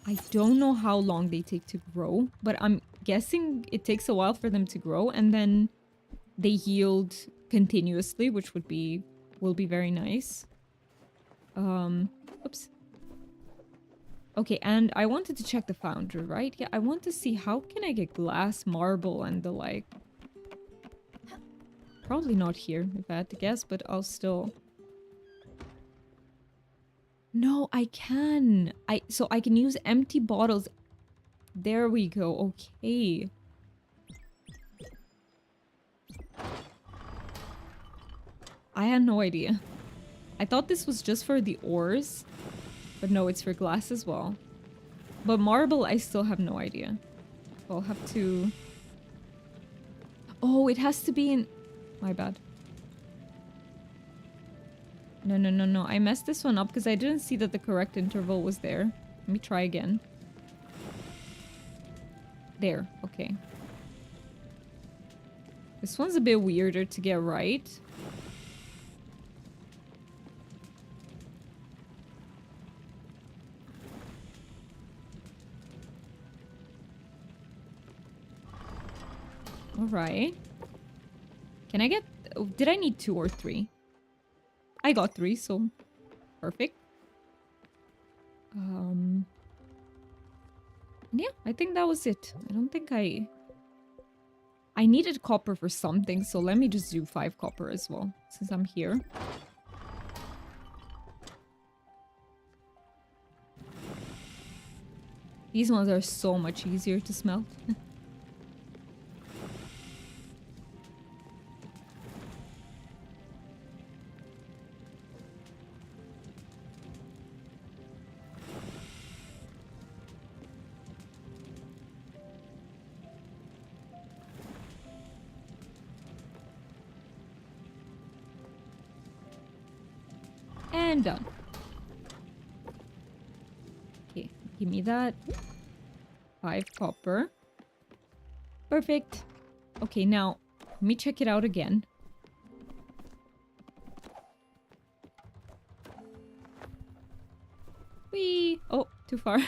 I don't know how long they take to grow, but I'm guessing it takes a while for them to grow and then they yield continuously, which will be very nice. Oops. Okay, and I wanted to check the foundry, right? Yeah, I want to see how can I get glass, marble, and the like. Probably not here, if I had to guess, but I'll still... No, I can. So I can use empty bottles. There we go. Okay. I had no idea. I thought this was just for the ores, but no, it's for glass as well. But marble, I still have no idea. I'll have to... Oh, it has to be in... My bad. No. I messed this one up because I didn't see that the correct interval was there. Let me try again. There. Okay. This one's a bit weirder to get right. Alright. Can I get Did I need 2 or 3? I got 3, so perfect. Yeah, I think that was it. I don't think I needed copper for something, so let me just do 5 copper as well, since I'm here. These ones are so much easier to smelt. And done. Okay, give me that. 5 copper. Perfect. Okay, now, let me check it out again. Whee! Oh, too far.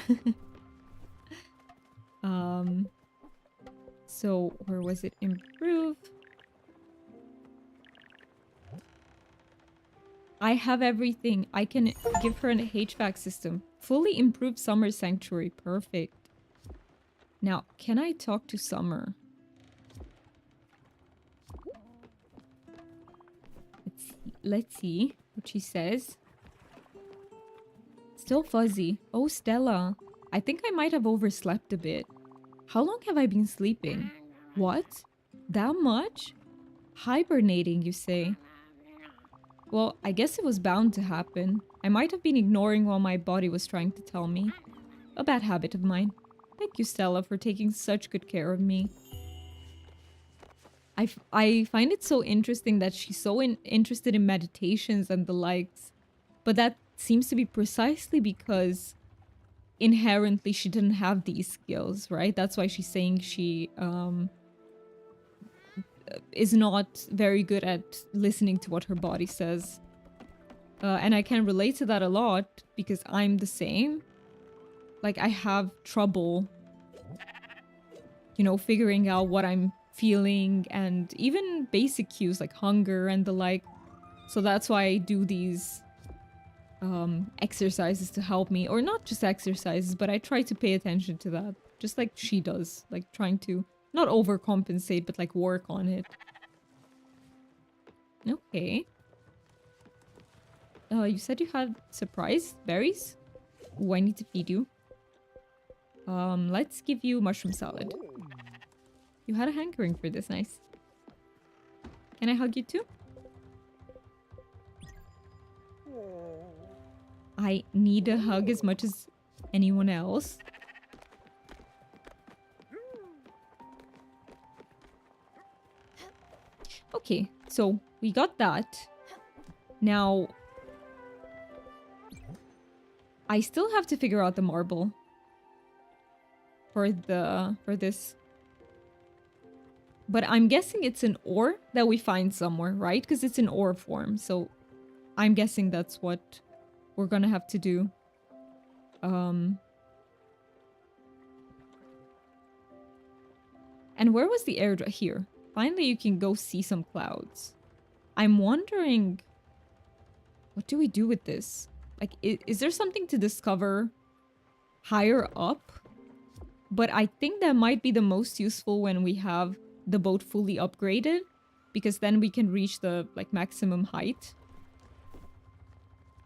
So, where was it? Improve. I have everything. I can give her an HVAC system. Fully improved summer sanctuary. Perfect. Now, can I talk to Summer? Let's see what she says. Still fuzzy. Oh, Stella. I think I might have overslept a bit. How long have I been sleeping? What? That much? Hibernating, you say? Well, I guess it was bound to happen. I might have been ignoring what my body was trying to tell me. A bad habit of mine. Thank you, Stella, for taking such good care of me. I find it so interesting that she's so interested in meditations and the likes. But that seems to be precisely because inherently she didn't have these skills, right? That's why she's saying she is not very good at listening to what her body says. And I can relate to that a lot because I'm the same. Like, I have trouble, you know, figuring out what I'm feeling and even basic cues like hunger and the like. So that's why I do these exercises to help me. Or not just exercises, but I try to pay attention to that. Just like she does. Like, trying to not overcompensate, but like work on it. Okay. You said you had surprise berries? Ooh, I need to feed you. Let's give you mushroom salad. You had a hankering for this, nice. Can I hug you too? I need a hug as much as anyone else. Okay, so we got that. Now, I still have to figure out the marble for this. But I'm guessing it's an ore that we find somewhere, right? Because it's in ore form, so I'm guessing that's what we're gonna have to do. And where was the airdrop? Here. Finally, you can go see some clouds. I'm wondering, what do we do with this? Like, is there something to discover higher up? But I think that might be the most useful when we have the boat fully upgraded, because then we can reach the like maximum height.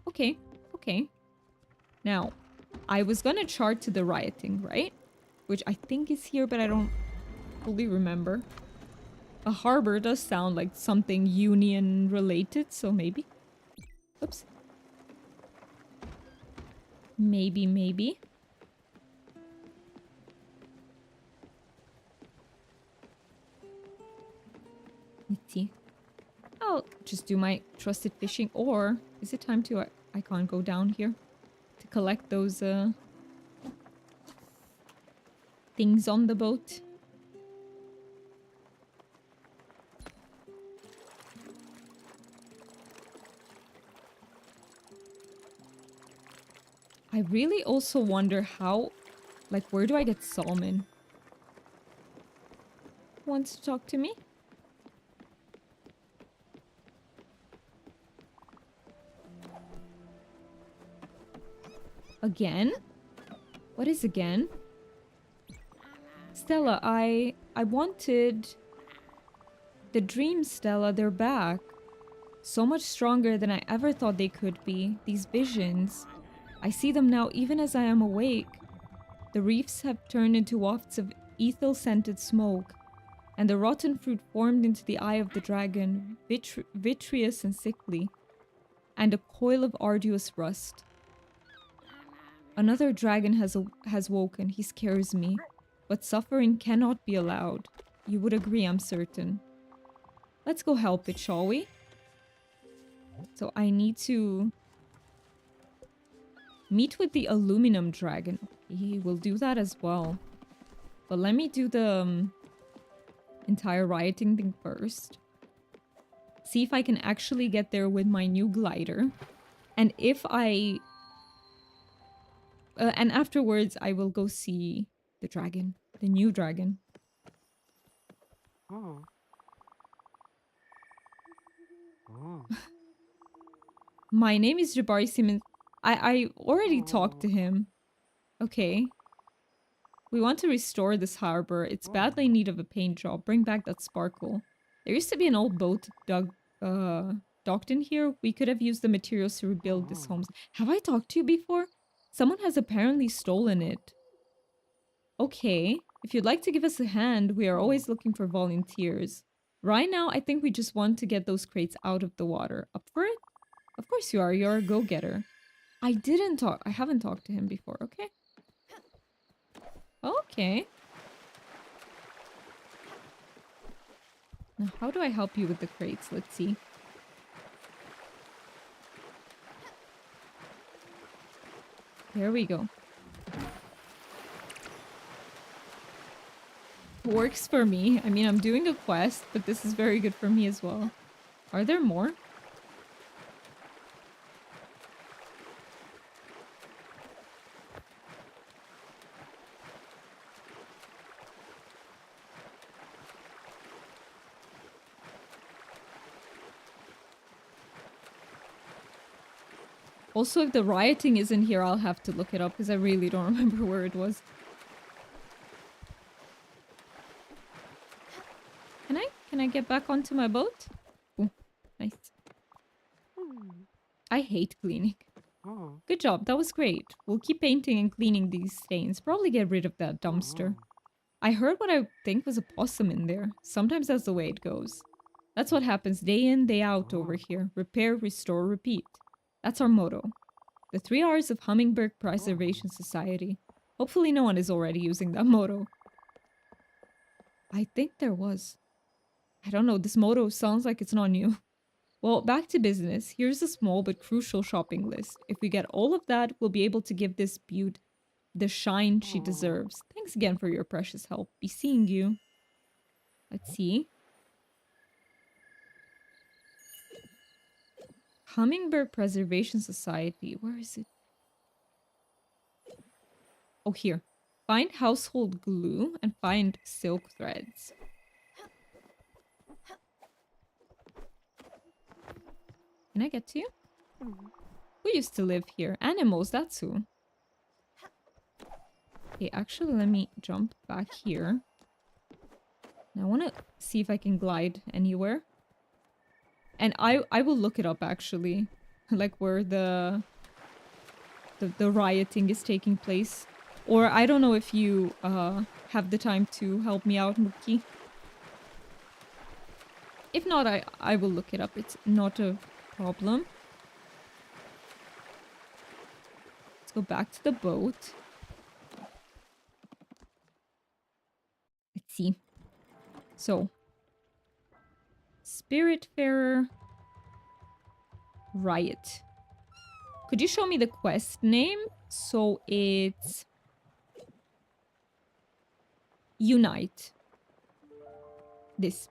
Okay, okay. Now, I was gonna chart to the rioting, right? Which I think is here, but I don't fully remember. A harbor does sound like something union related, so maybe. Oops. Maybe. Let's see. I'll just do my trusted fishing, or is it time to... I can't go down here to collect those things on the boat. I really also wonder how... Like, where do I get salmon? Wants to talk to me? Again? What is again? Stella, I wanted... The dreams, Stella, they're back. So much stronger than I ever thought they could be. These visions. I see them now even as I am awake. The reefs have turned into wafts of ethyl-scented smoke, and the rotten fruit formed into the eye of the dragon, vitreous and sickly, and a coil of arduous rust. Another dragon has woken. He scares me. But suffering cannot be allowed. You would agree, I'm certain. Let's go help it, shall we? So I need to meet with the aluminum dragon. He will do that as well. But let me do the entire rioting thing first. See if I can actually get there with my new glider. And if I... and afterwards, I will go see the dragon. The new dragon.
Oh. Oh.
My name is Jabari Simmons. I already talked to him. Okay. We want to restore this harbor. It's badly in need of a paint job. Bring back that sparkle. There used to be an old boat docked in here. We could have used the materials to rebuild this home. Have I talked to you before? Someone has apparently stolen it. Okay. If you'd like to give us a hand, we are always looking for volunteers. Right now, I think we just want to get those crates out of the water. Up for it? Of course you are. You're a go-getter. I haven't talked to him before, okay? Okay. Now, how do I help you with the crates? Let's see. There we go. Works for me. I mean, I'm doing a quest, but this is very good for me as well. Are there more? Also, if the rioting isn't here, I'll have to look it up because I really don't remember where it was. Can I get back onto my boat? Oh, nice. I hate cleaning. Good job, that was great. We'll keep painting and cleaning these stains. Probably get rid of that dumpster. I heard what I think was a possum in there. Sometimes that's the way it goes. That's what happens day in, day out over here. Repair, restore, repeat. That's our motto. The 3 R's of Hummingbird Preservation Society. Hopefully no one is already using that motto. I think there was. I don't know, this motto sounds like it's not new. Well, back to business. Here's a small but crucial shopping list. If we get all of that, we'll be able to give this beaut the shine she deserves. Thanks again for your precious help. Be seeing you. Let's see. Hummingbird Preservation Society. Where is it? Oh, here. Find household glue and find silk threads. Can I get to you? Who used to live here? Animals, that's who. Okay, actually, let me jump back here. Now, I want to see if I can glide anywhere. And I will look it up, actually. Like, where the rioting is taking place. Or, I don't know if you have the time to help me out, Mookie. If not, I will look it up. It's not a problem. Let's go back to the boat. Let's see. So, Spiritfarer Riot. Could you show me the quest name? So it's Unite. This.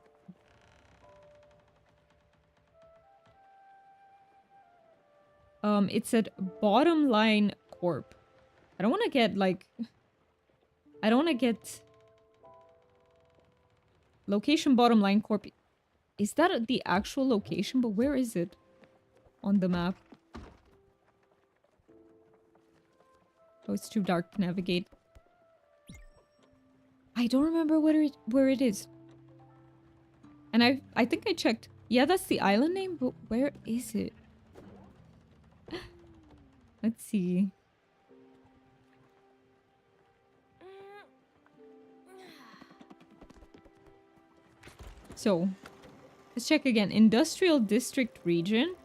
It said Bottom Line Corp. I don't want to get like... I don't want to get... Location Bottom Line Corp. Is that the actual location? But where is it on the map? Oh, it's too dark to navigate. I don't remember where it is. And I think I checked. Yeah, that's the island name, but where is it? Let's see. So, let's check again. Industrial District Region.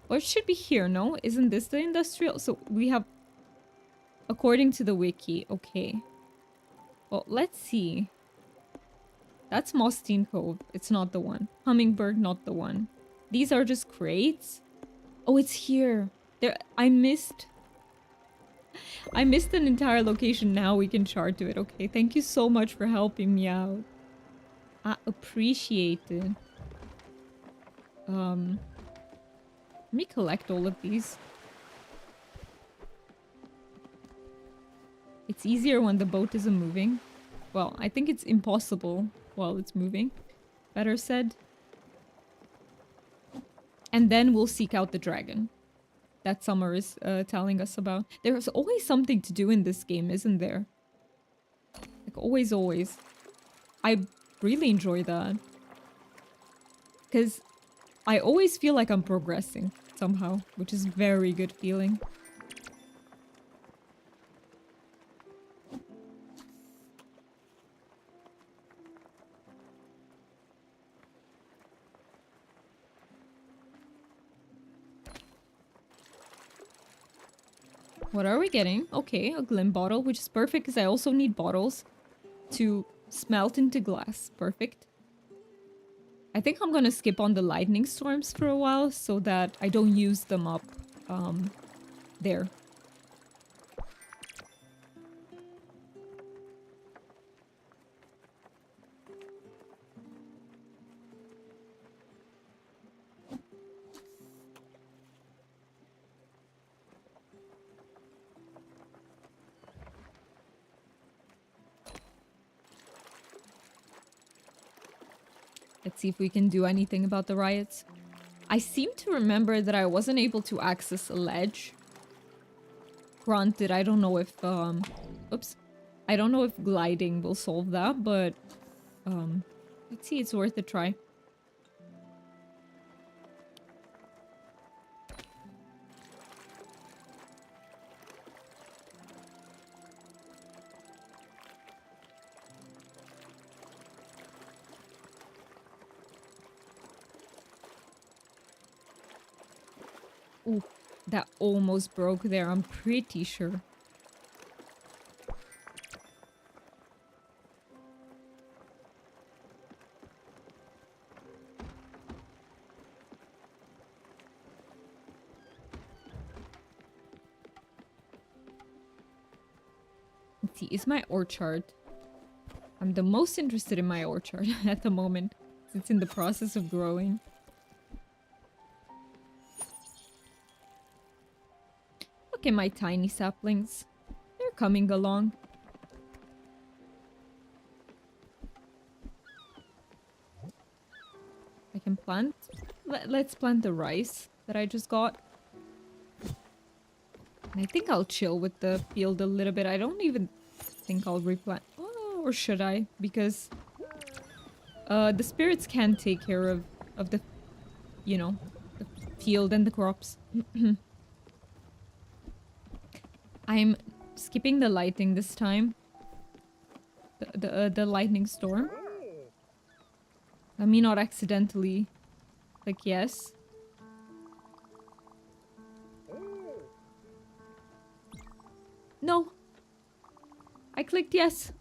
Or it should be here, no? Isn't this the industrial? So, we have... According to the wiki. Okay. Well, let's see. That's Mostine Cove. It's not the one. Hummingbird, not the one. These are just crates. Oh, it's here. There. I missed an entire location. Now we can chart to it. Okay, thank you so much for helping me out. I appreciate it. Let me collect all of these. It's easier when the boat isn't moving. Well, I think it's impossible while it's moving. Better said. And then we'll seek out the dragon that Summer is telling us about. There's always something to do in this game, isn't there? Like, always, always. I really enjoy that. Because I always feel like I'm progressing somehow, which is very good feeling. What are we getting? Okay, a glim bottle, which is perfect because I also need bottles to smelt into glass. Perfect. I think I'm gonna skip on the lightning storms for a while so that I don't use them up there. Let's see if we can do anything about the riots. I seem to remember that I wasn't able to access a ledge. Granted, I don't know if, oops. I don't know if gliding will solve that, but, let's see, it's worth a try. Ooh, that almost broke there, I'm pretty sure. Let's see, is my orchard? I'm the most interested in my orchard at the moment. It's in the process of growing. Look at my tiny saplings. They're coming along. I can plant. Let's plant the rice that I just got. And I think I'll chill with the field a little bit. I don't even think I'll replant. Oh, or should I? Because the spirits can take care of the, you know, the field and the crops. I'm skipping the lightning this time. The lightning storm. Let me not accidentally click yes. No. I clicked yes.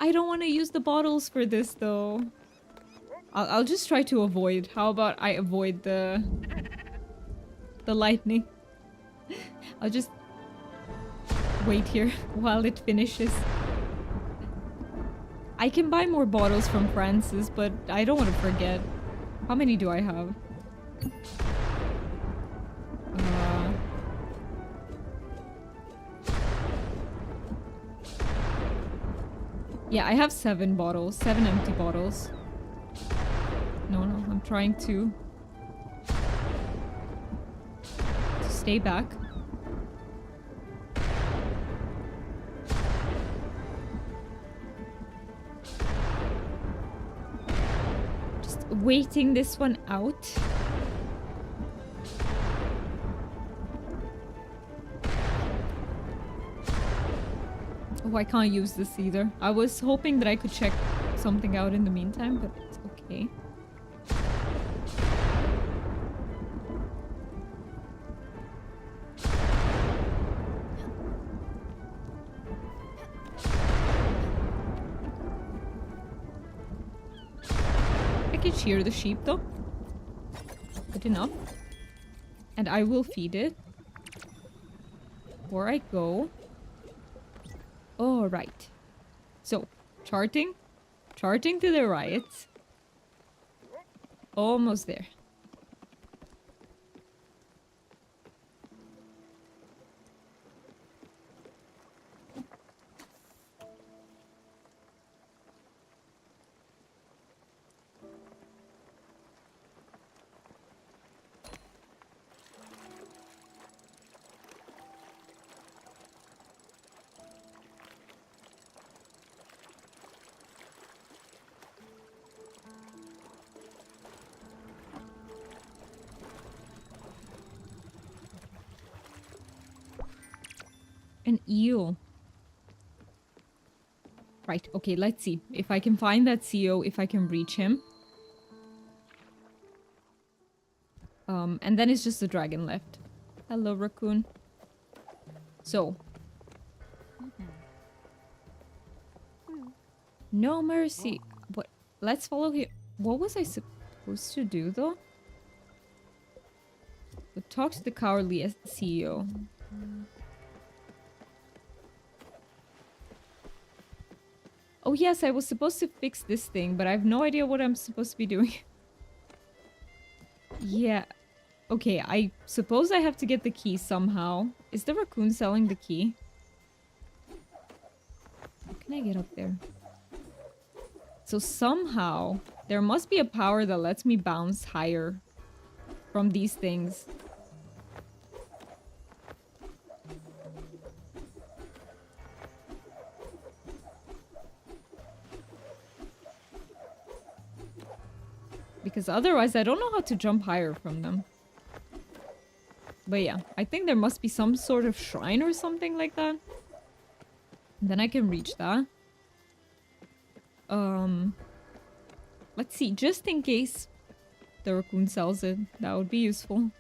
I don't want to use the bottles for this though. I'll just try to avoid. How about I avoid the lightning? I'll just wait here while it finishes. I can buy more bottles from Francis, but I don't want to forget. How many do I have? Yeah, I have 7 bottles. 7 empty bottles. No, I'm trying to stay back. waiting this one out. Oh, I can't use this either. I was hoping that I could check something out in the meantime, but it's okay. I can shear the sheep though. Good enough. And I will feed it. Before I go. Alright. So, charting. Charting to the right. Almost there. An eel. Right, okay, let's see. If I can find that CEO, if I can reach him. And then it's just the dragon left. Hello, raccoon. So. No mercy. What? Let's follow here. What was I supposed to do, though? Talk to the cowardly CEO. Oh yes, I was supposed to fix this thing, but I have no idea what I'm supposed to be doing. Yeah. Okay, I suppose I have to get the key somehow. Is the raccoon selling the key? How can I get up there? So somehow, there must be a power that lets me bounce higher from these things. Because otherwise, I don't know how to jump higher from them. But yeah, I think there must be some sort of shrine or something like that. Then I can reach that. Let's see, just in case the raccoon sells it, that would be useful.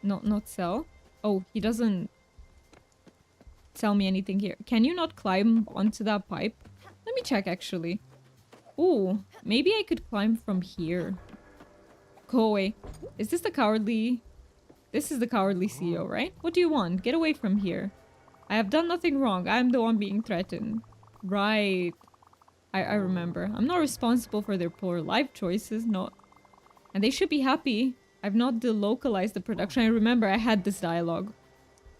Not sell. Oh, he doesn't tell me anything here. Can you not climb onto that pipe? Let me check, actually. Ooh, maybe I could climb from here. Go away. Is this the cowardly... This is the cowardly CEO, right? What do you want? Get away from here. I have done nothing wrong. I'm the one being threatened. Right. I remember. I'm not responsible for their poor life choices. No. And they should be happy. I've not delocalized the production. I remember I had this dialogue.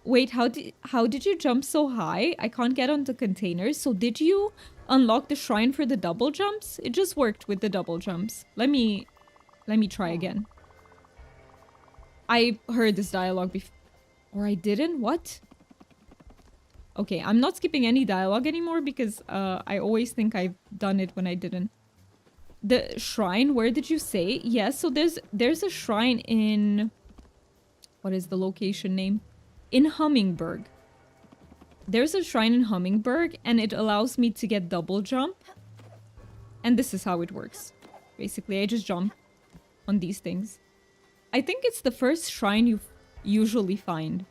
Wait, how did you jump so high? I can't get onto containers. So did you unlock the shrine for the double jumps? It just worked with the double jumps. Let me try again. I heard this dialogue before. Or I didn't? What? Okay, I'm not skipping any dialogue anymore because I always think I've done it when I didn't. The shrine, where did you say? Yes, so there's a shrine in... What is the location name? In Hummingberg. There's a shrine in Hummingberg and it allows me to get double jump. And this is how it works. Basically, I just jump on these things. I think it's the first shrine you usually find.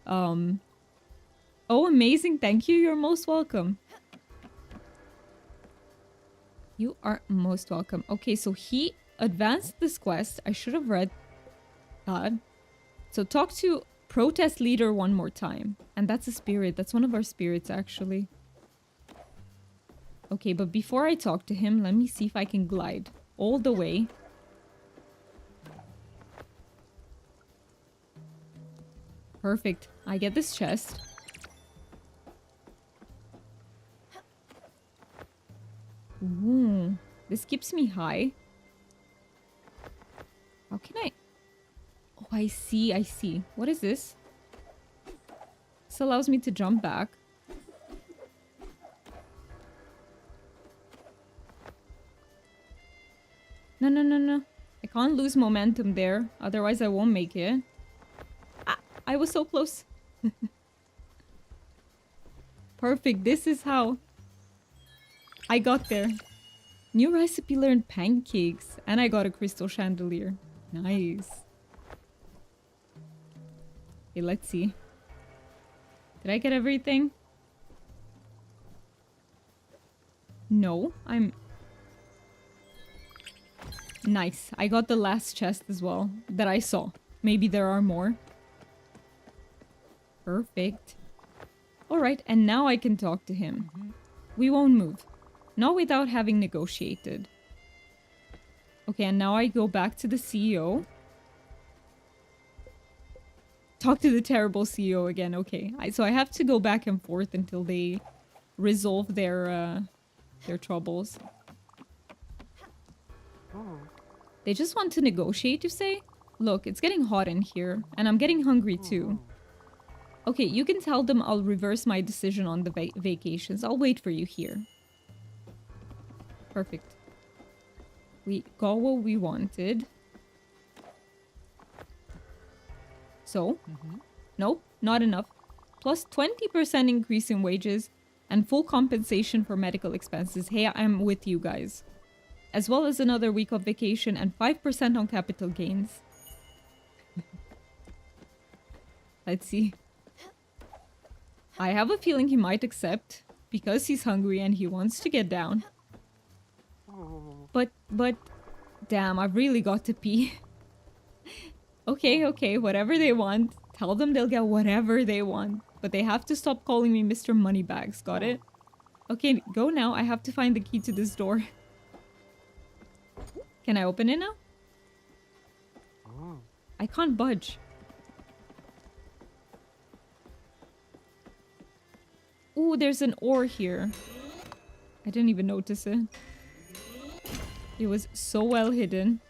Oh, amazing. Thank you. You're most welcome. You are most welcome. Okay, so he advanced this quest. I should have read that. So talk to protest leader one more time. And that's a spirit. That's one of our spirits, actually. Okay, but before I talk to him, let me see if I can glide all the way. Perfect. I get this chest. Ooh, this keeps me high. How can I... Oh, I see, I see. What is this? This allows me to jump back. can't lose momentum there, otherwise I won't make it. Ah, I was so close. Perfect, this is how I got there. New recipe learned pancakes, and I got a crystal chandelier. Nice. Okay, let's see. Did I get everything? No, I'm... Nice. I got the last chest as well that I saw. Maybe there are more. Perfect. Alright, and now I can talk to him. We won't move. Not without having negotiated. Okay, and now I go back to the CEO. Talk to the terrible CEO again. Okay, so I have to go back and forth until they resolve their troubles. They just want to negotiate, you say? Look, it's getting hot in here, and I'm getting hungry too. Okay, you can tell them I'll reverse my decision on the vacations. I'll wait for you here. Perfect. We got what we wanted. So, nope, not enough. Plus 20% increase in wages and full compensation for medical expenses. Hey, I'm with you guys. As well as another week of vacation and 5% on capital gains. Let's see. I have a feeling he might accept because he's hungry and he wants to get down. But, damn, I've really got to pee. Okay, whatever they want. Tell them they'll get whatever they want. But they have to stop calling me Mr. Moneybags, got it? Okay, go now. I have to find the key to this door. Can I open it now? I can't budge. Ooh, there's an ore here. I didn't even notice it. It was so well hidden.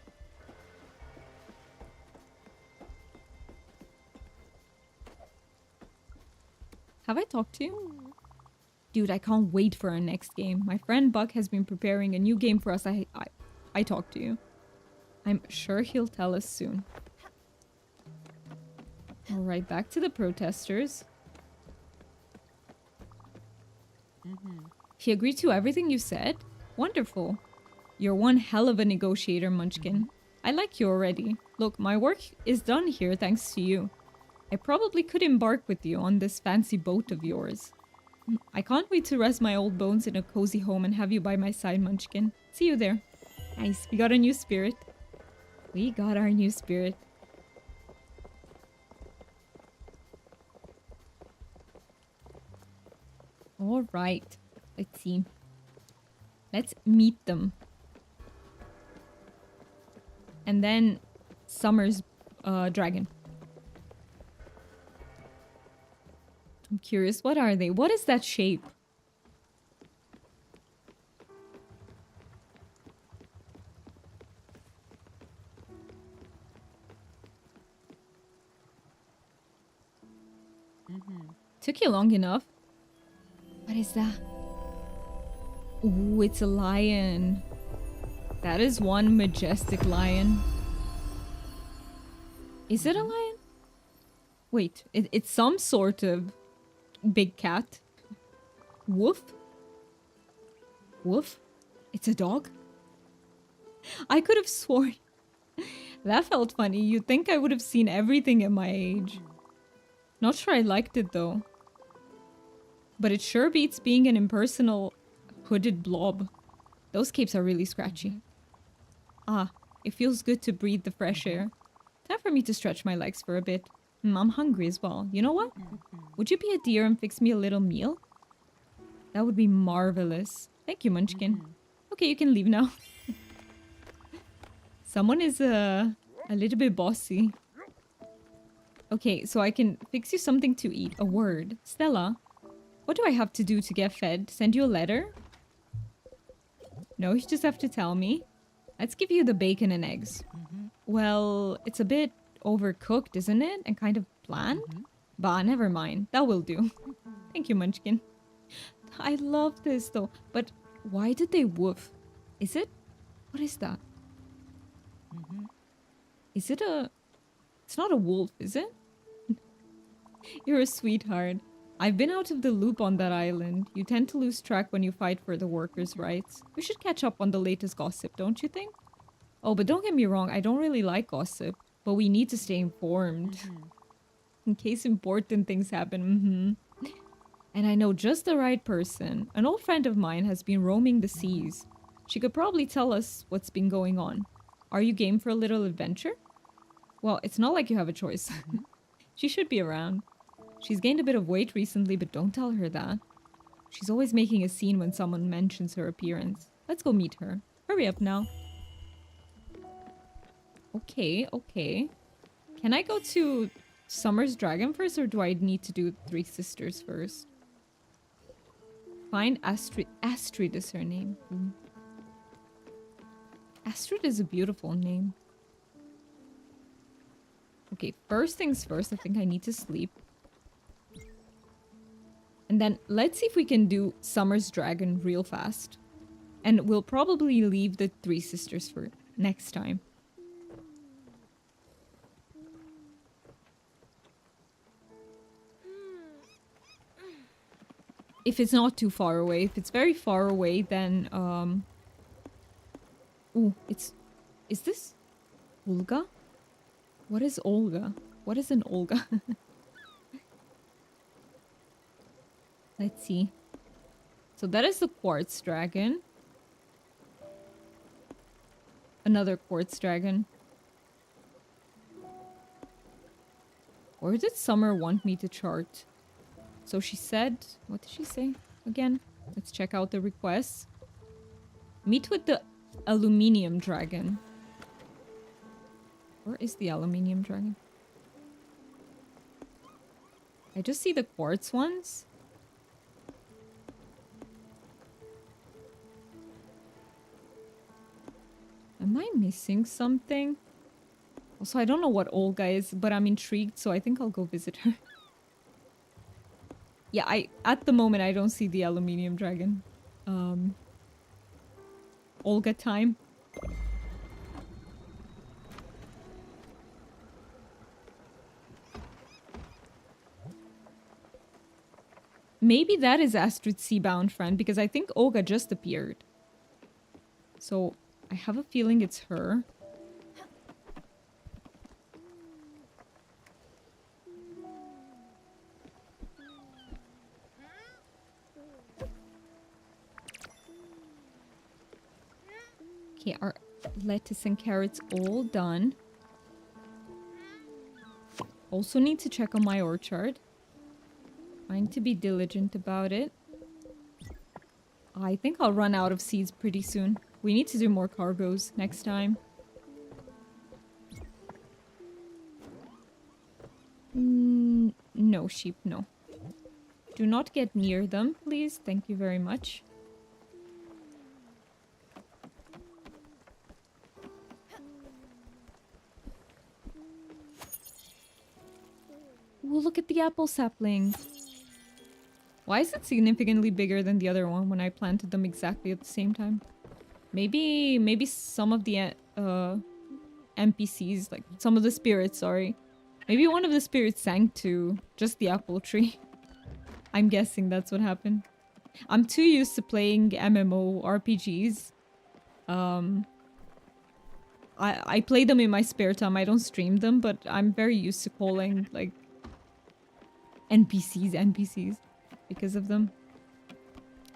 Have I talked to you? Dude, I can't wait for our next game. My friend Buck has been preparing a new game for us. I talked to you. I'm sure he'll tell us soon. Alright, back to the protesters. He agreed to everything you said? Wonderful. You're one hell of a negotiator, Munchkin. I like you already. Look, my work is done here thanks to you. I probably could embark with you on this fancy boat of yours. I can't wait to rest my old bones in a cozy home and have you by my side, Munchkin. See you there. Nice, we got a new spirit. We got our new spirit. Alright, let's see. Let's meet them. And then Summer's dragon. I'm curious, what are they? What is that shape? Took you long enough. What is that? Ooh, it's a lion. That is one majestic lion. Is it a lion? Wait, it's some sort of big cat. Woof? Woof? It's a dog? I could have sworn. That felt funny. You'd think I would have seen everything at my age. Not sure I liked it though. But it sure beats being an impersonal hooded blob. Those capes are really scratchy. Ah, it feels good to breathe the fresh air. Time for me to stretch my legs for a bit. I'm hungry as well. You know what? Would you be a dear and fix me a little meal? That would be marvelous. Thank you, Munchkin. Okay, you can leave now. Someone is a little bit bossy. Okay, so I can fix you something to eat. A word. Stella, what do I have to do to get fed? Send you a letter? No, you just have to tell me. Let's give you the bacon and eggs. Well, it's a bit overcooked, isn't it? And kind of bland? Bah, never mind. That will do. Thank you, Munchkin. I love this though. But why did they woof? Is it? What is that? Is it a... It's not a wolf, is it? You're a sweetheart. I've been out of the loop on that island. You tend to lose track when you fight for the workers' rights. We should catch up on the latest gossip, don't you think? Oh, but don't get me wrong, I don't really like gossip. But we need to stay informed. In case important things happen. And I know just the right person. An old friend of mine has been roaming the seas. She could probably tell us what's been going on. Are you game for a little adventure? Well, it's not like you have a choice. She should be around. She's gained a bit of weight recently, but don't tell her that. She's always making a scene when someone mentions her appearance. Let's go meet her. Hurry up now. Okay, okay. Can I go to Summer's Dragon first, or do I need to do Three Sisters first? Find Astrid. Astrid is her name. Astrid is a beautiful name. Okay, first things first, I think I need to sleep. And then let's see if we can do Summer's Dragon real fast. And we'll probably leave the Three Sisters for next time. If it's not too far away. If it's very far away, then, Ooh, it's... Is this... Olga? What is Olga? What is an Olga? Let's see. So that is the quartz dragon. Another quartz dragon. Where did Summer want me to chart? So she said... What did she say again? Let's check out the requests. Meet with the aluminium dragon. Where is the aluminium dragon? I just see the quartz ones. Am I missing something? Also, I don't know what Olga is, but I'm intrigued, so I think I'll go visit her. Yeah, at the moment, I don't see the aluminium dragon. Olga time. Maybe that is Astrid's seabound friend, because I think Olga just appeared. So, I have a feeling it's her. Okay, our lettuce and carrots all done. Also need to check on my orchard. Trying to be diligent about it. I think I'll run out of seeds pretty soon. We need to do more cargoes next time. No, sheep, no. Do not get near them, please. Thank you very much. Ooh, look at the apple sapling. Why is it significantly bigger than the other one when I planted them exactly at the same time? Maybe some of the NPCs, like some of the spirits, sorry. Maybe one of the spirits sank to just the apple tree. I'm guessing that's what happened. I'm too used to playing MMO RPGs. I play them in my spare time. I don't stream them, but I'm very used to calling like NPCs because of them.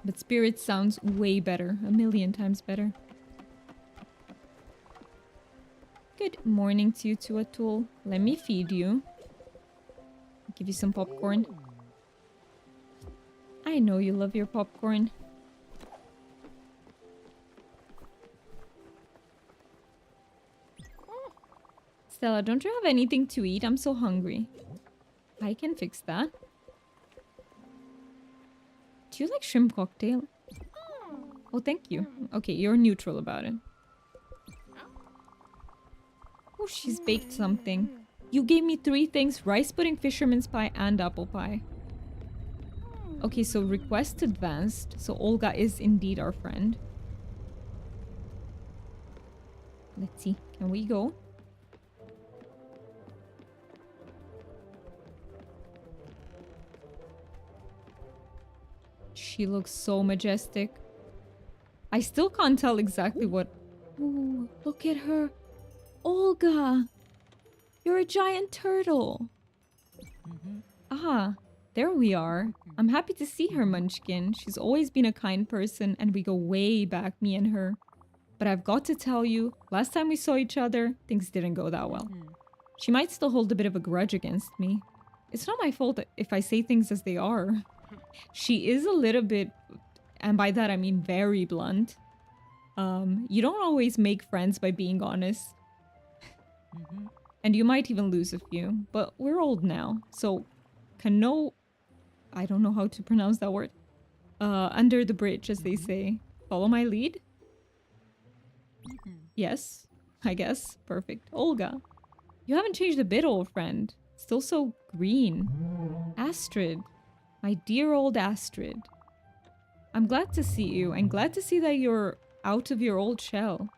But spirit sounds way better, a million times better. Good morning to you too, Atul. Let me feed you. Give you some popcorn. I know you love your popcorn. Stella, don't you have anything to eat? I'm so hungry. I can fix that. Do you like shrimp cocktail? Oh, thank you. Okay, you're neutral about it. Oh, she's baked something. You gave me 3 things: rice pudding, fisherman's pie, and apple pie. Okay, so request advanced. So Olga is indeed our friend. Let's see. Can we go? She looks so majestic. I still can't tell exactly what... Ooh, look at her. Olga! You're a giant turtle. Ah, there we are. I'm happy to see her, Munchkin. She's always been a kind person, and we go way back, me and her. But I've got to tell you, last time we saw each other, things didn't go that well. She might still hold a bit of a grudge against me. It's not my fault if I say things as they are. She is a little bit, and by that I mean very blunt. You don't always make friends by being honest. And you might even lose a few, but we're old now, so I don't know how to pronounce that word. Under the bridge, as they say. Follow my lead? Yes, I guess. Perfect. Olga. You haven't changed a bit, old friend. Still so green. Astrid. My dear old Astrid. I'm glad to see you, and glad to see that you're out of your old shell.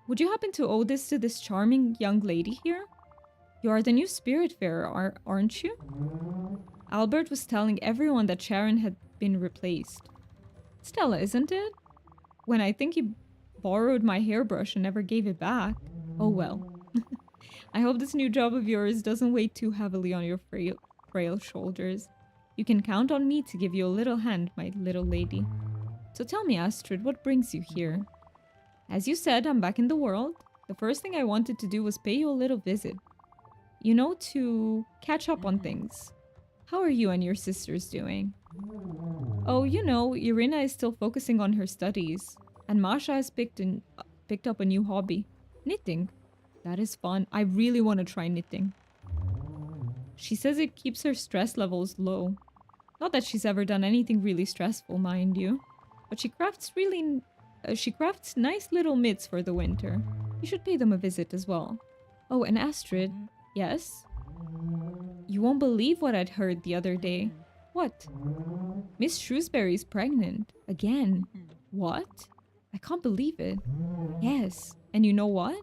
Would you happen to owe this to this charming young lady here? You are the new Spiritfarer, aren't you? Albert was telling everyone that Sharon had been replaced. Stella, isn't it? When I think he borrowed my hairbrush and never gave it back. Oh well. I hope this new job of yours doesn't weigh too heavily on your frail shoulders. You can count on me to give you a little hand, my little lady. So tell me, Astrid, what brings you here? As you said, I'm back in the world. The first thing I wanted to do was pay you a little visit. You know, to catch up on things. How are you and your sisters doing? Oh, you know, Irina is still focusing on her studies. And Masha has picked up a new hobby. Knitting. That is fun. I really want to try knitting. She says it keeps her stress levels low. Not that she's ever done anything really stressful, mind you. But she crafts nice little mitts for the winter. You should pay them a visit as well. Oh, and Astrid. Yes? You won't believe what I'd heard the other day. What? Miss Shrewsbury's pregnant. Again. What? I can't believe it. Yes. And you know what?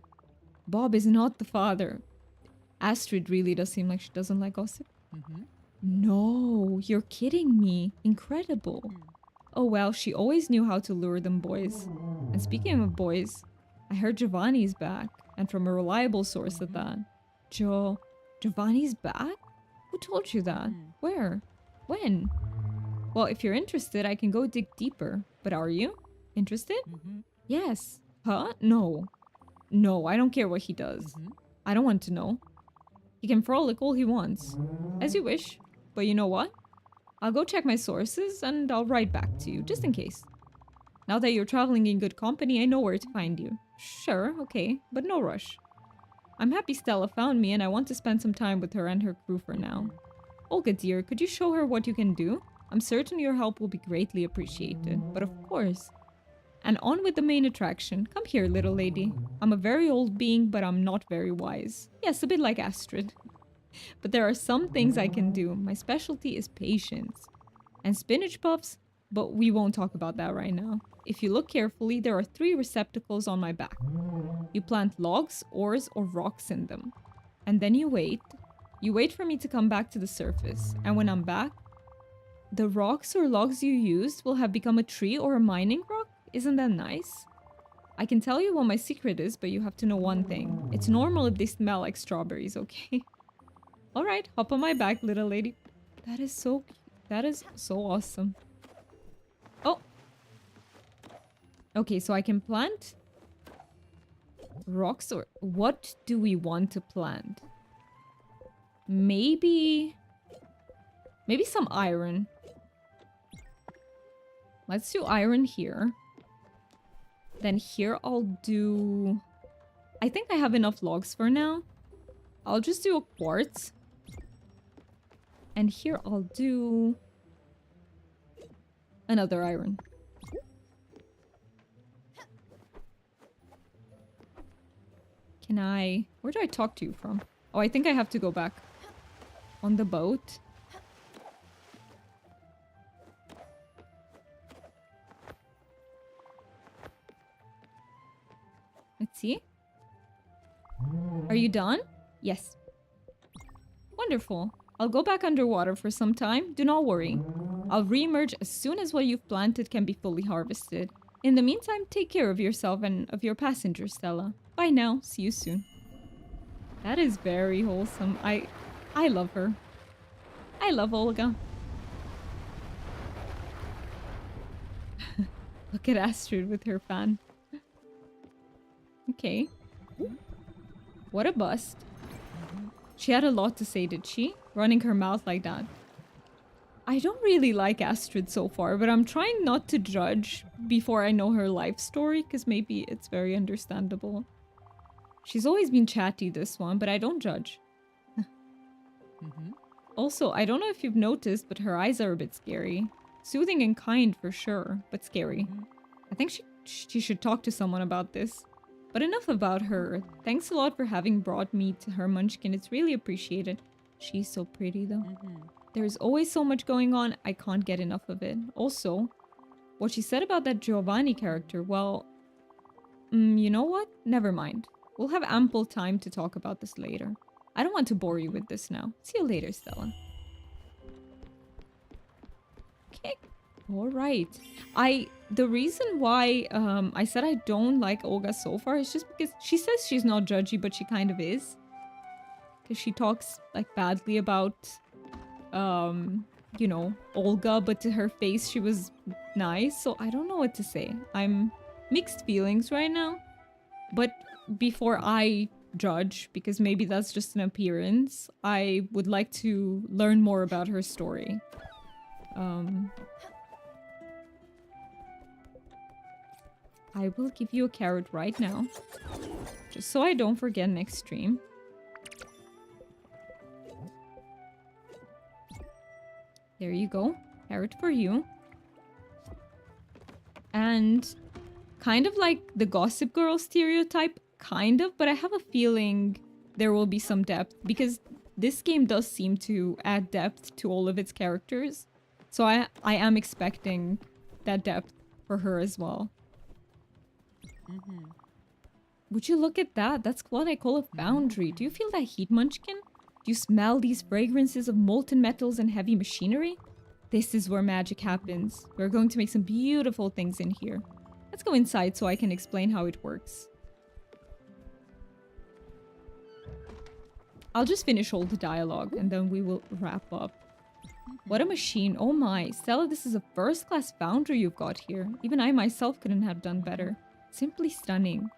Bob is not the father. Astrid really does seem like she doesn't like gossip. No, you're kidding me. Incredible. Oh well, she always knew how to lure them boys. And speaking of boys, I heard Giovanni's back. And from a reliable source at that. Giovanni's back? Who told you that? Where? When? Well, if you're interested, I can go dig deeper. But are you? Interested? Yes. Huh? No. No, I don't care what he does. I don't want to know. He can frolic all he wants. As you wish. But you know what? I'll go check my sources and I'll write back to you, just in case. Now that you're traveling in good company, I know where to find you. Sure, okay, but no rush. I'm happy Stella found me and I want to spend some time with her and her crew for now. Olga dear, could you show her what you can do? I'm certain your help will be greatly appreciated, but of course. And on with the main attraction. Come here, little lady. I'm a very old being, but I'm not very wise. Yes, a bit like Astrid. But there are some things I can do. My specialty is patience. And spinach puffs, but we won't talk about that right now. If you look carefully, there are 3 receptacles on my back. You plant logs, ores, or rocks in them. And then you wait. You wait for me to come back to the surface. And when I'm back, the rocks or logs you used will have become a tree or a mining rock? Isn't that nice? I can tell you what my secret is, but you have to know one thing. It's normal if they smell like strawberries, okay? Alright, hop on my back, little lady. That is so cute. That is so awesome. Oh! Okay, so I can plant rocks or... What do we want to plant? Maybe some iron. Let's do iron here. Then here I'll do... I think I have enough logs for now. I'll just do a quartz. And here I'll do... another iron. Can I... Where do I talk to you from? Oh, I think I have to go back. On the boat. Let's see. Are you done? Yes. Wonderful. I'll go back underwater for some time. Do not worry. I'll reemerge as soon as what you've planted can be fully harvested. In the meantime, take care of yourself and of your passenger, Stella. Bye now. See you soon. That is very wholesome. I love her. I love Olga. Look at Astrid with her fan. Okay. What a bust. She had a lot to say, did she? Running her mouth like that. I don't really like Astrid so far, but I'm trying not to judge before I know her life story, because maybe it's very understandable. She's always been chatty, this one, but I don't judge. Also, I don't know if you've noticed, but her eyes are a bit scary. Soothing and kind for sure, but scary. I think she should talk to someone about this. But enough about her. Thanks a lot for having brought me to her Munchkin. It's really appreciated. She's so pretty though. There's always so much going on. I can't get enough of it. Also, what she said about that Giovanni character, well, you know what? Never mind. We'll have ample time to talk about this later. I don't want to bore you with this now. See you later, Stella. Okay. All right. The reason why I said I don't like Olga so far is just because she says she's not judgy, but she kind of is. Because she talks like badly about, you know, Olga, but to her face she was nice. So I don't know what to say. I'm mixed feelings right now. But before I judge, because maybe that's just an appearance, I would like to learn more about her story. I will give you a carrot right now. Just so I don't forget next stream. There you go. Carrot for you. And kind of like the Gossip Girl stereotype, kind of, but I have a feeling there will be some depth because this game does seem to add depth to all of its characters. So I am expecting that depth for her as well. Would you look at that? That's what I call a foundry. Do you feel that heat, Munchkin? Do you smell these fragrances of molten metals and heavy machinery? This is where magic happens. We're going to make some beautiful things in here. Let's go inside so I can explain how it works. I'll just finish all the dialogue and then we will wrap up. What a machine. Oh my. Stella, this is a first-class foundry you've got here. Even I myself couldn't have done better. Simply stunning.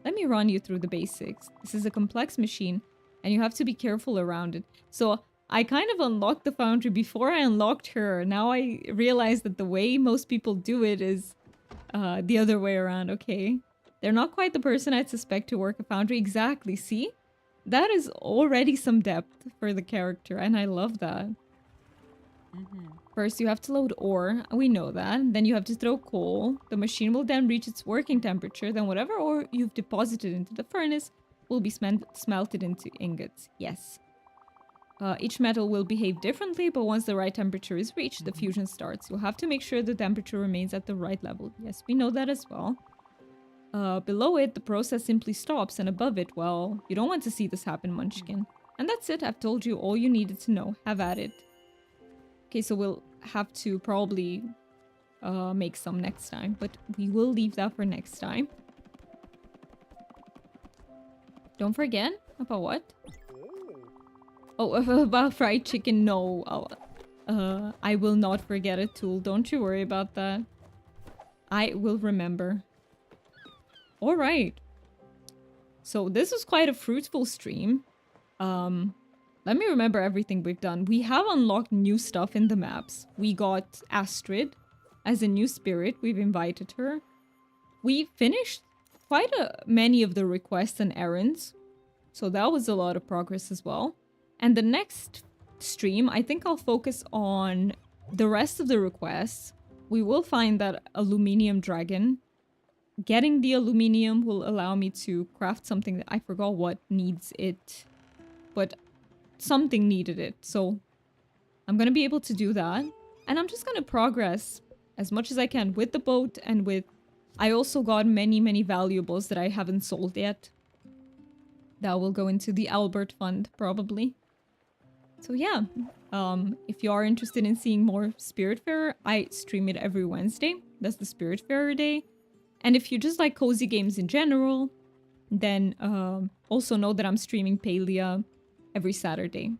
Let me run you through the basics. This is a complex machine and you have to be careful around it. So I kind of unlocked the foundry before I unlocked her. Now I realize that the way most people do it is the other way around. Okay. They're not quite the person I'd suspect to work a foundry. Exactly. See? That is already some depth for the character and I love that. First, you have to load ore. We know that. Then you have to throw coal. The machine will then reach its working temperature. Then whatever ore you've deposited into the furnace will be smelted into ingots. Yes. Each metal will behave differently, but once the right temperature is reached, the fusion starts. You'll have to make sure the temperature remains at the right level. Yes, we know that as well. Below it, the process simply stops, and above it, well, you don't want to see this happen, Munchkin. And that's it. I've told you all you needed to know. Have at it. Okay, so we'll have to probably make some next time, but we will leave that for next time. Don't forget about what? Oh, about fried chicken. No, I will not forget it, Tool. Don't you worry about that. I will remember. All right. So this was quite a fruitful stream. Let me remember everything we've done. We have unlocked new stuff in the maps. We got Astrid as a new spirit. We've invited her. We finished quite many of the requests and errands. So that was a lot of progress as well. And the next stream, I think I'll focus on the rest of the requests. We will find that aluminium dragon. Getting the aluminium will allow me to craft something that I forgot what needs it. But something needed it, so I'm gonna be able to do that. And I'm just gonna progress as much as I can with the boat and with... I also got many valuables that I haven't sold yet. That will go into the Albert Fund, probably. So yeah, If you are interested in seeing more Spiritfarer, I stream it every Wednesday. That's the Spiritfarer day. And if you just like cozy games in general, then also know that I'm streaming Palia every Saturday.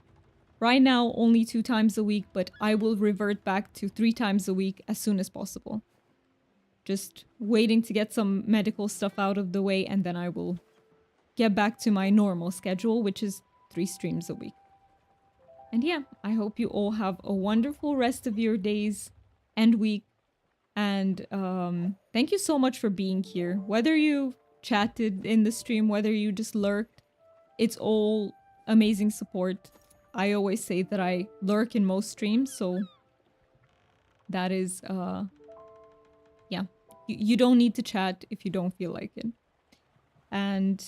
Right now, only 2 times a week, but I will revert back to 3 times a week as soon as possible. Just waiting to get some medical stuff out of the way, and then I will get back to my normal schedule, which is 3 streams a week. And yeah, I hope you all have a wonderful rest of your days and week. And thank you so much for being here. Whether you chatted in the stream, whether you just lurked, it's all amazing support. I always say that I lurk in most streams, so that is, yeah. You don't need to chat if you don't feel like it. And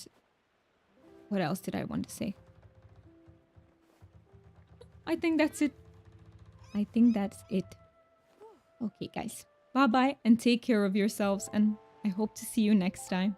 what else did I want to say? I think that's it. I think that's it. Okay, guys. Bye-bye and take care of yourselves, and I hope to see you next time.